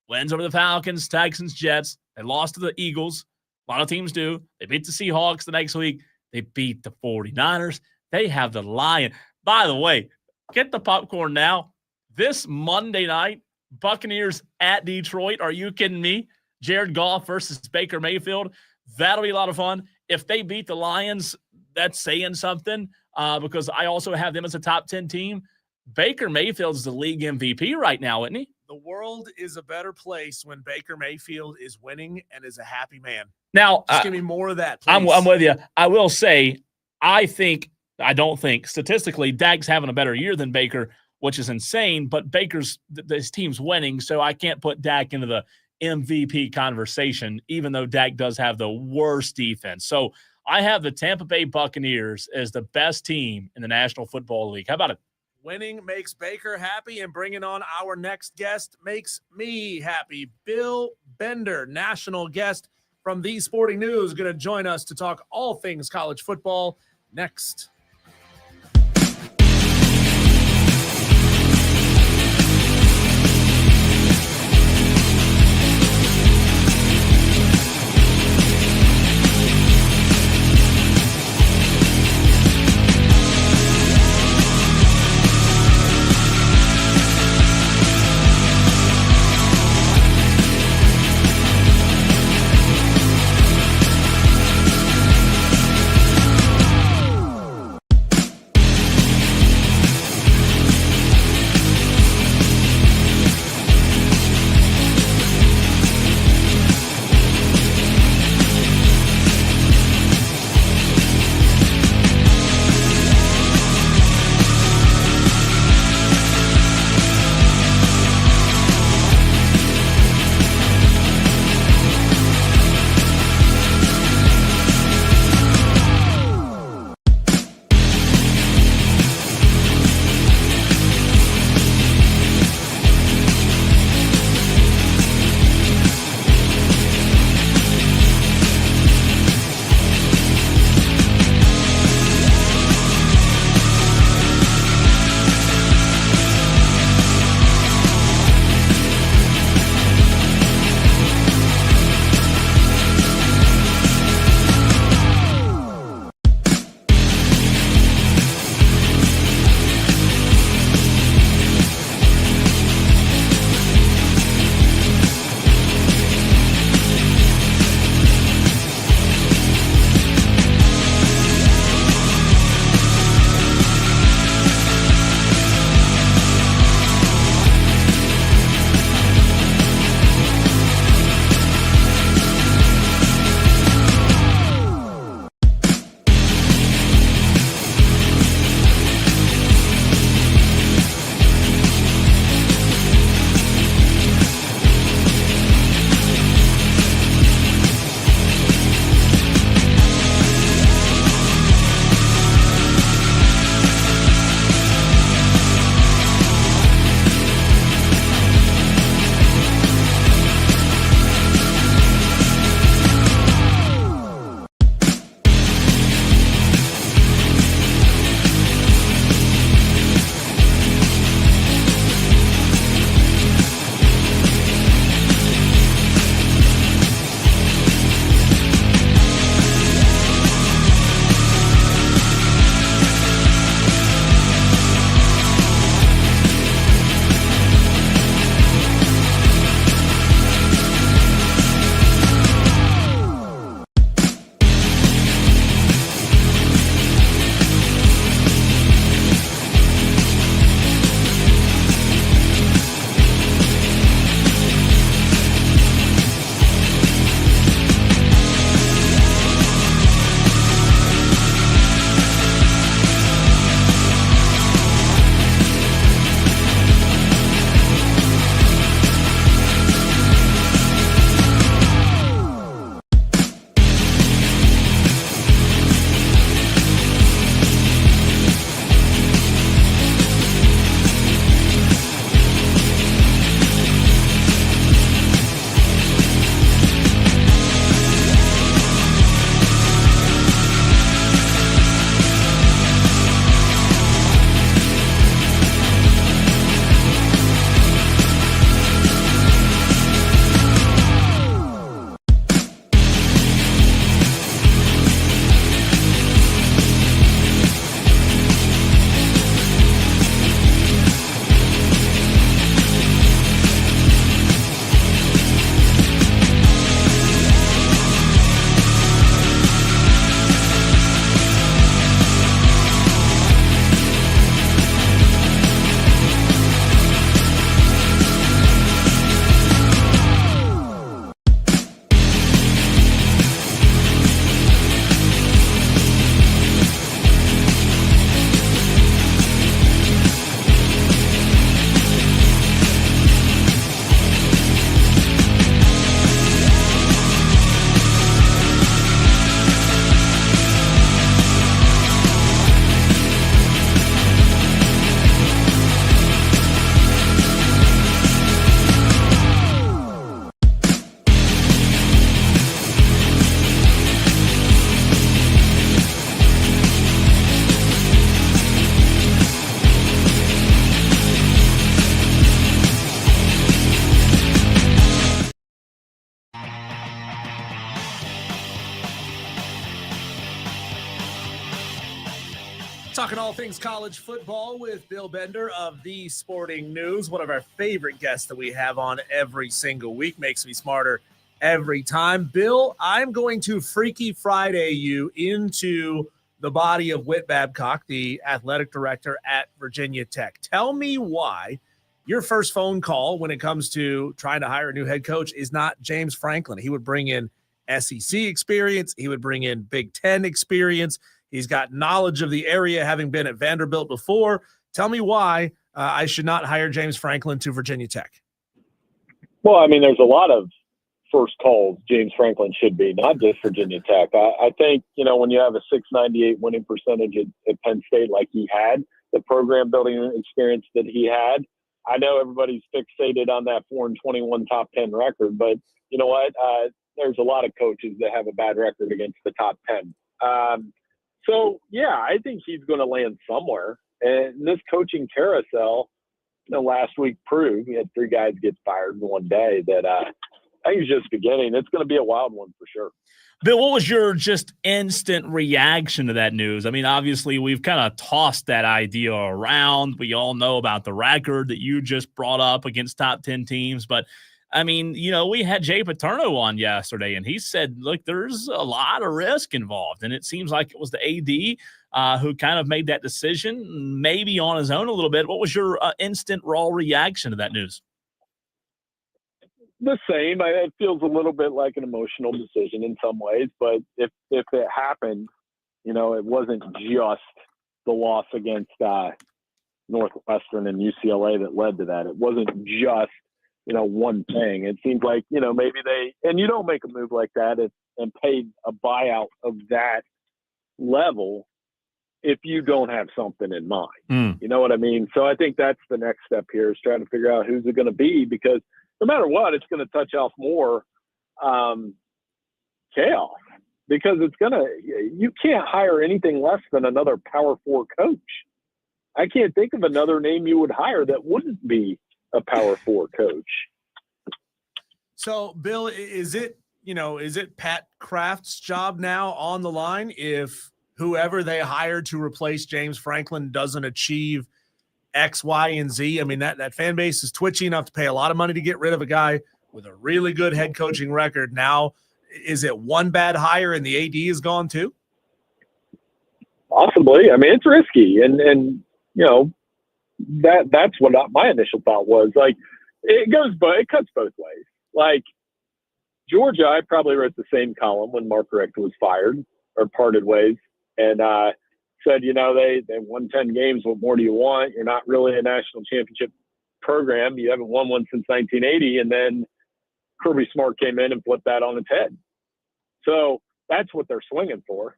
wins over the Falcons, Texans, Jets. They lost to the Eagles. A lot of teams do. They beat the Seahawks the next week. They beat the 49ers. They have the Lions. By the way, get the popcorn now. This Monday night, Buccaneers at Detroit. Are you kidding me? Jared Goff versus Baker Mayfield. That'll be a lot of fun. If they beat the Lions, that's saying something because I also have them as a top 10 team. Baker Mayfield is the league MVP right now, isn't he? The world is a better place when Baker Mayfield is winning and is a happy man. Now, just give me more of that, please. I'm with you. I will say, I don't think statistically Dak's having a better year than Baker, which is insane, but his team's winning, so I can't put Dak into the MVP conversation, even though Dak does have the worst defense. So I have the Tampa Bay Buccaneers as the best team in the National Football League. How about it? Winning makes Baker happy, and bringing on our next guest makes me happy. Bill Bender, national guest from The Sporting News, going to join us to talk all things college football next. Talking all things college football with Bill Bender of The Sporting News, one of our favorite guests that we have on every single week. Makes me smarter every time. Bill, I'm going to Freaky Friday you into the body of Whit Babcock, the athletic director at Virginia Tech. Tell me why your first phone call when it comes to trying to hire a new head coach is not James Franklin. He would bring in SEC experience. He would bring in Big Ten experience. He's got knowledge of the area, having been at Vanderbilt before. Tell me why I should not hire James Franklin to Virginia Tech. Well, I mean, there's a lot of first calls James Franklin should be, not just Virginia Tech. I think, when you have a 698 winning percentage at Penn State like he had, the program building experience that he had, I know everybody's fixated on that 4-21 top 10 record, but you know what? There's a lot of coaches that have a bad record against the top 10. So, yeah, I think he's going to land somewhere. And this coaching carousel, last week proved, we had 3 guys get fired in one day, that I think it's just beginning. It's going to be a wild one for sure. Bill, what was your just instant reaction to that news? I mean, obviously, we've kind of tossed that idea around. We all know about the record that you just brought up against top 10 teams, but I mean, we had Jay Paterno on yesterday, and he said, look, there's a lot of risk involved. And it seems like it was the AD who kind of made that decision, maybe on his own a little bit. What was your instant raw reaction to that news? The same. It feels a little bit like an emotional decision in some ways, but if it happened, it wasn't just the loss against Northwestern and UCLA that led to that. It wasn't just one thing. It seems like, maybe and you don't make a move like that and pay a buyout of that level if you don't have something in mind. You know what I mean? So I think that's the next step here, is trying to figure out who's it going to be, because no matter what, it's going to touch off more chaos, because you can't hire anything less than another Power 4 coach. I can't think of another name you would hire that wouldn't be a Power 4 coach. So, Bill, is it Pat Kraft's job now on the line if whoever they hire to replace James Franklin doesn't achieve X, Y, and Z? I mean, that fan base is twitchy enough to pay a lot of money to get rid of a guy with a really good head coaching record. Now, is it one bad hire and the AD is gone too? Possibly. I mean, it's risky, and that's what my initial thought was. Like, it cuts both ways. Like, Georgia, I probably wrote the same column when Mark Richt was fired or parted ways, and said, they won 10 games. What more do you want? You're not really a national championship program. You haven't won one since 1980. And then Kirby Smart came in and flipped that on its head. So that's what they're swinging for,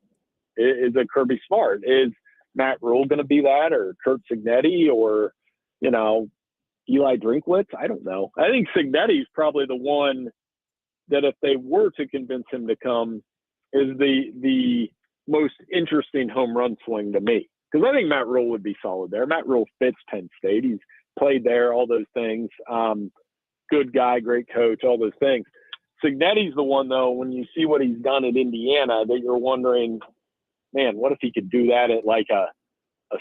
is a Kirby Smart. Is Matt Rule going to be that, or Kurt Cignetti, or, Eli Drinkwitz? I don't know. I think Cignetti's probably the one that, if they were to convince him to come, is the most interesting home run swing to me. Because I think Matt Rule would be solid there. Matt Rule fits Penn State. He's played there, all those things. Good guy, great coach, all those things. Cignetti's the one, though, when you see what he's done at Indiana, that you're wondering, man, what if he could do that at like a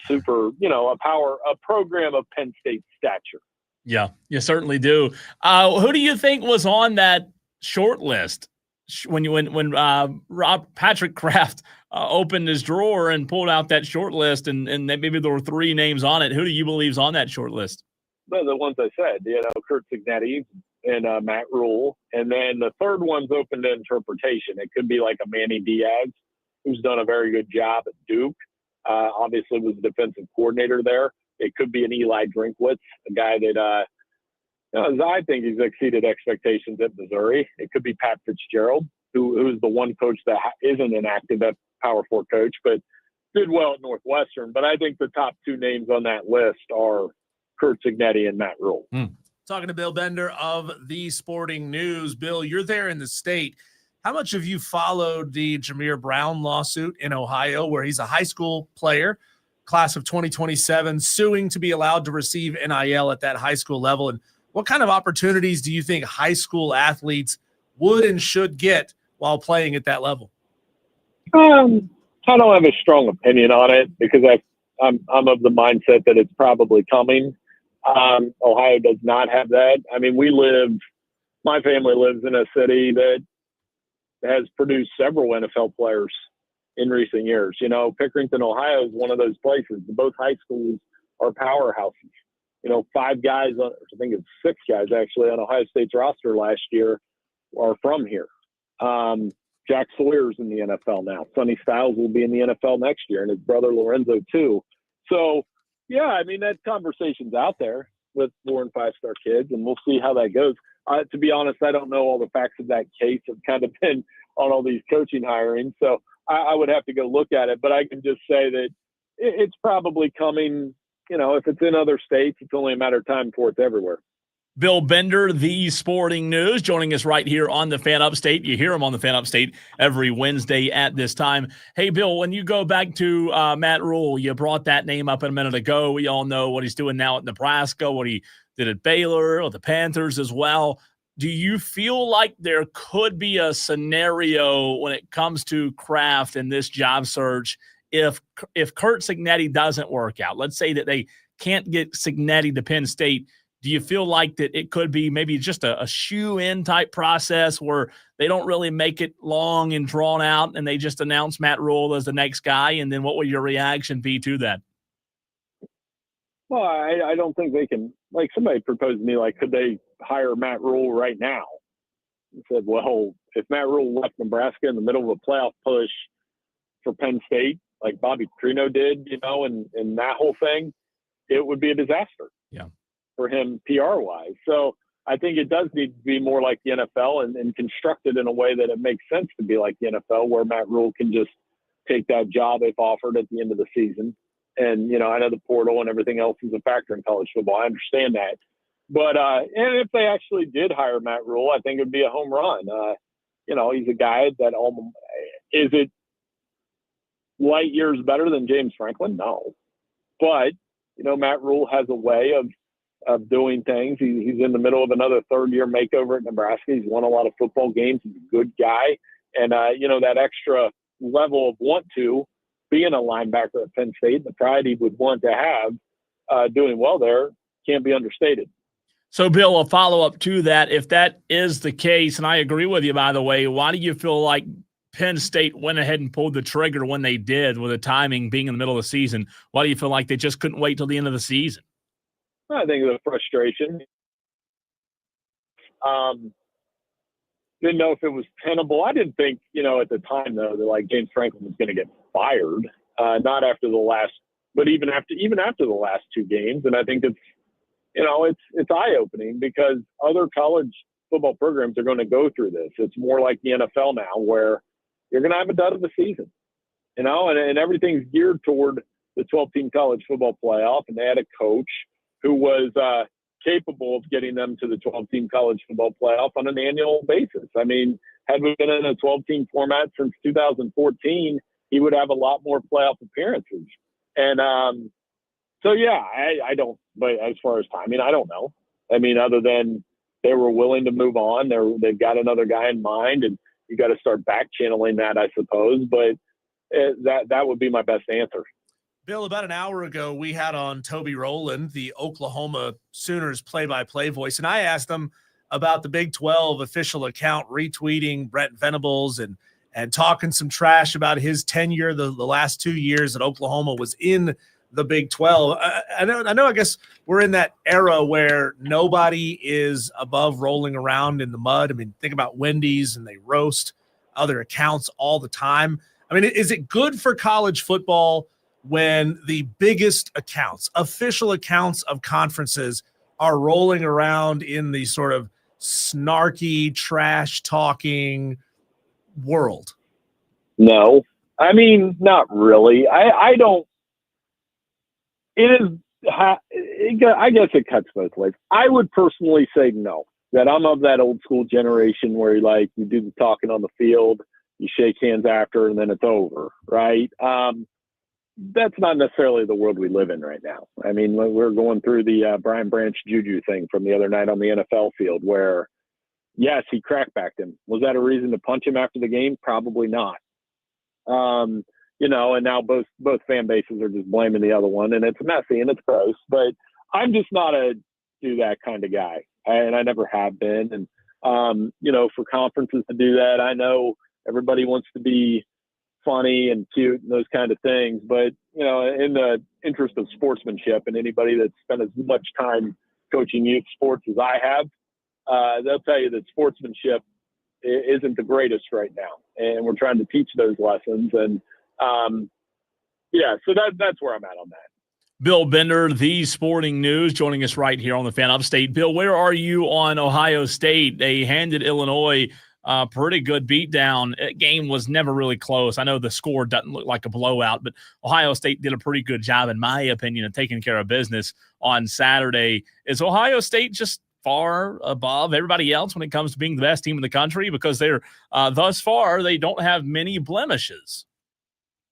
super, a program of Penn State stature? Yeah, you certainly do. Who do you think was on that short list when Patrick Kraft opened his drawer and pulled out that short list, and maybe there were 3 names on it? Who do you believe's on that short list? Well, the ones I said, Kurt Cignetti and Matt Rule. And then the third one's open to interpretation. It could be like a Manny Diaz, who's done a very good job at Duke. Obviously was the defensive coordinator there. It could be an Eli Drinkwitz, a guy that, I think he's exceeded expectations at Missouri. It could be Pat Fitzgerald, who's the one coach that isn't an active Power 4 coach, but did well at Northwestern. But I think the top 2 names on that list are Kurt Cignetti and Matt Rule. Talking to Bill Bender of The Sporting News. Bill, you're there in the state. How much have you followed the Jameer Brown lawsuit in Ohio, where he's a high school player, class of 2027, suing to be allowed to receive NIL at that high school level? And what kind of opportunities do you think high school athletes would and should get while playing at that level? I don't have a strong opinion on it, because I'm of the mindset that it's probably coming. Ohio does not have that. I mean, my family lives in a city that has produced several NFL players in recent years. You know, Pickerington, Ohio is one of those places. Both high schools are powerhouses. You know, 5 guys, I think it's 6 guys actually on Ohio State's roster last year are from here. Jack Sawyer's in the NFL now. Sonny Styles will be in the NFL next year, and his brother Lorenzo too. So, yeah, I mean, that conversation's out there with 4- and 5-star kids, and we'll see how that goes. To be honest, I don't know all the facts of that case. I've kind of been on all these coaching hirings, so I would have to go look at it. But I can just say that it's probably coming. You know, if it's in other states, it's only a matter of time before it's everywhere. Bill Bender, the Sporting News, joining us right here on the Fan Upstate. You hear him on the Fan Upstate every Wednesday at this time. Hey, Bill, when you go back to Matt Rule, you brought that name up a minute ago. We all know what he's doing now at Nebraska, what he did at Baylor, or the Panthers as well. Do you feel like there could be a scenario when it comes to Kraft and this job search if Kurt Cignetti doesn't work out? Let's say that they can't get Cignetti to Penn State. Do you feel like that it could be maybe just a shoe-in type process where they don't really make it long and drawn out and they just announce Matt Rule as the next guy? And then what would your reaction be to that? Well, I don't think they can. Like, somebody proposed to me, like, could they hire Matt Rule right now? I said, well, if Matt Rule left Nebraska in the middle of a playoff push for Penn State, like Bobby Petrino did, you know, and that whole thing, it would be a disaster. Yeah. For him PR-wise. So I think it does need to be more like the NFL and constructed in a way that it makes sense to be like the NFL, where Matt Rule can just take that job if offered at the end of the season. And, you know, I know the portal and everything else is a factor in college football. I understand that. But and if they actually did hire Matt Rule, I think it would be a home run. You know, he's a guy that is it light years better than James Franklin? No. But, you know, Matt Rule has a way of doing things. He's in the middle of another 3rd-year makeover at Nebraska. He's won a lot of football games. He's a good guy. And, you know, that extra level of want to being a linebacker at Penn State, the pride he would want to have doing well there can't be understated. So, Bill, a follow-up to that, if that is the case, and I agree with you, by the way, why do you feel like Penn State went ahead and pulled the trigger when they did, with the timing being in the middle of the season? Why do you feel like they just couldn't wait till the end of the season? I think the frustration. Didn't know if it was tenable. I didn't think, you know, at the time though, that like James Franklin was going to get fired. Not after the last, but even after the last 2 games. And I think it's, you know, it's eye opening because other college football programs are going to go through this. It's more like the NFL now, where you're going to have a dud of a season, you know, and everything's geared toward the 12-team college football playoff. And they had a coach who was capable of getting them to the 12-team college football playoff on an annual basis. I mean, had we been in a 12-team format since 2014, he would have a lot more playoff appearances. And so, yeah, I don't – but as far as timing, I don't know. I mean, other than they were willing to move on, they've got another guy in mind, and you got to start back-channeling that, I suppose. But that would be my best answer. Bill, about an hour ago, we had on Toby Rowland, the Oklahoma Sooners play-by-play voice, and I asked him about the Big 12 official account retweeting Brent Venables and talking some trash about his tenure the last 2 years that Oklahoma was in the Big 12. I know. I guess we're in that era where nobody is above rolling around in the mud. I mean, think about Wendy's, and they roast other accounts all the time. I mean, is it good for college football when the biggest accounts, official accounts of conferences, are rolling around in the sort of snarky, trash-talking world? No. I mean, not really. I don't – it is – I guess it cuts both ways. I would personally say no, that I'm of that old-school generation where, like, you do the talking on the field, you shake hands after, and then it's over, right? That's not necessarily the world we live in right now. I mean, we're going through the Brian Branch Juju thing from the other night on the NFL field where, yes, he crackbacked him. Was that a reason to punch him after the game? Probably not. You and now both fan bases are just blaming the other one, and it's messy and it's gross. But I'm just not a do that kind of guy, and I never have been. And for conferences to do that, I know everybody wants to be funny and cute and those kind of things, but in the interest of sportsmanship, and anybody that's spent as much time coaching youth sports as I have, they'll tell you that sportsmanship isn't the greatest right now, and we're trying to teach those lessons. And so that's where I'm at on that. Bill Bender, The Sporting News, joining us right here on the Fan Upstate. Bill, where are you on Ohio State? They handed Illinois a pretty good beatdown. That game was never really close. I know the score doesn't look like a blowout, but Ohio State did a pretty good job, in my opinion, of taking care of business on Saturday. Is Ohio State just far above everybody else when it comes to being the best team in the country? Because they're thus far, they don't have many blemishes.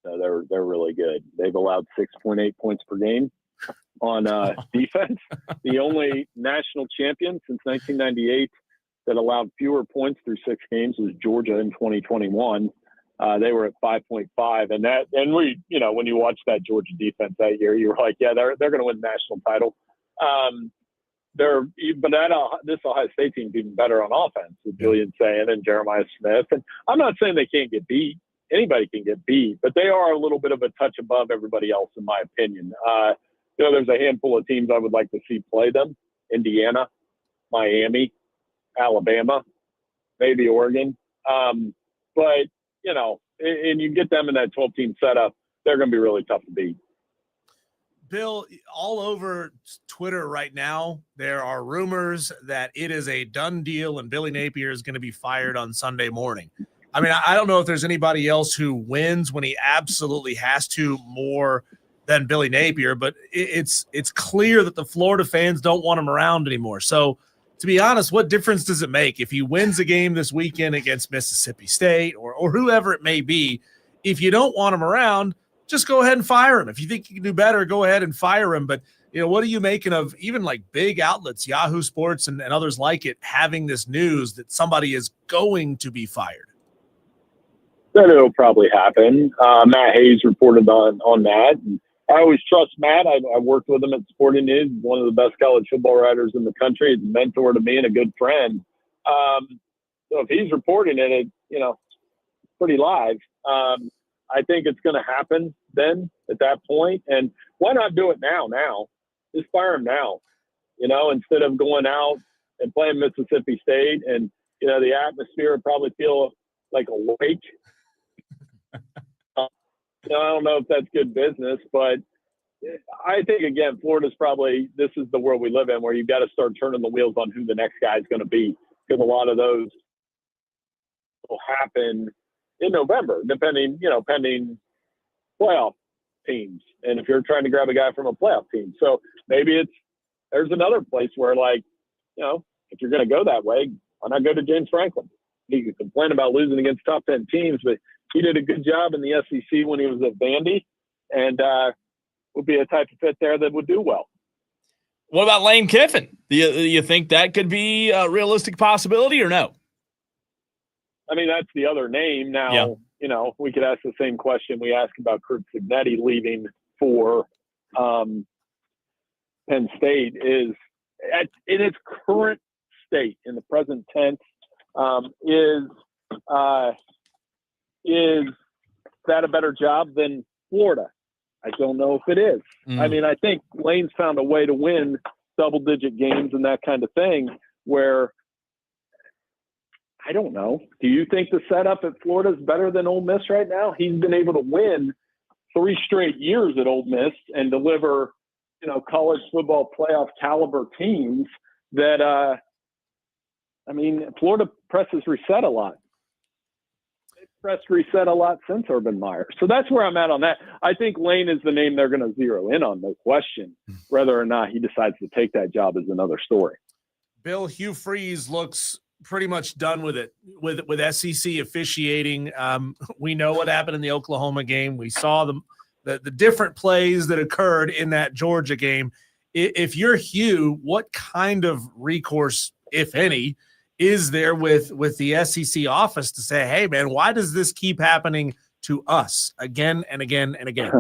No, they're really good. They've allowed 6.8 points per game on defense. The only national champion since 1998 that allowed fewer points through 6 games was Georgia in 2021. They were at 5.5, and we, when you watch that Georgia defense that year, you were like, yeah, they're going to win the national title. This Ohio State team's even better on offense with Julian Sayin and Jeremiah Smith. And I'm not saying they can't get beat. Anybody can get beat, but they are a little bit of a touch above everybody else, in my opinion. There's a handful of teams I would like to see play them: Indiana, Miami, Alabama, maybe Oregon. But and you get them in that 12-team setup, they're going to be really tough to beat. Bill, all over Twitter right now, there are rumors that it is a done deal and Billy Napier is going to be fired on Sunday morning. I mean, I don't know if there's anybody else who wins when he absolutely has to more than Billy Napier, but it's clear that the Florida fans don't want him around anymore. So, to be honest, what difference does it make if he wins a game this weekend against Mississippi State or whoever it may be? If you don't want him around, just go ahead and fire him. If you think you can do better, go ahead and fire him. But, what are you making of even like big outlets, Yahoo Sports and others like it, having this news that somebody is going to be fired? That it'll probably happen. Matt Hayes reported on that. And I always trust Matt. I worked with him at Sporting News, one of the best college football writers in the country. He's a mentor to me and a good friend. So if he's reporting it, pretty live. I think it's going to happen then at that point. And why not do it now? Just fire him now, instead of going out and playing Mississippi State. And, the atmosphere would probably feel like a lake. I don't know if that's good business, but I think, again, this is the world we live in where you've got to start turning the wheels on who the next guy is going to be, because a lot of those will happen in November, pending playoff teams. And if you're trying to grab a guy from a playoff team. So maybe there's another place where, if you're going to go that way, why not go to James Franklin? He could complain about losing against top 10 teams, but he did a good job in the SEC when he was at Vandy, and would be a type of fit there that would do well. What about Lane Kiffin? Do you think that could be a realistic possibility or no? I mean, that's the other name. Now, we could ask the same question we asked about Kurt Cignetti leaving for Penn State. Is in its current state, in the present tense, is that a better job than Florida? I don't know if it is. I mean, I think Lane's found a way to win double-digit games and that kind of thing where, I don't know. Do you think the setup at Florida is better than Ole Miss right now? He's been able to win 3 straight years at Ole Miss and deliver, college football playoff caliber teams that, Florida presses reset a lot. Pressed reset a lot since Urban Meyer. So that's where I'm at on that. I think Lane is the name they're going to zero in on, no question. Whether or not he decides to take that job is another story. Bill, Hugh Freeze looks pretty much done with it with SEC officiating. We know what happened in the Oklahoma game. We saw the different plays that occurred in that Georgia game. If you're Hugh, what kind of recourse, if any, is there with the SEC office to say, hey, man, why does this keep happening to us again and again and again.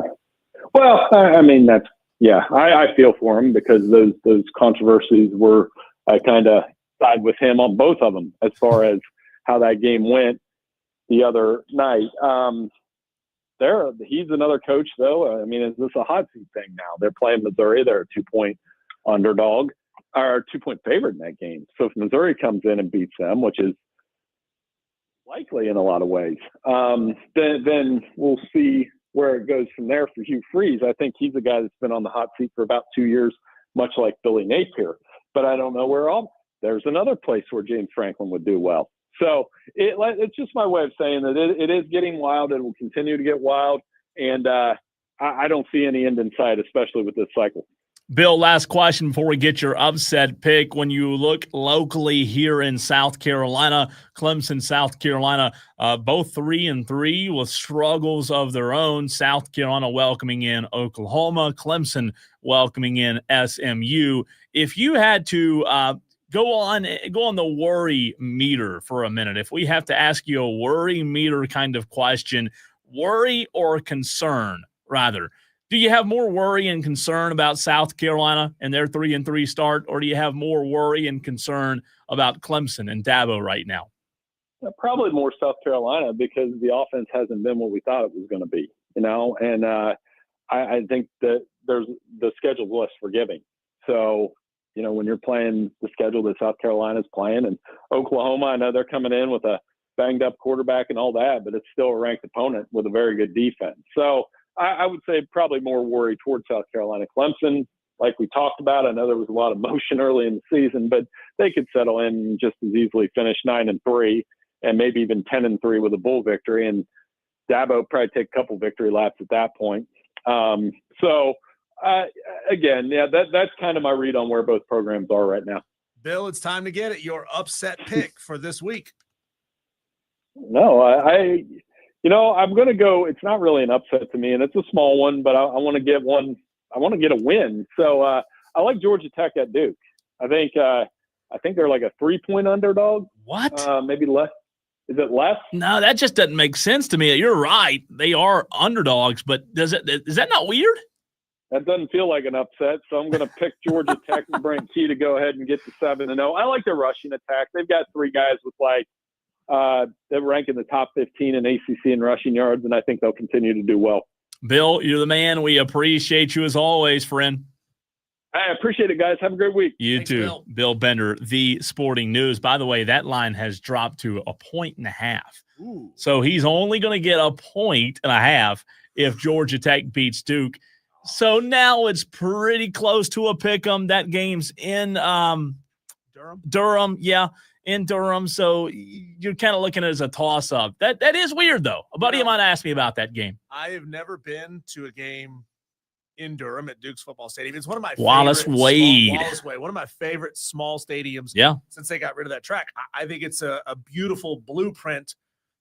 Well, I mean, I feel for him because those controversies were, I kind of side with him on both of them as far as how that game went the other night. He's another coach, though. I mean, is this a hot seat thing now? They're playing Missouri. They're a 2-point underdog, or 2-point favorite in that game. So if Missouri comes in and beats them, which is likely in a lot of ways, then we'll see where it goes from there for Hugh Freeze. I think he's a guy that's been on the hot seat for about 2 years, much like Billy Napier. But I don't know where there's another place where James Franklin would do well. So it's just my way of saying that it is getting wild. It will continue to get wild. And I don't see any end in sight, especially with this cycle. Bill, last question before we get your upset pick. When you look locally here in South Carolina, Clemson, South Carolina, both 3-3 with struggles of their own. South Carolina welcoming in Oklahoma, Clemson welcoming in SMU. If you had to go on the worry meter for a minute, if we have to ask you a worry meter kind of question, worry or concern, rather, do you have more worry and concern about South Carolina and their 3-3 start, or do you have more worry and concern about Clemson and Dabo right now? Probably more South Carolina because the offense hasn't been what we thought it was going to be, and I think that the schedule's less forgiving. So, when you're playing the schedule that South Carolina's playing, and Oklahoma, I know they're coming in with a banged up quarterback and all that, but it's still a ranked opponent with a very good defense. So I would say probably more worry towards South Carolina. Clemson, like we talked about, I know there was a lot of motion early in the season, but they could settle in and just as easily finish 9-3 and maybe even 10-3 with a bowl victory. And Dabo probably take a couple victory laps at that point. Again, that's kind of my read on where both programs are right now. Bill, it's time to get it. Your upset pick for this week. No, I'm going to go. It's not really an upset to me, and it's a small one, but I want to get one. I want to get a win. So I like Georgia Tech at Duke. I think they're like a 3-point underdog. What? Maybe less. Is it less? No, that just doesn't make sense to me. You're right. They are underdogs, but is that not weird? That doesn't feel like an upset, so I'm going to pick Georgia Tech and Brent Key to go ahead and get to 7-0. I like their rushing attack. They've got 3 guys with they rank in the top 15 in ACC in rushing yards, and I think they'll continue to do well. Bill, you're the man. We appreciate you as always, friend. I appreciate it, guys. Have a great week. Thanks, too. Bill Bender, The Sporting News. By the way, that line has dropped to 1.5. Ooh. So he's only going to get 1.5 if Georgia Tech beats Duke. So now it's pretty close to a pick-em. That game's in Durham. Yeah, in Durham. So you're kind of looking at it as a toss-up. That is weird, though. A buddy of mine asked me about that game. I have never been to a game in Durham at Duke's Football Stadium. It's one of my Wallace Wade, one of my favorite small stadiums. Yeah, since they got rid of that track, I think it's a beautiful blueprint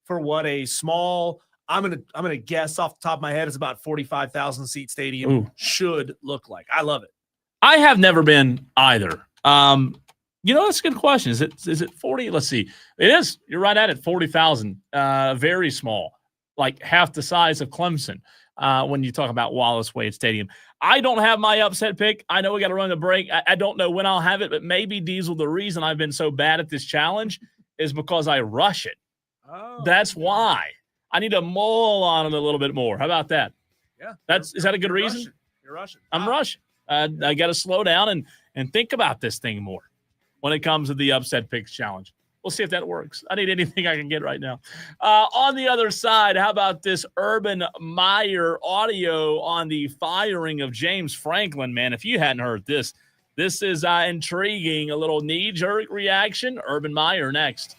for what a small. I'm gonna guess off the top of my head it's about 45,000 seat stadium should look like. I love it. I have never been either. That's a good question. Is it 40? Let's see. It is. You're right at it. 40,000. Very small, like half the size of Clemson. When you talk about Wallace Wade Stadium, I don't have my upset pick. I know we got to run the break. I don't know when I'll have it, but maybe Diesel. The reason I've been so bad at this challenge is because I rush it. Oh, that's why. I need to mull on it a little bit more. How about that? Yeah. Is that a good reason? You're rushing. I'm rushing. I got to slow down and think about this thing more when it comes to the upset picks challenge. We'll see if that works. I need anything I can get right now. On the other side, how about this Urban Meyer audio on the firing of James Franklin, man? If you hadn't heard this is intriguing. A little knee-jerk reaction. Urban Meyer next.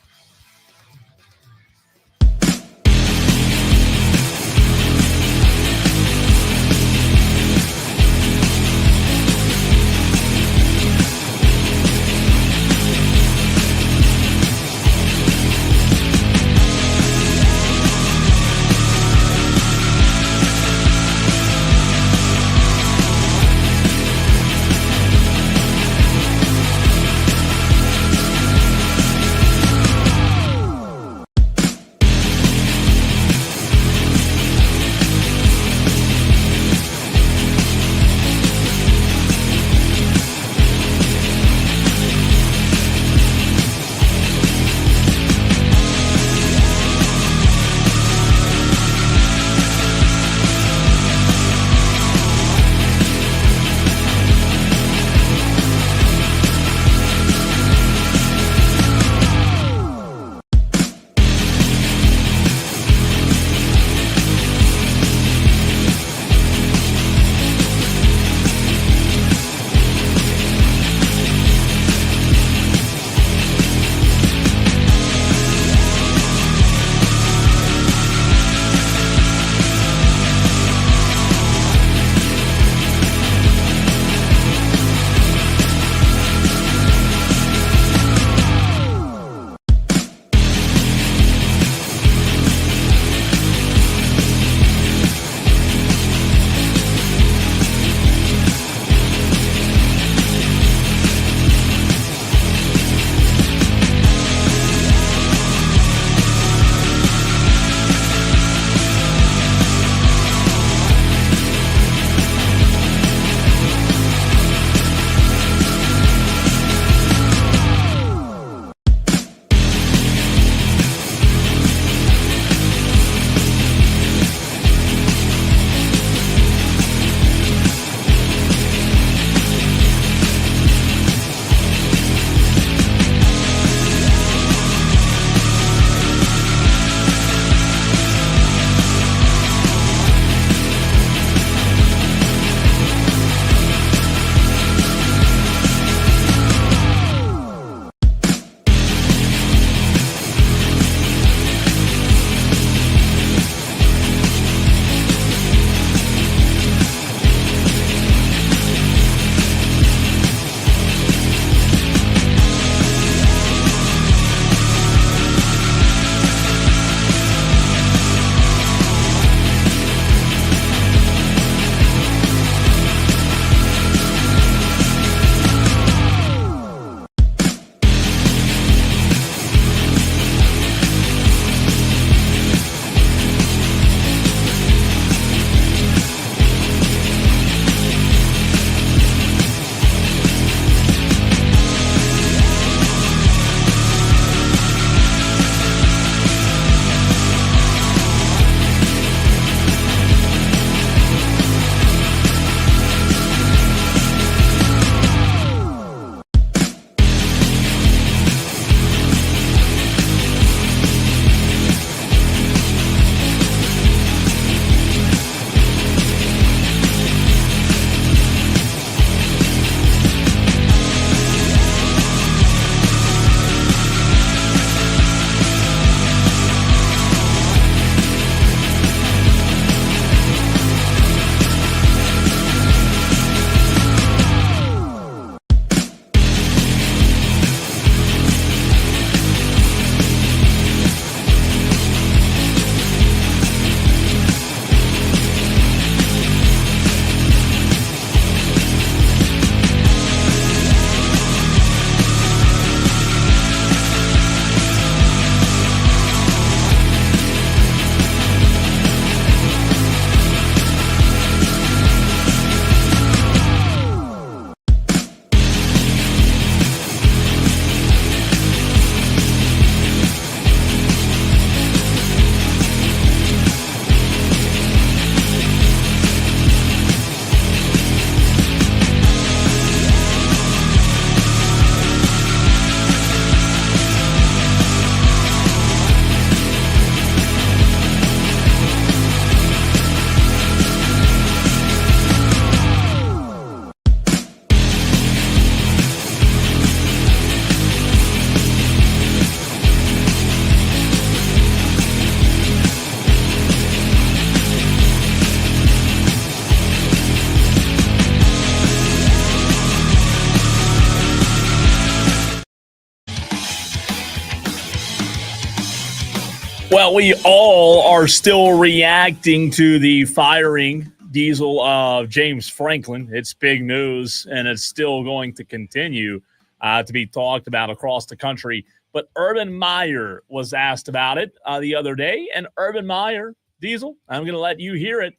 Well, we all are still reacting to the firing, Diesel, of James Franklin. It's big news, and it's still going to continue to be talked about across the country. But Urban Meyer was asked about it the other day, and Urban Meyer, Diesel, I'm going to let you hear it.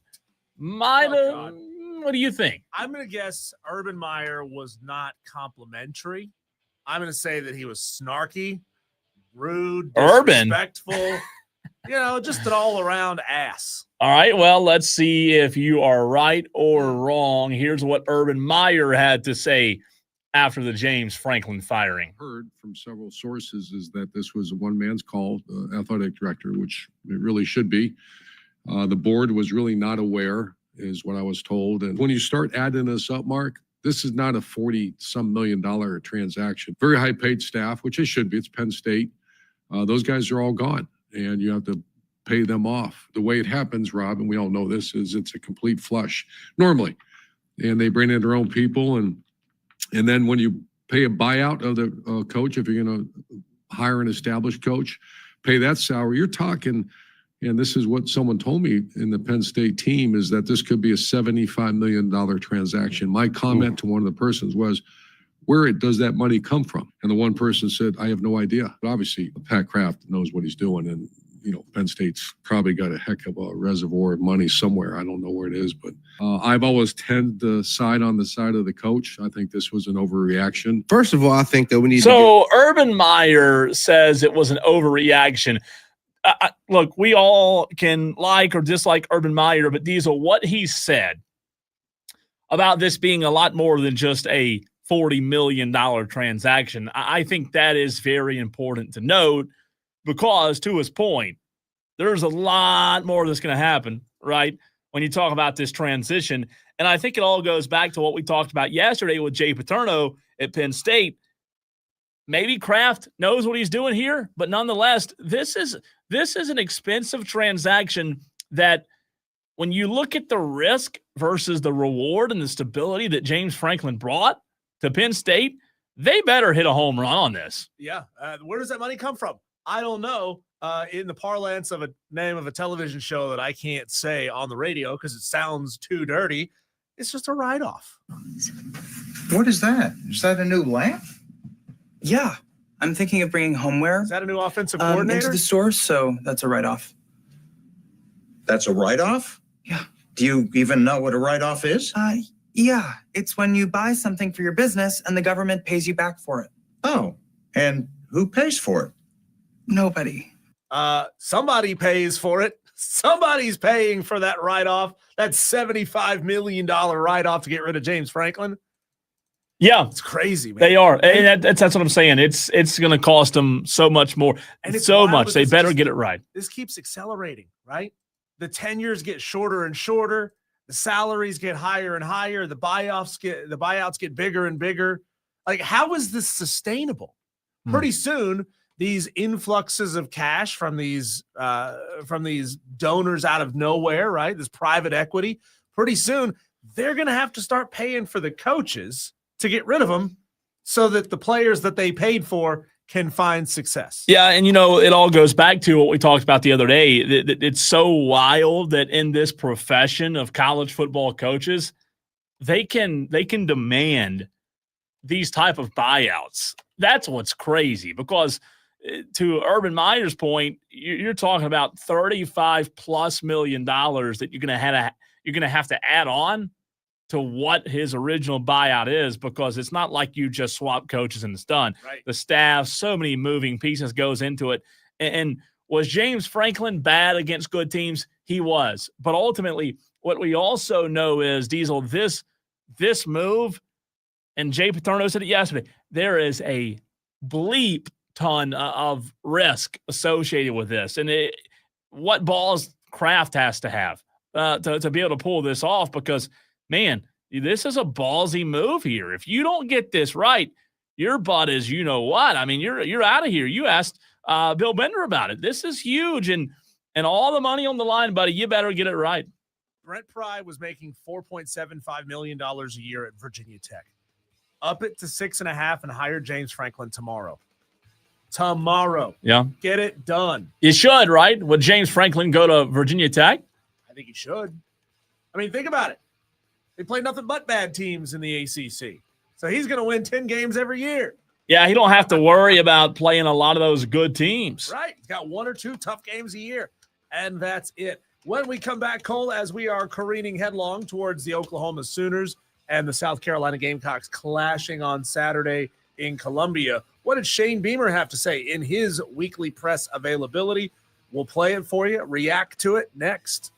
What do you think? I'm going to guess Urban Meyer was not complimentary. I'm going to say that he was snarky, rude, disrespectful, just an all-around ass. All right, well, let's see if you are right or wrong. Here's what Urban Meyer had to say after the James Franklin firing. Heard from several sources is that this was a one-man's call, the athletic director, which it really should be. The board was really not aware, is what I was told. And when you start adding this up, Mark, this is not a $40-some million transaction. Very high-paid staff, which it should be. It's Penn State. Those guys are all gone, and you have to pay them off. The way it happens, Rob, and we all know this, is it's a complete flush normally. And they bring in their own people, and then when you pay a buyout of the coach, if you're going to hire an established coach, pay that salary, you're talking, and this is what someone told me in the Penn State team, is that this could be a $75 million transaction. My comment to one of the persons was, where does that money come from? And the one person said, I have no idea. But obviously, Pat Kraft knows what he's doing, and Penn State's probably got a heck of a reservoir of money somewhere. I don't know where it is, but I've always tended to side on the side of the coach. I think this was an overreaction. First of all, I think that we need Urban Meyer says it was an overreaction. Look, we all can like or dislike Urban Meyer, but Diesel, what he said about this being a lot more than just a $40 million transaction, I think that is very important to note, because to his point, there's a lot more that's going to happen, right, when you talk about this transition. And I think it all goes back to what we talked about yesterday with Jay Paterno at Penn State. Maybe Kraft knows what he's doing here, but nonetheless, this is an expensive transaction that when you look at the risk versus the reward and the stability that James Franklin brought to Penn State, they better hit a home run on this. Yeah. Where does that money come from? I don't know. In the parlance of a name of a television show that I can't say on the radio because it sounds too dirty, it's just a write-off. What is that? Is that a new lamp? Yeah. I'm thinking of bringing homeware. Is that a new offensive coordinator? Into the store, so that's a write-off. That's a write-off? Yeah. Do you even know what a write-off is? Yeah. It's when you buy something for your business and the government pays you back for it. Oh, and who pays for it? Nobody. Somebody pays for it. Somebody's paying for that write-off. That $75 million write-off to get rid of James Franklin. Yeah, it's crazy, man. They are, and that's what I'm saying. It's going to cost them so much more, and it's so much. They better get it right. This keeps accelerating, right? The tenures get shorter and shorter. The salaries get higher and higher. The buyouts get bigger and bigger. Like, how is this sustainable? Pretty soon, these influxes of cash from these donors out of nowhere, right? This private equity. Pretty soon, they're going to have to start paying for the coaches to get rid of them so that the players that they paid for can find success. Yeah, and it all goes back to what we talked about the other day. It's so wild that in this profession of college football coaches, they can demand these type of buyouts. That's what's crazy, because to Urban Meyer's point, you're talking about $35+ million that you're going to have to add on to what his original buyout is, because it's not like you just swap coaches and it's done. Right. The staff, so many moving pieces goes into it. And was James Franklin bad against good teams? He was. But ultimately, what we also know is, Diesel, this move, and Jay Paterno said it yesterday, there is a bleep ton of risk associated with this. And what balls Kraft has to have to be able to pull this off, because man, this is a ballsy move here. If you don't get this right, your butt is what. I mean, you're out of here. You asked Bill Bender about it. This is huge, and all the money on the line, buddy. You better get it right. Brent Pry was making $4.75 million a year at Virginia Tech. Up it to 6.5 and hire James Franklin tomorrow. tomorrow. Yeah. Get it done. You should, right? Would James Franklin go to Virginia Tech? I think he should. I mean, think about it. They play nothing but bad teams in the ACC. So he's going to win 10 games every year. Yeah, he don't have to worry about playing a lot of those good teams. Right. He's got 1 or 2 tough games a year, and that's it. When we come back, Cole, as we are careening headlong towards the Oklahoma Sooners and the South Carolina Gamecocks clashing on Saturday in Columbia, what did Shane Beamer have to say in his weekly press availability? We'll play it for you, react to it next.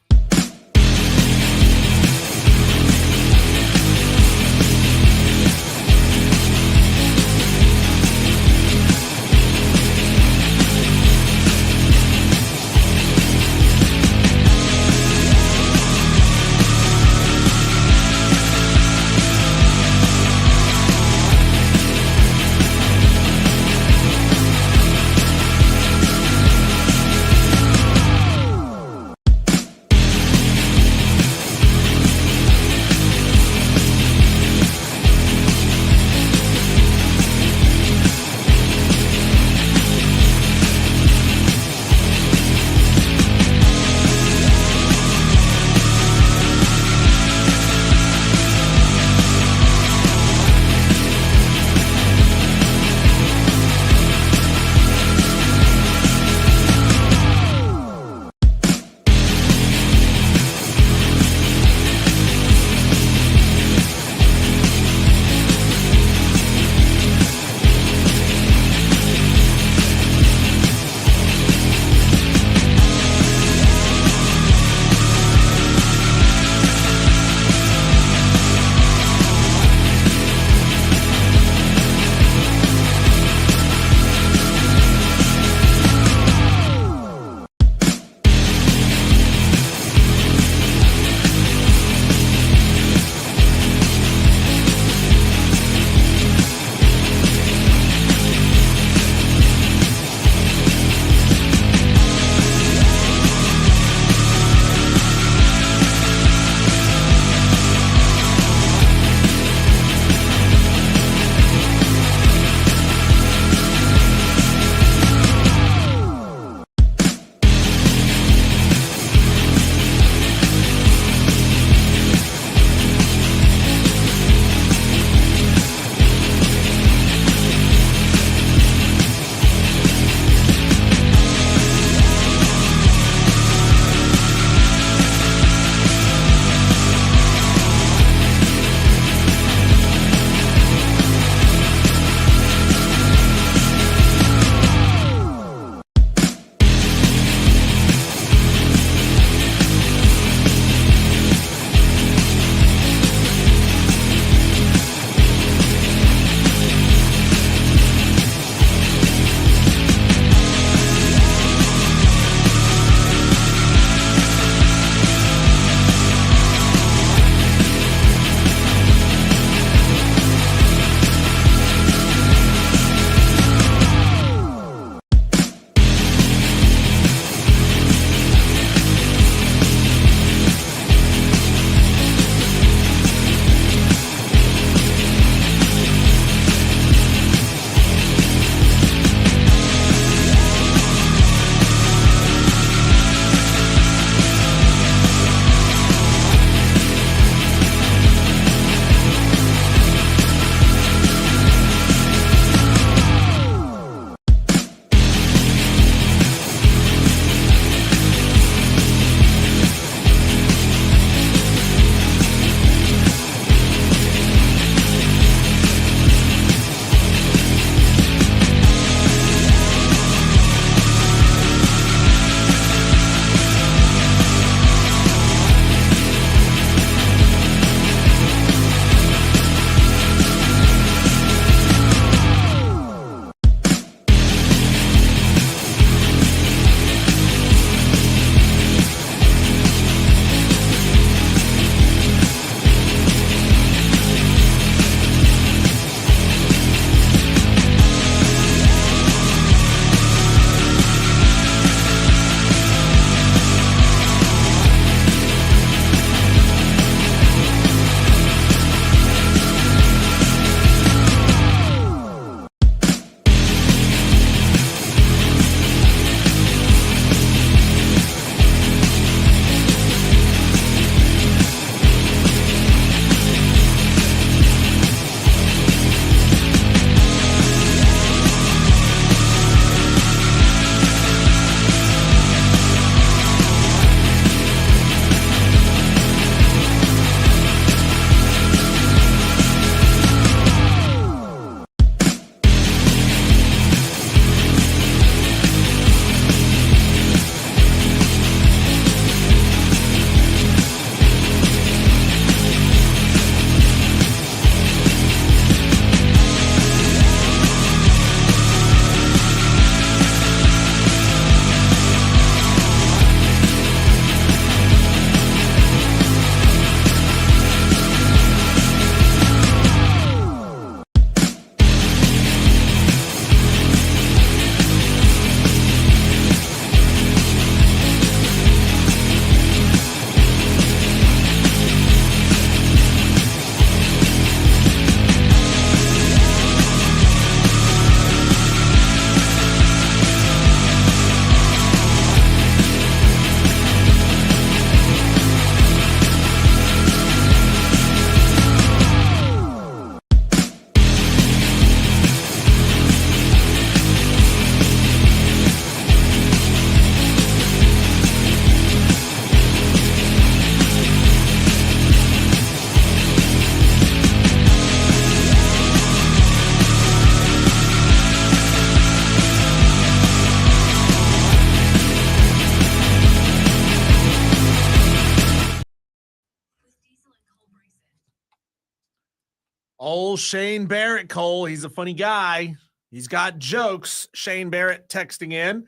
Old Shane Barrett, Cole. He's a funny guy. He's got jokes. Shane Barrett texting in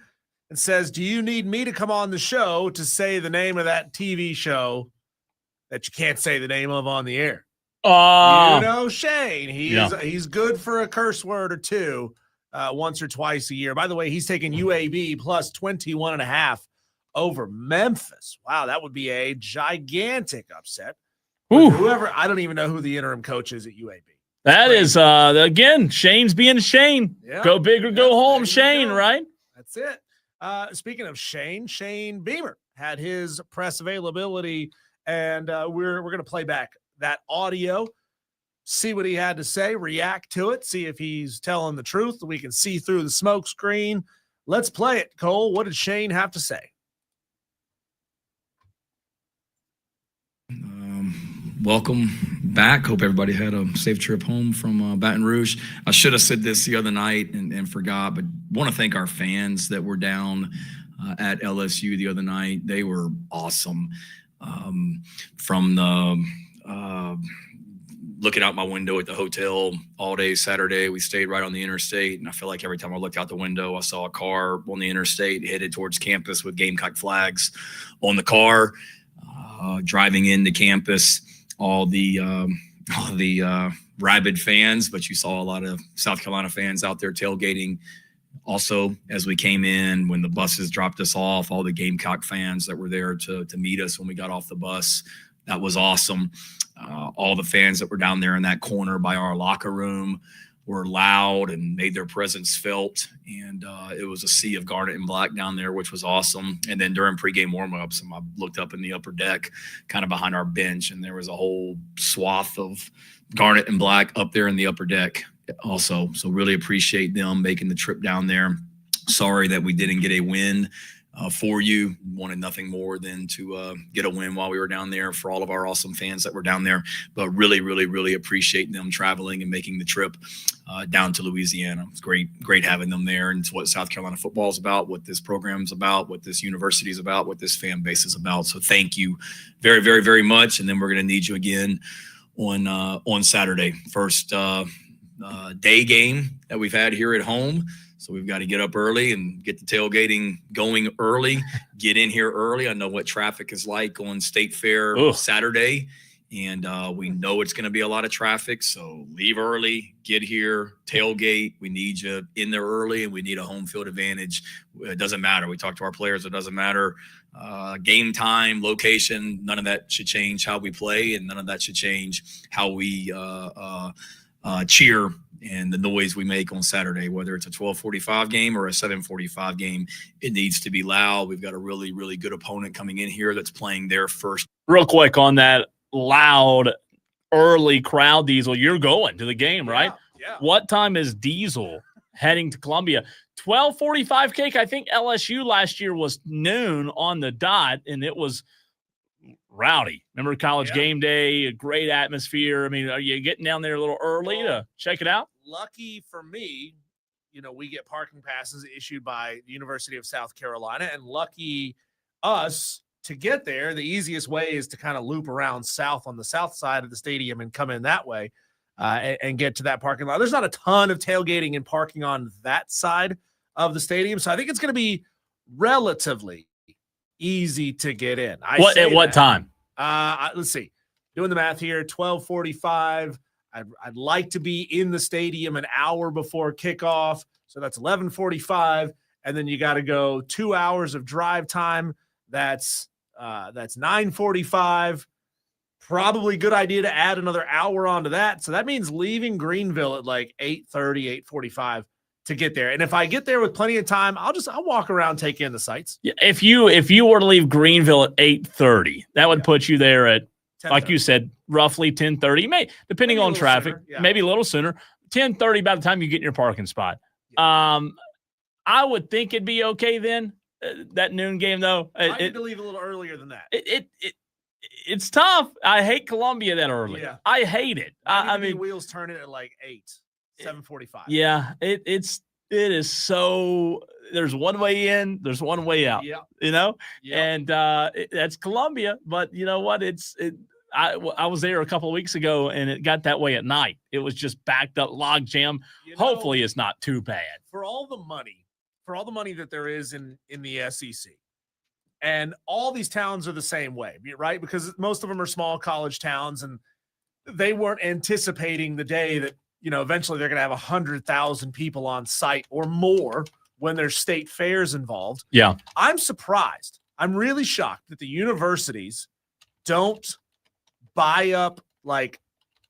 and says, do you need me to come on the show to say the name of that TV show that you can't say the name of on the air? You know Shane. He's good for a curse word or two once or twice a year. By the way, he's taking UAB plus 21.5 over Memphis. Wow, that would be a gigantic upset. Whoever, I don't even know who the interim coach is at UAB. That is, again, Shane's being Shane. Yeah. Go big or go home, Shane, right? That's it. Speaking of Shane Beamer had his press availability, and we're going to play back that audio, see what he had to say, react to it, see if he's telling the truth. We can see through the smoke screen. Let's play it, Cole. What did Shane have to say? Welcome back. Hope everybody had a safe trip home from Baton Rouge. I should have said this the other night and forgot, but want to thank our fans that were down at LSU the other night. They were awesome. From the looking out my window at the hotel all day Saturday, we stayed right on the interstate, and I feel like every time I looked out the window, I saw a car on the interstate headed towards campus with Gamecock flags on the car. Driving into campus, all the rabid fans, but you saw a lot of South Carolina fans out there tailgating. Also, as we came in, when the buses dropped us off, all the Gamecock fans that were there to meet us when we got off the bus, that was awesome. All the fans that were down there in that corner by our locker room were loud and made their presence felt. And it was a sea of garnet and black down there, which was awesome. And then during pregame warmups, I looked up in the upper deck, kind of behind our bench, and there was a whole swath of garnet and black up there in the upper deck also. So really appreciate them making the trip down there. Sorry that we didn't get a win for you. Wanted nothing more than to get a win while we were down there for all of our awesome fans that were down there. But really, really, really appreciate them traveling and making the trip down to Louisiana. It's great having them there. And it's what South Carolina football is about, what this program's about, what this university is about, what this fan base is about. So thank you very, very, very much. And then we're going to need you again on Saturday. First day game that we've had here at home. So we've got to get up early and get the tailgating going early, get in here early. I know what traffic is like on State Fair Saturday, and we know it's going to be a lot of traffic. So leave early, get here, tailgate. We need you in there early, and we need a home field advantage. It doesn't matter. We talk to our players. It doesn't matter. Game time, location, none of that should change how we play, and none of that should change how we cheer and the noise we make on Saturday, whether it's a 12:45 game or a 7:45 game. It needs to be loud. We've got a really, really good opponent coming in here that's playing their first. Real quick on that loud early crowd, Diesel, you're going to the game, right? Yeah. What time is Diesel heading to Columbia? 12:45 kick. I think LSU last year was noon on the dot, and it was rowdy. Remember college game day, a great atmosphere. I mean, are you getting down there a little early to check it out? Lucky for me, we get parking passes issued by the University of South Carolina, and lucky us to get there. The easiest way is to kind of loop around south on the south side of the stadium and come in that way and get to that parking lot. There's not a ton of tailgating and parking on that side of the stadium, so I think it's going to be relatively easy to get in. At what time? Let's see. Doing the math here, 12:45. I'd like to be in the stadium an hour before kickoff. So that's 11:45. And then you got to go 2 hours of drive time. That's 9:45. Probably good idea to add another hour onto that. So that means leaving Greenville at like 8:30, 8:45 to get there. And if I get there with plenty of time, I'll walk around, take in the sights. Yeah, if you were to leave Greenville at 8:30, that would put you there at, like you said, roughly 10:30, depending on traffic, maybe a little sooner. 10:30 by the time you get in your parking spot. Yeah. I would think it'd be okay then. That noon game though, I need to leave a little earlier than that. It's tough. I hate Columbia that early. Yeah. I hate it. I mean, wheels turning at like 7:45. Yeah, it is so. There's one way in, there's one way out. Yeah. And that's Columbia. But you know what? I was there a couple of weeks ago, and it got that way at night. It was just backed up, log jam. Hopefully, it's not too bad. For all the money that there is in the SEC, and all these towns are the same way, right? Because most of them are small college towns, and they weren't anticipating the day that, eventually they're going to have 100,000 people on site or more when there's state fairs involved. Yeah. I'm surprised. I'm really shocked that the universities don't buy up like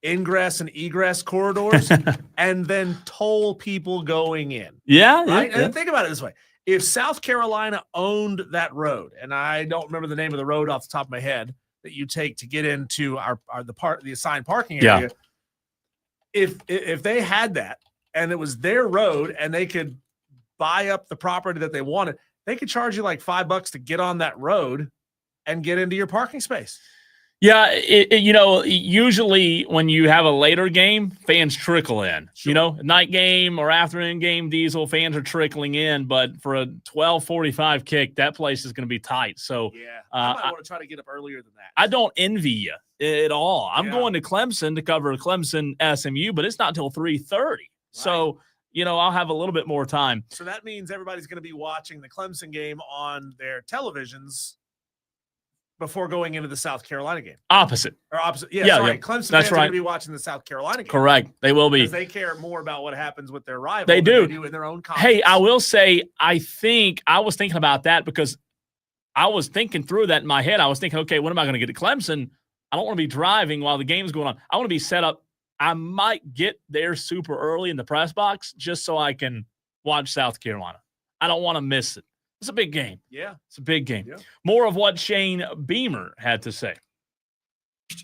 ingress and egress corridors and then toll people going in. Yeah. Right. Yeah. And think about it this way. If South Carolina owned that road, and I don't remember the name of the road off the top of my head that you take to get into the assigned parking area. Yeah. If they had that and it was their road and they could buy up the property that they wanted, they could charge you like $5 to get on that road and get into your parking space. Yeah, usually when you have a later game, fans trickle in. Sure. Night game or afternoon game, diesel fans are trickling in. But for a 12:45 kick, that place is going to be tight. So yeah, I might want to try to get up earlier than that. I don't envy you at all. I'm going to Clemson to cover Clemson SMU, but it's not till 3:30. Right. So I'll have a little bit more time. So that means everybody's going to be watching the Clemson game on their televisions before going into the South Carolina game. Opposite. Yeah, sorry. Clemson fans are going to be watching the South Carolina game. Correct. They will be. Because they care more about what happens with their rival than they do in their own conference. Hey, I will say, I was thinking about that because I was thinking through that in my head. I was thinking, okay, when am I going to get to Clemson? I don't want to be driving while the game's going on. I want to be set up. I might get there super early in the press box just so I can watch South Carolina. I don't want to miss it. It's a big game. Yeah. It's a big game. Yeah. More of what Shane Beamer had to say.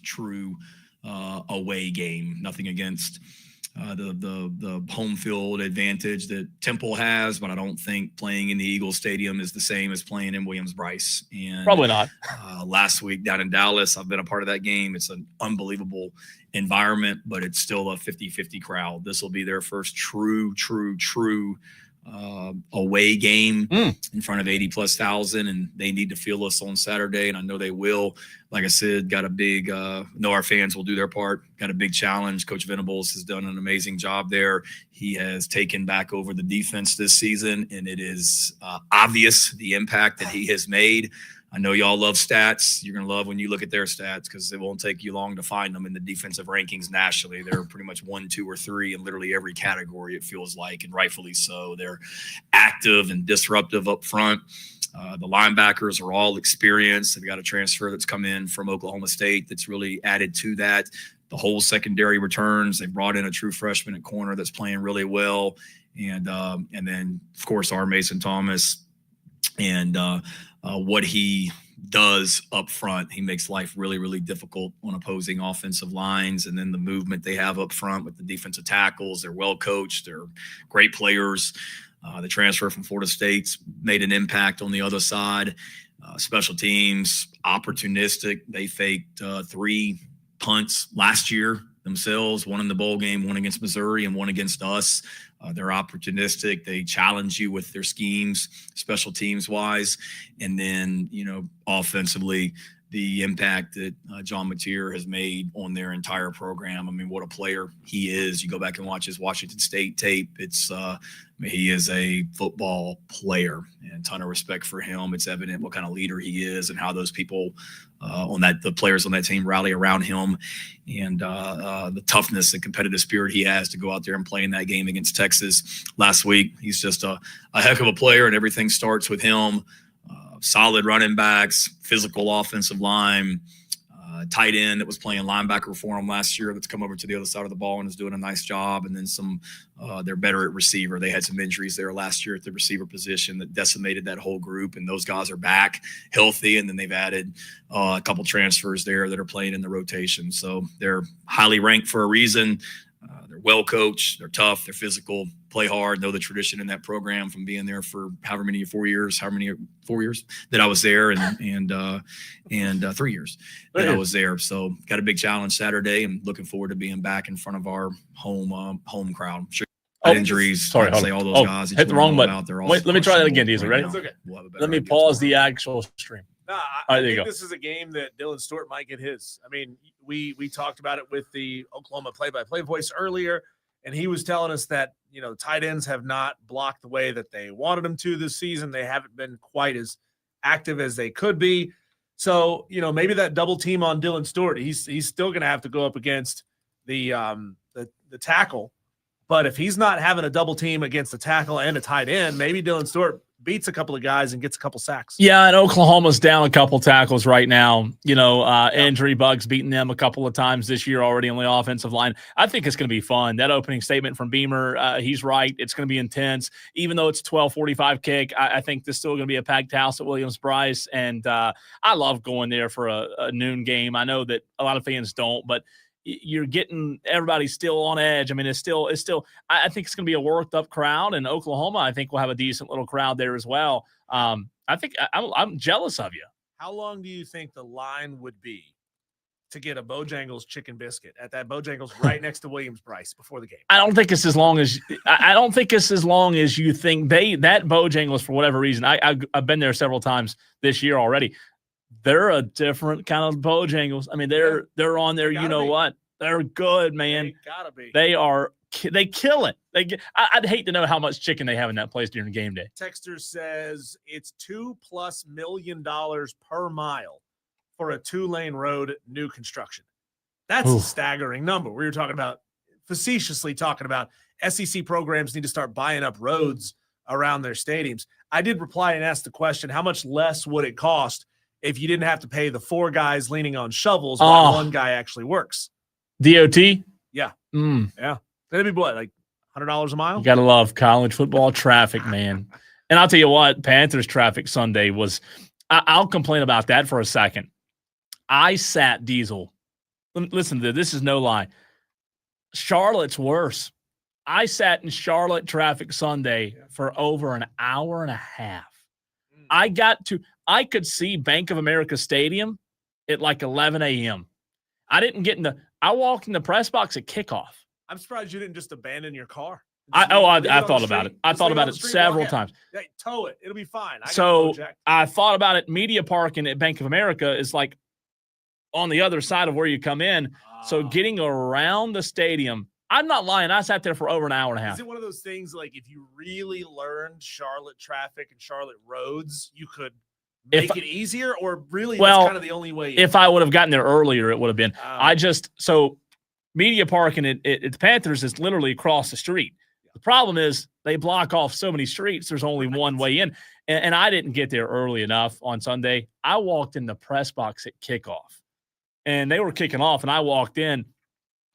True away game. Nothing against the home field advantage that Temple has, but I don't think playing in the Eagles Stadium is the same as playing in Williams-Brice. And probably not. Last week down in Dallas, I've been a part of that game. It's an unbelievable environment, but it's still a 50-50 crowd. This will be their first true away game in front of 80,000+, and they need to feel us on Saturday, and I know they will. Like I said, got a big know our fans will do their part. Got a big challenge. Coach Venables has done an amazing job there. He has taken back over the defense this season, and it is obvious the impact that he has made. I know y'all love stats. You're going to love when you look at their stats because it won't take you long to find them in the defensive rankings nationally. They're pretty much 1, 2, or 3 in literally every category, it feels like, and rightfully so. They're active and disruptive up front. The linebackers are all experienced. They've got a transfer that's come in from Oklahoma State that's really added to that. The whole secondary returns. They brought in a true freshman at corner that's playing really well. And then, of course, our Mason Thomas and what he does up front. He makes life really, really difficult on opposing offensive lines. And then the movement they have up front with the defensive tackles, they're well coached. They're great players. The transfer from Florida State's made an impact on the other side. Special teams, opportunistic. They faked 3 punts last year themselves, one in the bowl game, one against Missouri, and one against us. They're opportunistic. They challenge you with their schemes, special teams wise. And then, offensively, the impact that John Mateer has made on their entire program. I mean, what a player he is. You go back and watch his Washington State tape. He is a football player, and a ton of respect for him. It's evident what kind of leader he is and how those people the players on that team rally around him, and the toughness and competitive spirit he has to go out there and play in that game against Texas last week. He's just a heck of a player, and everything starts with him. Solid running backs, physical offensive line, tight end that was playing linebacker for him last year that's come over to the other side of the ball and is doing a nice job. And then they're better at receiver. They had some injuries there last year at the receiver position that decimated that whole group, and those guys are back healthy. And then they've added a couple transfers there that are playing in the rotation. So they're highly ranked for a reason. They're well coached, they're tough, they're physical, play hard, know the tradition in that program from being there for 4 years that I was there, and 3 years that I was there. So got a big challenge Saturday, and looking forward to being back in front of our home crowd. I'm sure injuries, sorry, say all those guys. Hit the wrong button. Out there, Wait, let me try that again, Diesel. Ready? We'll Let me pause the actual stream. No, All right, I there you think go. this is a game that Dylan Stewart might get his. I mean, we talked about it with the Oklahoma play-by-play voice earlier, and he was telling us that, tight ends have not blocked the way that they wanted them to this season. They haven't been quite as active as they could be. So, maybe that double team on Dylan Stewart, he's still going to have to go up against the tackle. But if he's not having a double team against the tackle and a tight end, maybe Dylan Stewart beats a couple of guys and gets a couple sacks. Yeah, and Oklahoma's down a couple tackles right now. Injury bugs beating them a couple of times this year already on the offensive line. I think it's going to be fun. That opening statement from Beamer, he's right. It's going to be intense. Even though it's a 12:45 kick, I think there's still going to be a packed house at Williams-Brice. And I love going there for a noon game. I know that a lot of fans don't, but you're getting everybody still on edge. I mean, it's still. I think it's going to be a worked up crowd, and Oklahoma, I think, will have a decent little crowd there as well. I think I'm jealous of you. How long do you think the line would be to get a Bojangles chicken biscuit at that Bojangles right next to Williams-Brice before the game? I don't think it's as long as you think. That Bojangles, for whatever reason, I've been there several times this year already. They're a different kind of Bojangles. I mean, they're on there. You know what? They're good, man. They gotta be. They kill it. I'd hate to know how much chicken they have in that place during game day. Texter says it's $2+ million per mile for a 2-lane road new construction. That's a staggering number. We were facetiously talking about SEC programs need to start buying up roads around their stadiums. I did reply and ask the question, how much less would it cost if you didn't have to pay the 4 guys leaning on shovels while one guy actually works? DOT? Yeah. Yeah. That'd be what, like $100 a mile? You got to love college football traffic, man. And I'll tell you what, Panthers traffic Sunday was – I'll complain about that for a second. I sat Diesel. Listen to this. This is no lie. Charlotte's worse. I sat in Charlotte traffic Sunday for over an hour and a half. I could see Bank of America Stadium at like 11 a.m. I walked in the press box at kickoff. I'm surprised you didn't just abandon your car. I thought about it. I thought about it several times. Hey, tow it. It'll be fine. I thought about it. Media parking at Bank of America is like on the other side of where you come in. So getting around the stadium, I'm not lying. I sat there for over an hour and a half. Is it one of those things like if you really learned Charlotte traffic and Charlotte roads, you could make it easier, or really that's kind of the only way? If I would have gotten there earlier, it would have been. Media parking at the Panthers is literally across the street. The problem is they block off so many streets. There's only one way in. And I didn't get there early enough on Sunday. I walked in the press box at kickoff, and they were kicking off, and I walked in.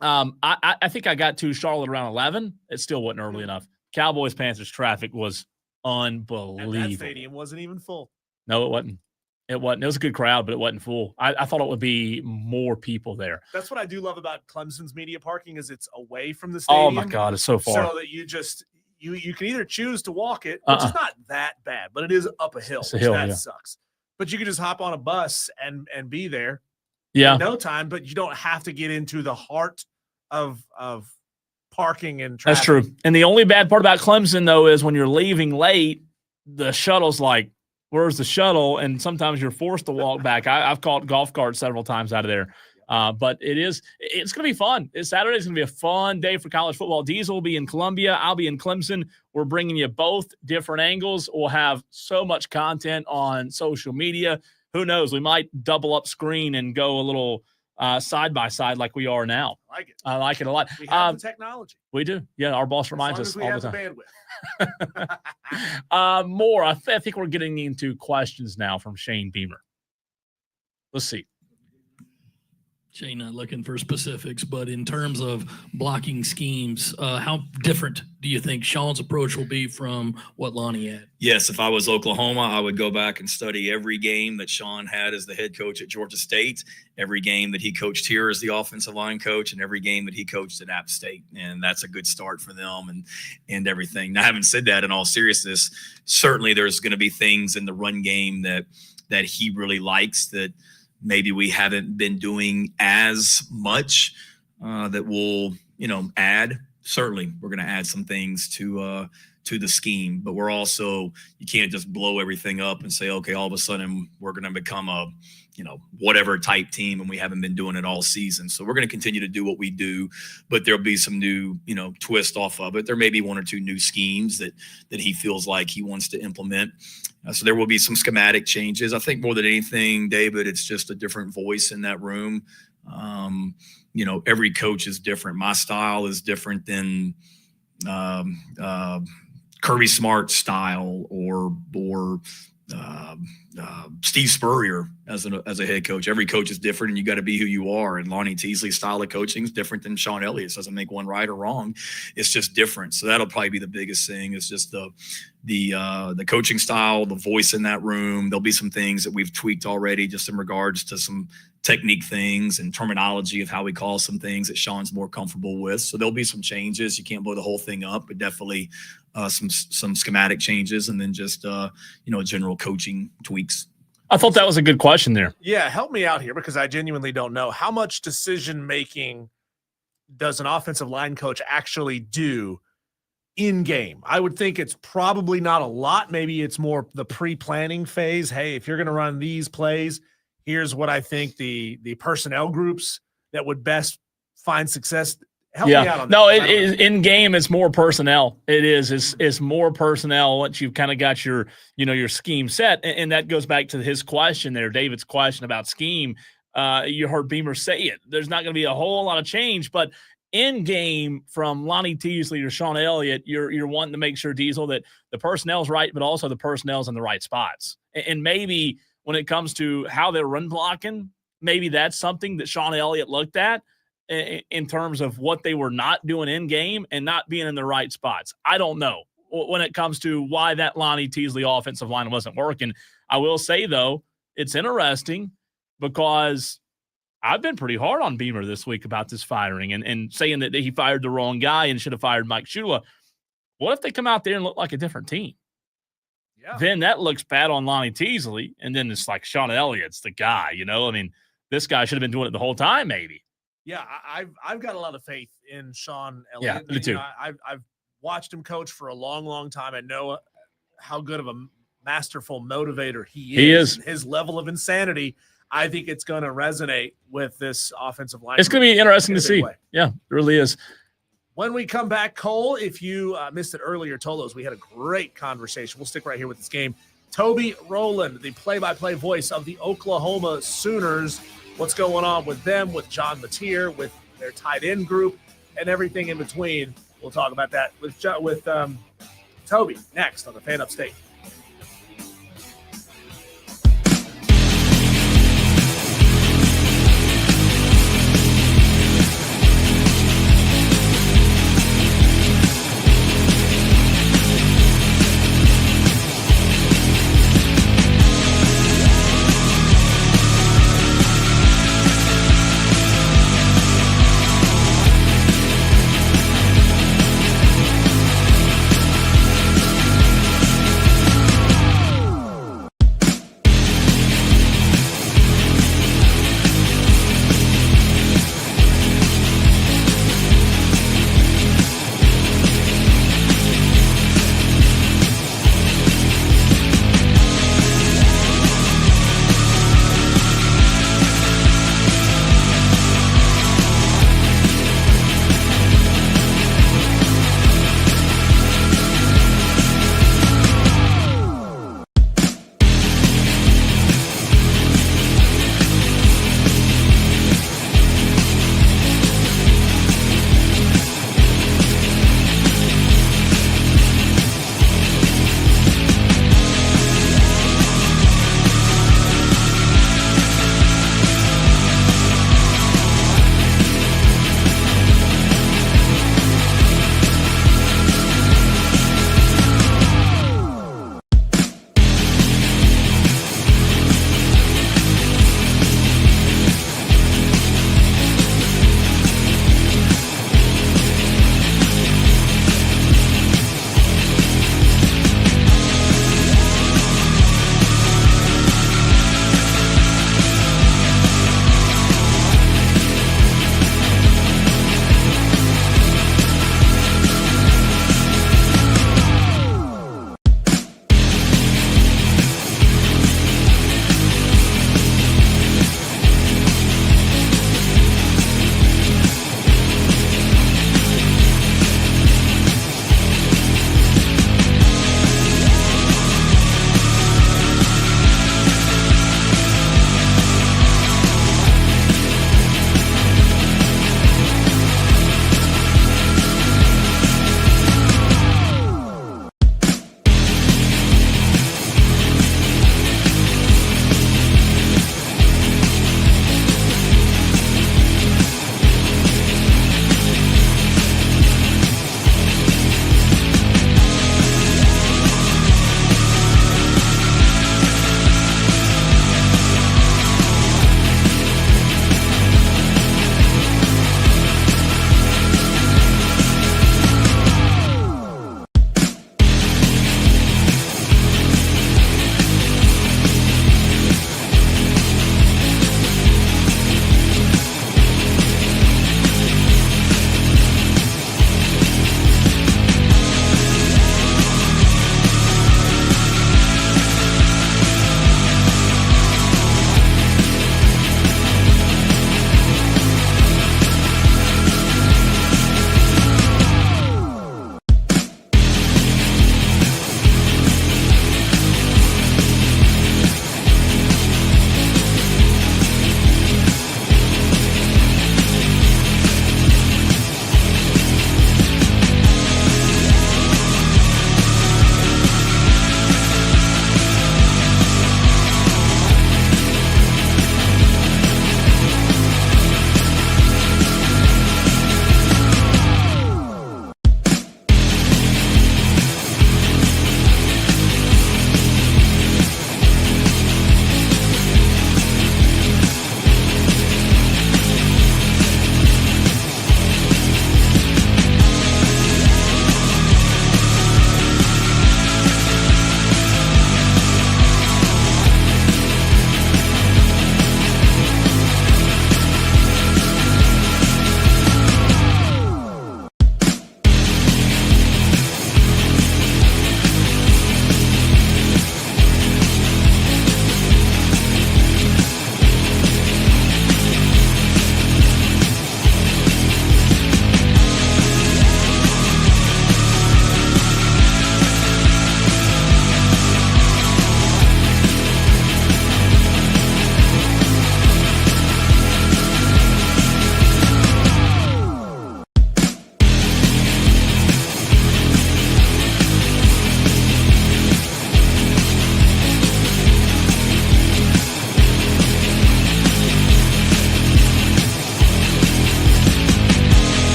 I think I got to Charlotte around 11. It still wasn't early enough. Cowboys-Panthers traffic was unbelievable. And that stadium wasn't even full. No, it wasn't. It wasn't. It was a good crowd, but it wasn't full. I thought it would be more people there. That's what I do love about Clemson's media parking is it's away from the stadium. Oh, my God, it's so far. So that you can either choose to walk it, which is not that bad, but it is up a hill. It's a hill, that yeah. sucks. But you can just hop on a bus and be there in no time, but you don't have to get into the heart of parking and traffic. That's true. And the only bad part about Clemson, though, is when you're leaving late, the shuttle's like, where's the shuttle? And sometimes you're forced to walk back. I've caught golf carts several times out of there. But it's going to be fun. Saturday's going to be a fun day for college football. Diesel will be in Columbia. I'll be in Clemson. We're bringing you both different angles. We'll have so much content on social media. Who knows? We might double up screen and go a little side by side like we are now. I like it a lot. We have the technology. We do. Yeah, our boss reminds us all the time. As long as we have the bandwidth. More. I think we're getting into questions now from Shane Beamer. Let's see. Shane, not looking for specifics, but in terms of blocking schemes, how different do you think Sean's approach will be from what Lonnie had? Yes, if I was Oklahoma, I would go back and study every game that Sean had as the head coach at Georgia State, every game that he coached here as the offensive line coach, and every game that he coached at App State. And that's a good start for them and everything. Now, having said that, in all seriousness, certainly there's going to be things in the run game that he really likes that maybe we haven't been doing as much that we'll, add. Certainly we're going to add some things to to the scheme, but you can't just blow everything up and say, okay, all of a sudden we're going to become a, whatever type team, and we haven't been doing it all season. So we're going to continue to do what we do, but there'll be some new, twist off of it. There may be one or two new schemes that he feels like he wants to implement. So there will be some schematic changes. I think more than anything, David, it's just a different voice in that room. Every coach is different. My style is different than Kirby Smart's style or Steve Spurrier as a head coach. Every coach is different, and you got to be who you are. And Lonnie Teasley's style of coaching is different than Sean Elliott's. Doesn't make one right or wrong. It's just different. So that'll probably be the biggest thing. It's just the coaching style, the voice in that room. There'll be some things that we've tweaked already, just in regards to some technique things and terminology of how we call some things that Sean's more comfortable with. So there'll be some changes. You can't blow the whole thing up, but definitely some schematic changes, and then just general coaching tweaks. I thought that was a good question there. Yeah, help me out here, because I genuinely don't know. How much decision making does an offensive line coach actually do in game? I would think it's probably not a lot. Maybe it's more the pre-planning phase. Hey, if you're going to run these plays, here's what I think the personnel groups that would best find success. Help me out on that. No, it is in game. It's more personnel. It is. It's more personnel once you've kind of got your scheme set, and that goes back to his question there, David's question about scheme. You heard Beamer say it. There's not going to be a whole lot of change, but in game, from Lonnie Teasley to Sean Elliott, you're wanting to make sure, Diesel, that the personnel's right, but also the personnel's in the right spots. And maybe when it comes to how they're run blocking, maybe that's something that Sean Elliott looked at in terms of what they were not doing in game and not being in the right spots. I don't know when it comes to why that Lonnie Teasley offensive line wasn't working. I will say, though, it's interesting because I've been pretty hard on Beamer this week about this firing and saying that he fired the wrong guy and should have fired Mike Shula. What if they come out there and look like a different team? Yeah. Then that looks bad on Lonnie Teasley, and then it's like Sean Elliott's the guy, this guy should have been doing it the whole time, maybe. Yeah, I've got a lot of faith in Sean Elliott. Yeah, me too. I've watched him coach for a long, long time. I know how good of a masterful motivator he is. And his level of insanity, I think it's going to resonate with this offensive line. It's going to be interesting to see. Yeah, it really is. When we come back, Cole, if you missed it earlier, Tolos, we had a great conversation. We'll stick right here with this game. Toby Rowland, the play-by-play voice of the Oklahoma Sooners. What's going on with them, with John Mateer, with their tight end group, and everything in between. We'll talk about that with Toby next on the Fan Upstate.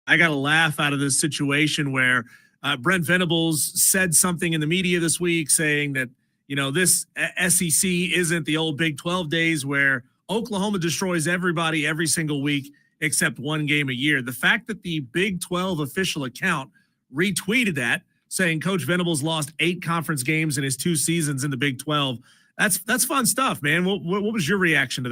I got a laugh out of this situation where Brent Venables said something in the media this week saying that, this SEC isn't the old Big 12 days where Oklahoma destroys everybody every single week except one game a year. The fact that the Big 12 official account retweeted that, saying Coach Venables lost 8 conference games in his 2 seasons in the Big 12, that's fun stuff, man. What was your reaction to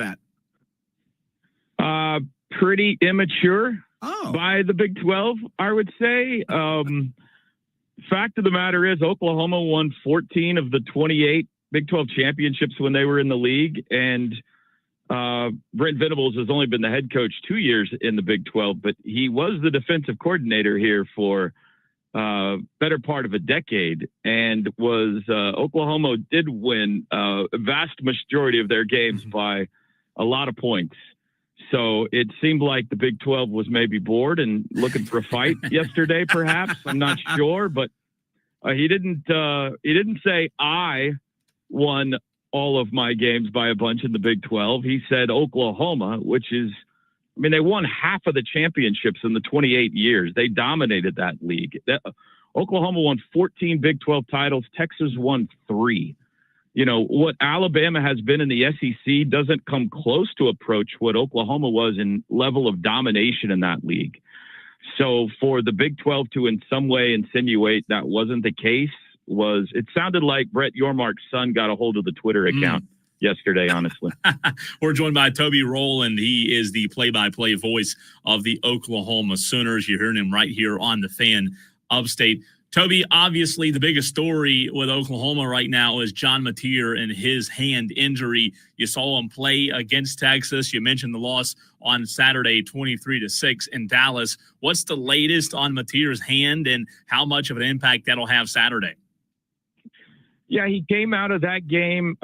that? Pretty immature by the Big 12, I would say. Fact of the matter is Oklahoma won 14 of the 28 Big 12 championships when they were in the league. And Brent Venables has only been the head coach 2 years in the Big 12, but he was the defensive coordinator here for better part of a decade, and Oklahoma did win a vast majority of their games by a lot of points. So it seemed like the Big 12 was maybe bored and looking for a fight yesterday, perhaps. I'm not sure, but he didn't say I won all of my games by a bunch in the Big 12. He said Oklahoma, which is, they won half of the championships in the 28 years. They dominated that league. Oklahoma won 14 Big 12 titles. Texas won 3. What Alabama has been in the SEC doesn't come close to approach what Oklahoma was in level of domination in that league. So for the Big 12 to in some way insinuate that wasn't the case it sounded like Brett Yormark's son got a hold of the Twitter account yesterday, honestly. We're joined by Toby Rowland. He is the play-by-play voice of the Oklahoma Sooners. You're hearing him right here on the Fan Upstate. Toby, obviously the biggest story with Oklahoma right now is John Mateer and his hand injury. You saw him play against Texas. You mentioned the loss on Saturday, 23-6 in Dallas. What's the latest on Mateer's hand and how much of an impact that'll have Saturday? Yeah, he came out of that game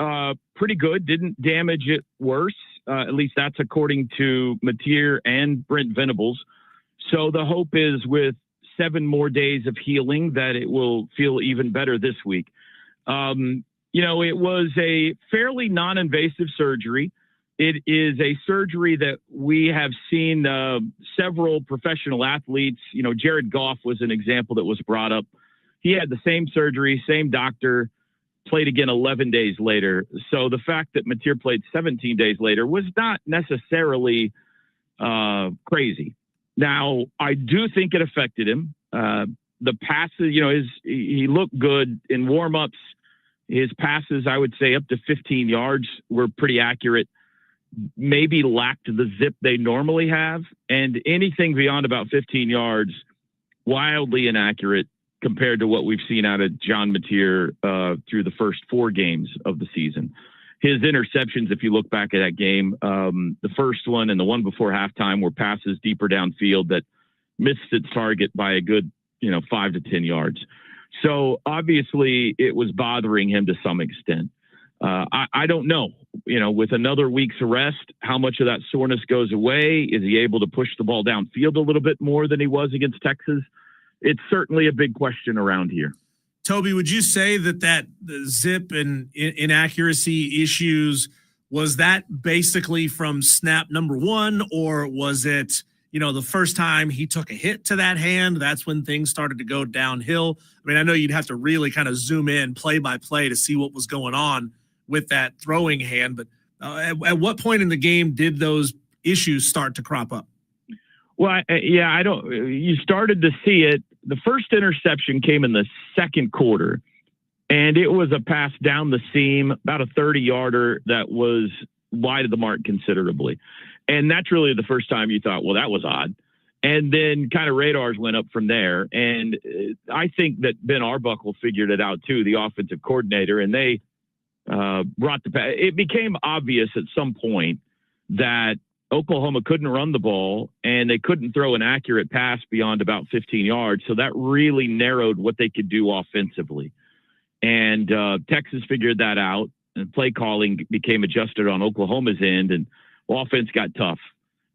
pretty good, didn't damage it worse. At least that's according to Mateer and Brent Venables. So the hope is with 7 more days of healing that it will feel even better this week. It was a fairly non-invasive surgery. It is a surgery that we have seen several professional athletes. Jared Goff was an example that was brought up. He had the same surgery, same doctor, played again 11 days later. So the fact that Mateer played 17 days later was not necessarily crazy. Now, I do think it affected him. The passes, he looked good in warmups. His passes, I would say up to 15 yards were pretty accurate, maybe lacked the zip they normally have. And anything beyond about 15 yards, wildly inaccurate compared to what we've seen out of John Mateer through the first 4 games of the season. His interceptions, if you look back at that game, the first one and the one before halftime were passes deeper downfield that missed its target by a good, 5 to 10 yards. So obviously it was bothering him to some extent. I don't know, with another week's rest, how much of that soreness goes away? Is he able to push the ball downfield a little bit more than he was against Texas? It's certainly a big question around here. Toby, would you say that the zip and inaccuracy issues, was that basically from snap number 1, or was it, the first time he took a hit to that hand, that's when things started to go downhill? I know you'd have to really kind of zoom in play by play to see what was going on with that throwing hand, but at what point in the game did those issues start to crop up? Well, you started to see it. The first interception came in the second quarter, and it was a pass down the seam, about a 30-yarder that was wide of the mark considerably. And that's really the first time you thought, well, that was odd. And then kind of radars went up from there. And I think that Ben Arbuckle figured it out too, the offensive coordinator, and they brought it became obvious at some point that Oklahoma couldn't run the ball and they couldn't throw an accurate pass beyond about 15 yards. So that really narrowed what they could do offensively. And Texas figured that out, and play calling became adjusted on Oklahoma's end, and offense got tough.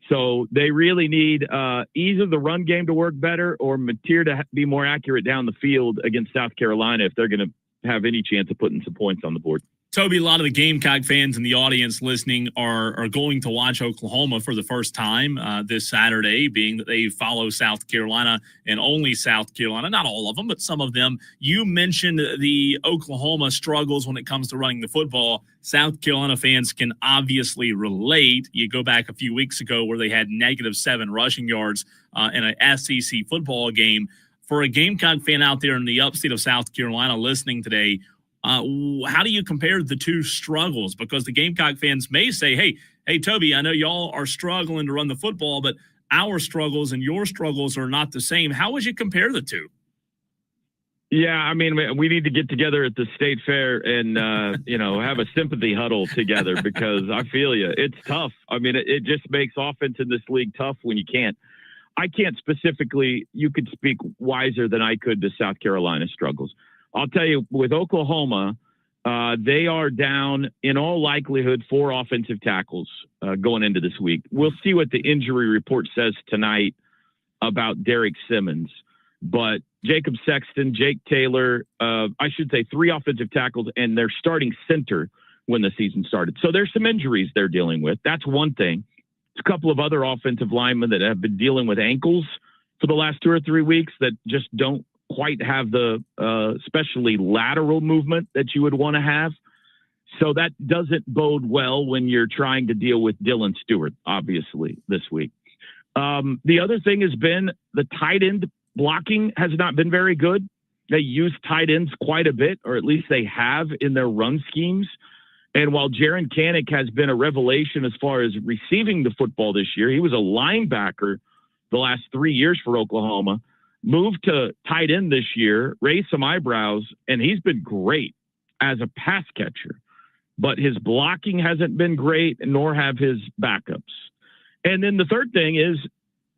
So they really need either the run game to work better or Mateer to be more accurate down the field against South Carolina if they're going to have any chance of putting some points on the board. Toby, a lot of the Gamecock fans in the audience listening are going to watch Oklahoma for the first time this Saturday, being that they follow South Carolina and only South Carolina. Not all of them, but some of them. You mentioned the Oklahoma struggles when it comes to running the football. South Carolina fans can obviously relate. You go back a few weeks ago where they had -7 rushing yards in an SEC football game. For a Gamecock fan out there in the upstate of South Carolina listening today, how do you compare the two struggles? Because the Gamecock fans may say, hey, Toby, I know y'all are struggling to run the football, but our struggles and your struggles are not the same. How would you compare the two? Yeah, I mean, we need to get together at the state fair and, have a sympathy huddle together because I feel you. It's tough. I mean, it just makes offense in this league tough when you can't. I can't specifically, you could speak wiser than I could to South Carolina struggles. I'll tell you, with Oklahoma, they are down, in all likelihood, 4 offensive tackles going into this week. We'll see what the injury report says tonight about Derek Simmons. But Jacob Sexton, Jake Taylor, I should say 3 offensive tackles, and their starting center when the season started. So there's some injuries they're dealing with. That's one thing. There's a couple of other offensive linemen that have been dealing with ankles for the last 2 or 3 weeks that just don't quite have the especially lateral movement that you would want to have. So that doesn't bode well when you're trying to deal with Dylan Stewart, obviously, this week. The other thing has been the tight end blocking has not been very good. They use tight ends quite a bit, or at least they have in their run schemes. And while Jaron Kanik has been a revelation as far as receiving the football this year, he was a linebacker the last 3 years for Oklahoma. Moved to tight end this year, raised some eyebrows, and he's been great as a pass catcher. But his blocking hasn't been great, nor have his backups. And then the third thing is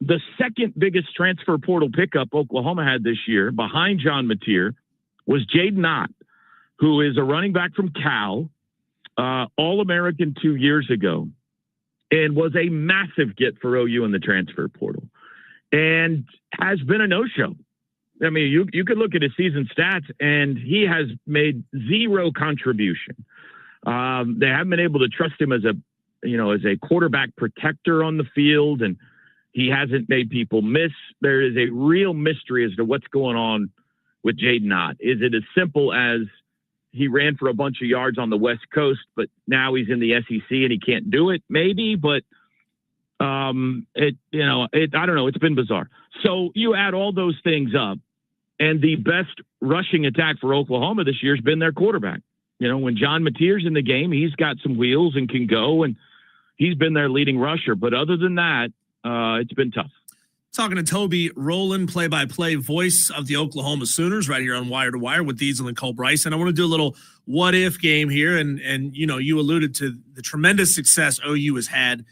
the second biggest transfer portal pickup Oklahoma had this year, behind John Mateer, was Jaden Ott, who is a running back from Cal, All-American 2 years ago, and was a massive get for OU in the transfer portal. And has been a no-show. I mean, you could look at his season stats, and he has made 0 contribution. They haven't been able to trust him as a quarterback protector on the field, and he hasn't made people miss. There is a real mystery as to what's going on with Jaden Ott. Is it as simple as he ran for a bunch of yards on the West Coast, but now he's in the SEC and he can't do it? Maybe, but I don't know. It's been bizarre. So you add all those things up, and the best rushing attack for Oklahoma this year has been their quarterback. When John Mateer's in the game, he's got some wheels and can go, and he's been their leading rusher. But other than that, it's been tough. Talking to Toby Rowland, play-by-play voice of the Oklahoma Sooners, right here on Wire to Wire with Diesel and Cole Bryson. I want to do a little what-if game here, and you alluded to the tremendous success OU has had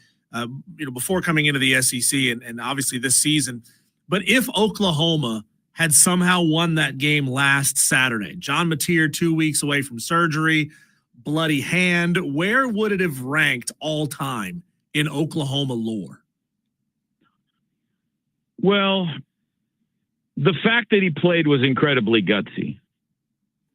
before coming into the SEC and obviously this season. But if Oklahoma had somehow won that game last Saturday, John Mateer 2 weeks away from surgery, bloody hand, where would it have ranked all time in Oklahoma lore? Well, the fact that he played was incredibly gutsy.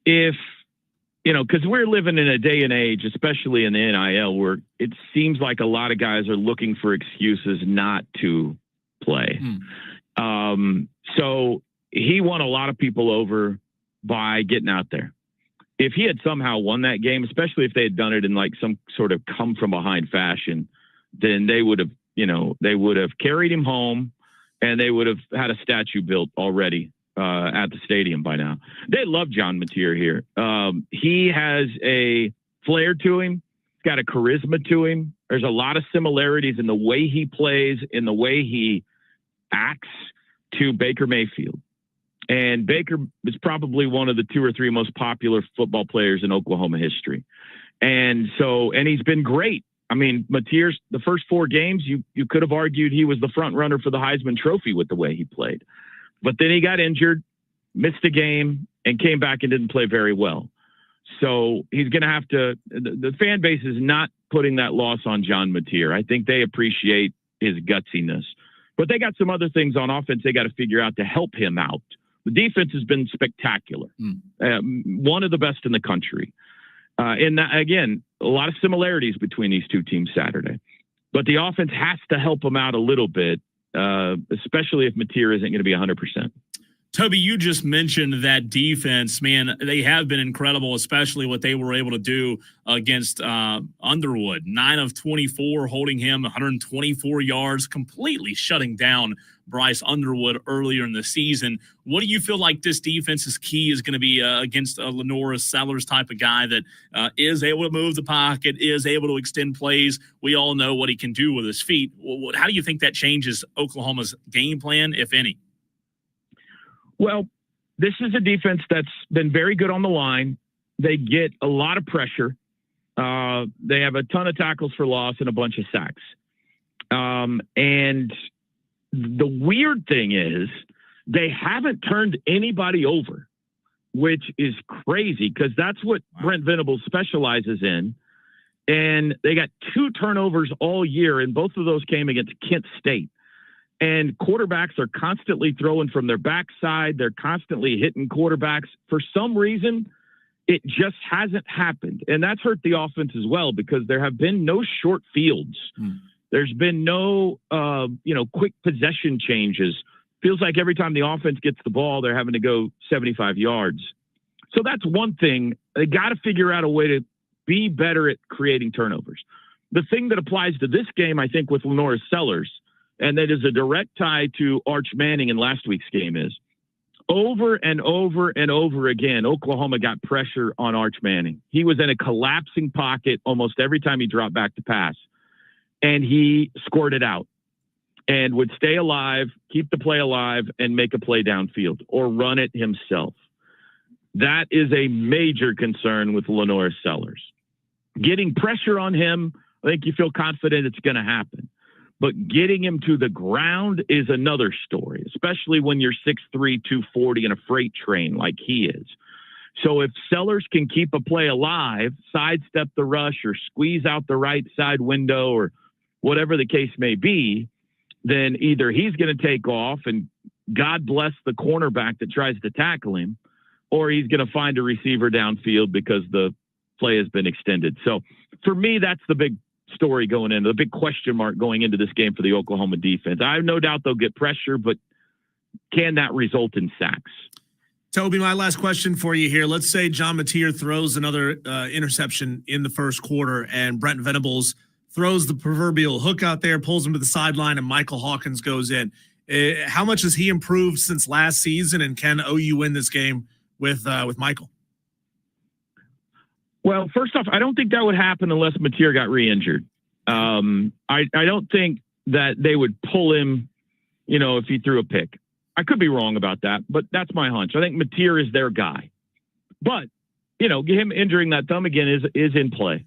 Because we're living in a day and age, especially in the NIL, where it seems like a lot of guys are looking for excuses not to play. So he won a lot of people over by getting out there. If he had somehow won that game, especially if they had done it in like some sort of come from behind fashion, then they would have carried him home, and they would have had a statue built already at the stadium by now. They love John Mateer here. He has a flair to him. He's got a charisma to him. There's a lot of similarities in the way he plays, in the way he acts to Baker Mayfield. And Baker is probably one of the 2 or 3 most popular football players in Oklahoma history. And he's been great. I mean, Mateer's the first 4 games, you could have argued he was the front runner for the Heisman Trophy with the way he played. But then he got injured, missed a game, and came back and didn't play very well. So he's going to have to – the fan base is not putting that loss on John Mateer. I think they appreciate his gutsiness. But they got some other things on offense they got to figure out to help him out. The defense has been spectacular, one of the best in the country. And again, a lot of similarities between these two teams Saturday. But the offense has to help them out a little bit, especially if Mateer isn't going to be 100%. Toby, you just mentioned that defense. Man, they have been incredible, especially what they were able to do against Underwood. 9 of 24, holding him 124 yards, completely shutting down Bryce Underwood earlier in the season. What do you feel like this defense's key is going to be against a Lenora Sellers type of guy that is able to move the pocket, is able to extend plays? We all know what he can do with his feet. How do you think that changes Oklahoma's game plan, if any? Well, this is a defense that's been very good on the line. They get a lot of pressure. They have a ton of tackles for loss and a bunch of sacks. And the weird thing is they haven't turned anybody over, which is crazy because that's what Brent Venables specializes in. And they got 2 turnovers all year, and both of those came against Kent State. And quarterbacks are constantly throwing from their backside. They're constantly hitting quarterbacks. For some reason, it just hasn't happened. And that's hurt the offense as well because there have been no short fields. There's been no, quick possession changes. Feels like every time the offense gets the ball, they're having to go 75 yards. So that's one thing. They got to figure out a way to be better at creating turnovers. The thing that applies to this game, I think, with Lenora Sellers, and that is a direct tie to Arch Manning in last week's game, is over and over and over again, Oklahoma got pressure on Arch Manning. He was in a collapsing pocket almost every time he dropped back to pass, and he scored it out and would stay alive, keep the play alive, and make a play downfield or run it himself. That is a major concern with Lenora Sellers. Getting pressure on him, I think you feel confident it's going to happen. But getting him to the ground is another story, especially when you're 6'3", 240 and a freight train like he is. So if Sellers can keep a play alive, sidestep the rush or squeeze out the right side window or whatever the case may be, then either he's going to take off and God bless the cornerback that tries to tackle him, or he's going to find a receiver downfield because the play has been extended. So for me, that's the big story going into the big question mark going into this game for the Oklahoma defense. I have no doubt they'll get pressure, but can that result in sacks? Toby, my last question for you here. Let's say John Mateer throws another interception in the first quarter and Brent Venables throws the proverbial hook out there, pulls him to the sideline, and Michael Hawkins goes in. How much has he improved since last season, and can OU win this game with Michael? Well, first off, I don't think that would happen unless Mateer got re-injured. I don't think that they would pull him, if he threw a pick. I could be wrong about that, but that's my hunch. I think Mateer is their guy. But, him injuring that thumb again is in play.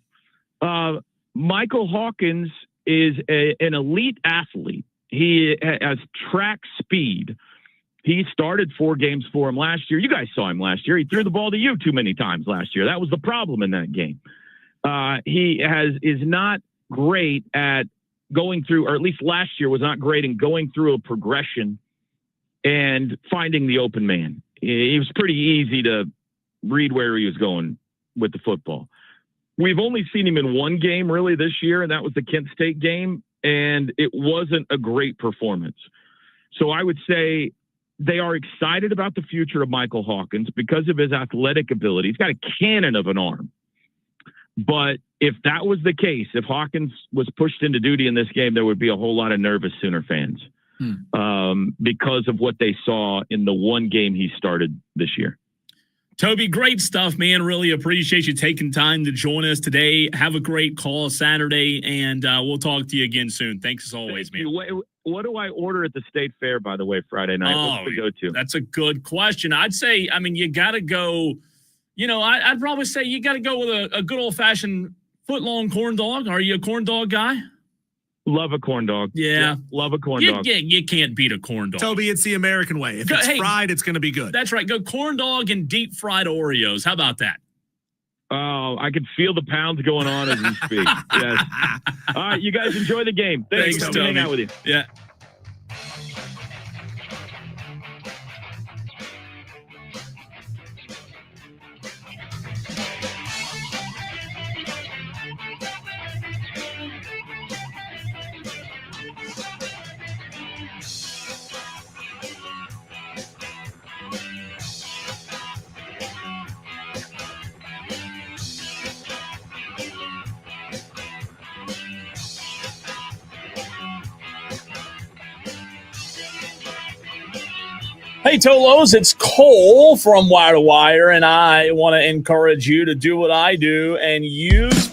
Michael Hawkins is an elite athlete. He has track speed. He started 4 games for him last year. You guys saw him last year. He threw the ball to you too many times last year. That was the problem in that game. He is not great at going through, or at least last year was not great in going through a progression and finding the open man. He was pretty easy to read where he was going with the football. We've only seen him in 1 game really this year, and that was the Kent State game, and it wasn't a great performance. So I would say they are excited about the future of Michael Hawkins because of his athletic ability. He's got a cannon of an arm. But if that was the case, if Hawkins was pushed into duty in this game, there would be a whole lot of nervous Sooner fans because of what they saw in the 1 game he started this year. Toby, great stuff, man. Really appreciate you taking time to join us today. Have a great call Saturday, and we'll talk to you again soon. Thanks as always, man. What do I order at the State Fair, by the way, Friday night? What's the go-to? That's a good question. I'd say, you got to go, I'd probably say you got to go with a good old-fashioned foot-long corn dog. Are you a corn dog guy? Love a corn dog. Yeah. Love a corn dog. You can't beat a corn dog. Toby, it's the American way. If it's fried, it's going to be good. That's right. Go corn dog and deep-fried Oreos. How about that? Oh, I can feel the pounds going on as we speak. Yes. All right, you guys enjoy the game. Thanks for hanging out with you. Yeah. Hey, Tolos, it's Cole from Wire to Wire, and I want to encourage you to do what I do and use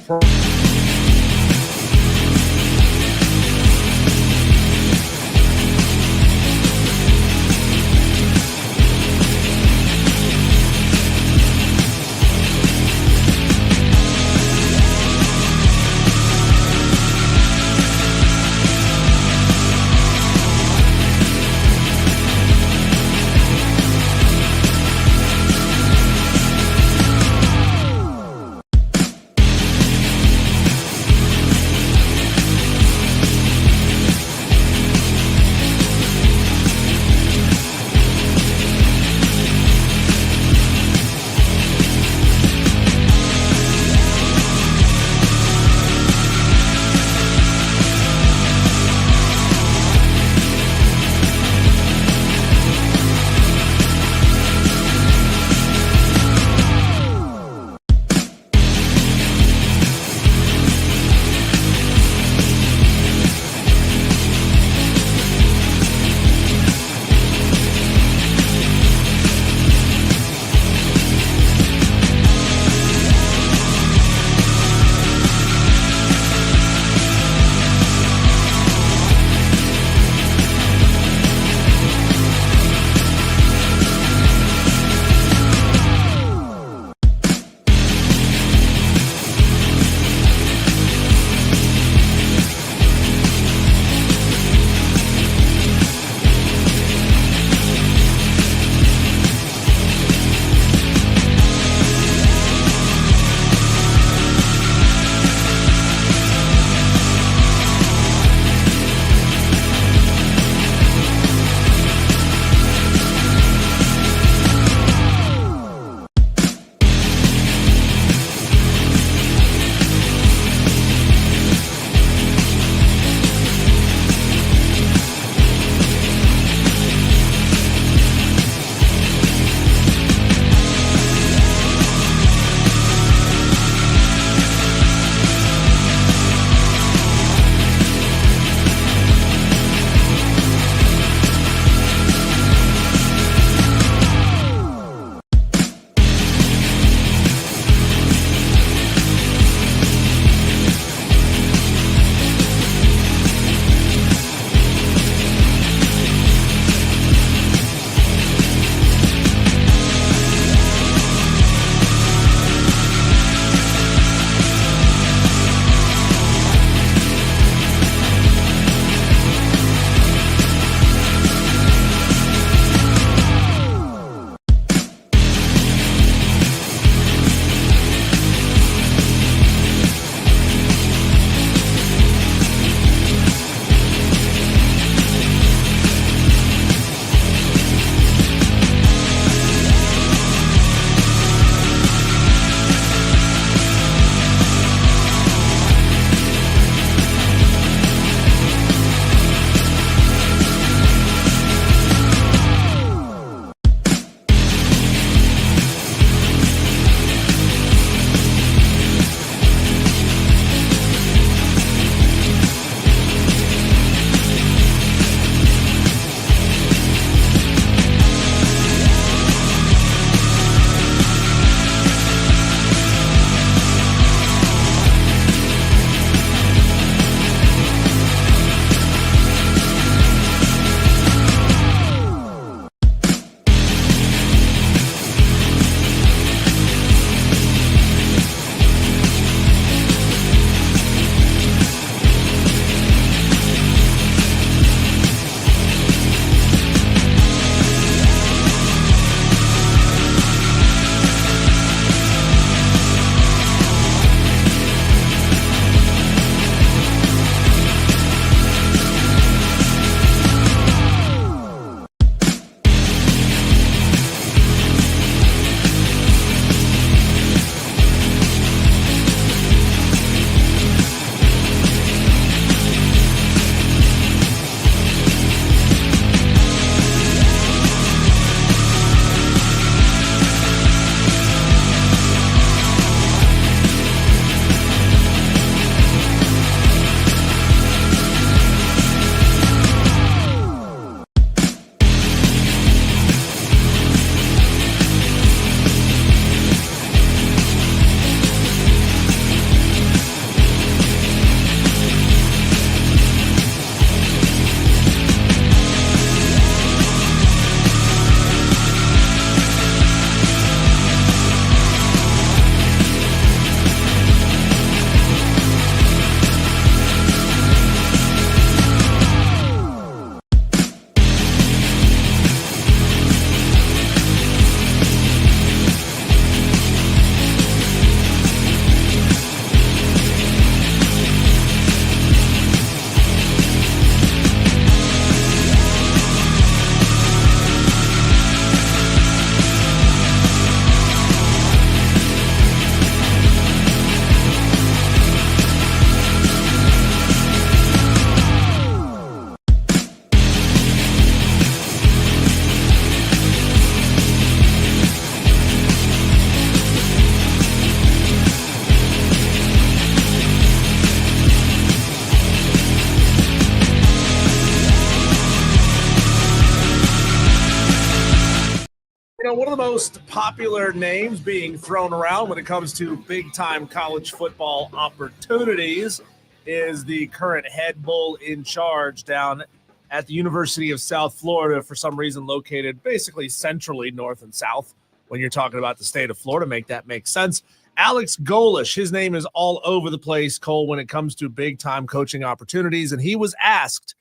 one of the most popular names being thrown around when it comes to big-time college football opportunities is the current head bull in charge down at the University of South Florida, for some reason located basically centrally north and south. When you're talking about the state of Florida, make that make sense. Alex Golesh, his name is all over the place, Cole, when it comes to big-time coaching opportunities, and he was asked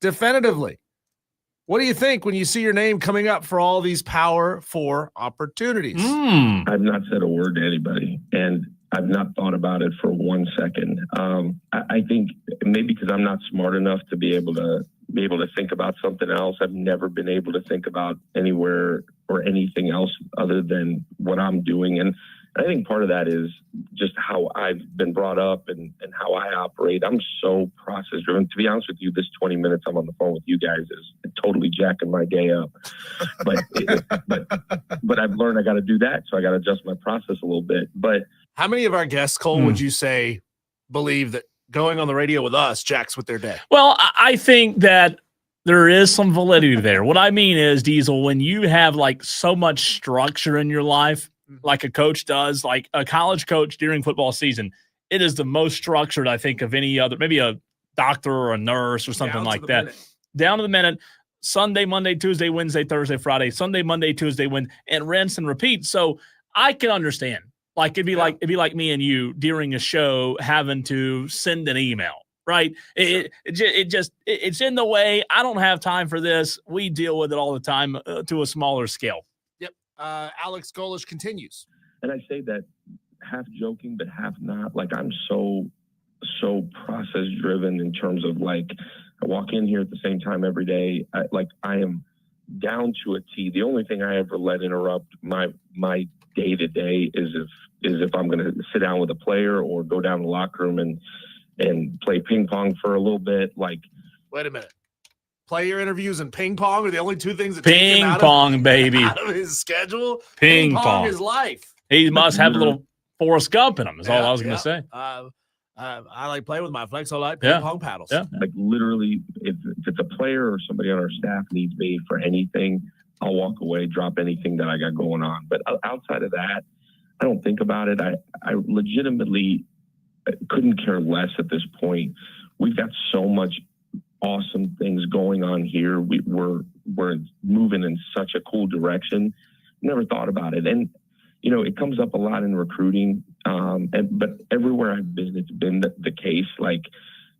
definitively, what do you think when you see your name coming up for all these Power 4 opportunities? I've not said a word to anybody, and I've not thought about it for 1 second. I think maybe because I'm not smart enough to be able to think about something else. I've never been able to think about anywhere or anything else other than what I'm doing. And I think part of that is just how I've been brought up and how I operate. I'm so process driven. To be honest with you, this 20 minutes I'm on the phone with you guys is totally jacking my day up. But I've learned I got to do that. So I got to adjust my process a little bit. But how many of our guests, Cole, would you say believe that going on the radio with us jacks with their day? Well, I think that there is some validity there. What I mean is, Diesel, when you have like so much structure in your life, like a coach does, like a college coach during football season, it is the most structured, I think, of any other, maybe a doctor or a nurse or something like that. Down to the minute, Sunday, Monday, Tuesday, Wednesday, Thursday, Friday, Sunday, Monday, Tuesday, and rinse and repeat. So I can understand. Like it'd be like me and you during a show having to send an email, right? It's in the way. I don't have time for this. We deal with it all the time to a smaller scale. Yep. Alex Golesh continues. And I say that half joking, but half not. Like I'm so process driven in terms of like I walk in here at the same time every day. I am down to a T. The only thing I ever let interrupt my day to day is if I'm going to sit down with a player or go down to the locker room and play ping pong for a little bit. Like, wait a minute, player interviews and ping pong are the only two things that ping take him pong, baby, out of his schedule. Ping pong is life. He must have a little Forrest Gump in him. Is all I was going to say. I like playing with my Flexolite ping pong paddles. Yeah. Like literally, if it's a player or somebody on our staff needs me for anything, I'll walk away, drop anything that I got going on. But outside of that, I don't think about it. I legitimately couldn't care less at this point. We've got so much awesome things going on here. We're moving in such a cool direction. Never thought about it. And, it comes up a lot in recruiting. But everywhere I've been, it's been the case. Like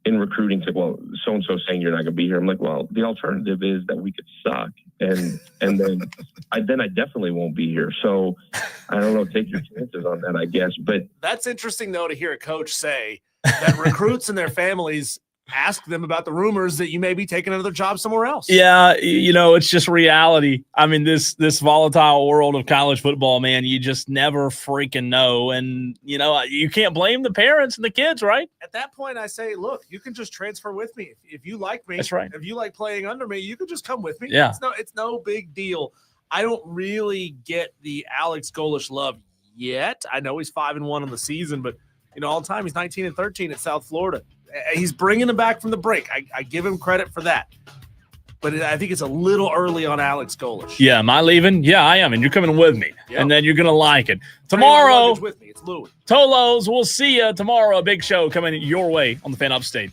in recruiting, it's like, well, so-and-so saying you're not going to be here. I'm like, well, the alternative is that we could suck. And then I definitely won't be here. So I don't know, take your chances on that, I guess. But that's interesting, though, to hear a coach say that recruits and their families ask them about the rumors that you may be taking another job somewhere else. Yeah, it's just reality. I mean, this volatile world of college football, man, you just never freaking know. And, you can't blame the parents and the kids, right? At that point, I say, look, you can just transfer with me. If you like me, that's right. If you like playing under me, you can just come with me. Yeah. It's no big deal. I don't really get the Alex Golesh love yet. I know he's 5-1 on the season, but, all the time he's 19-13 at South Florida. He's bringing him back from the break. I give him credit for that. But I think it's a little early on Alex Golesh. Yeah, am I leaving? Yeah, I am. And you're coming with me. Yep. And then you're going to like it. Tomorrow, with me. It's Louis. Tolos, we'll see you tomorrow. A big show coming your way on the Fan Upstate.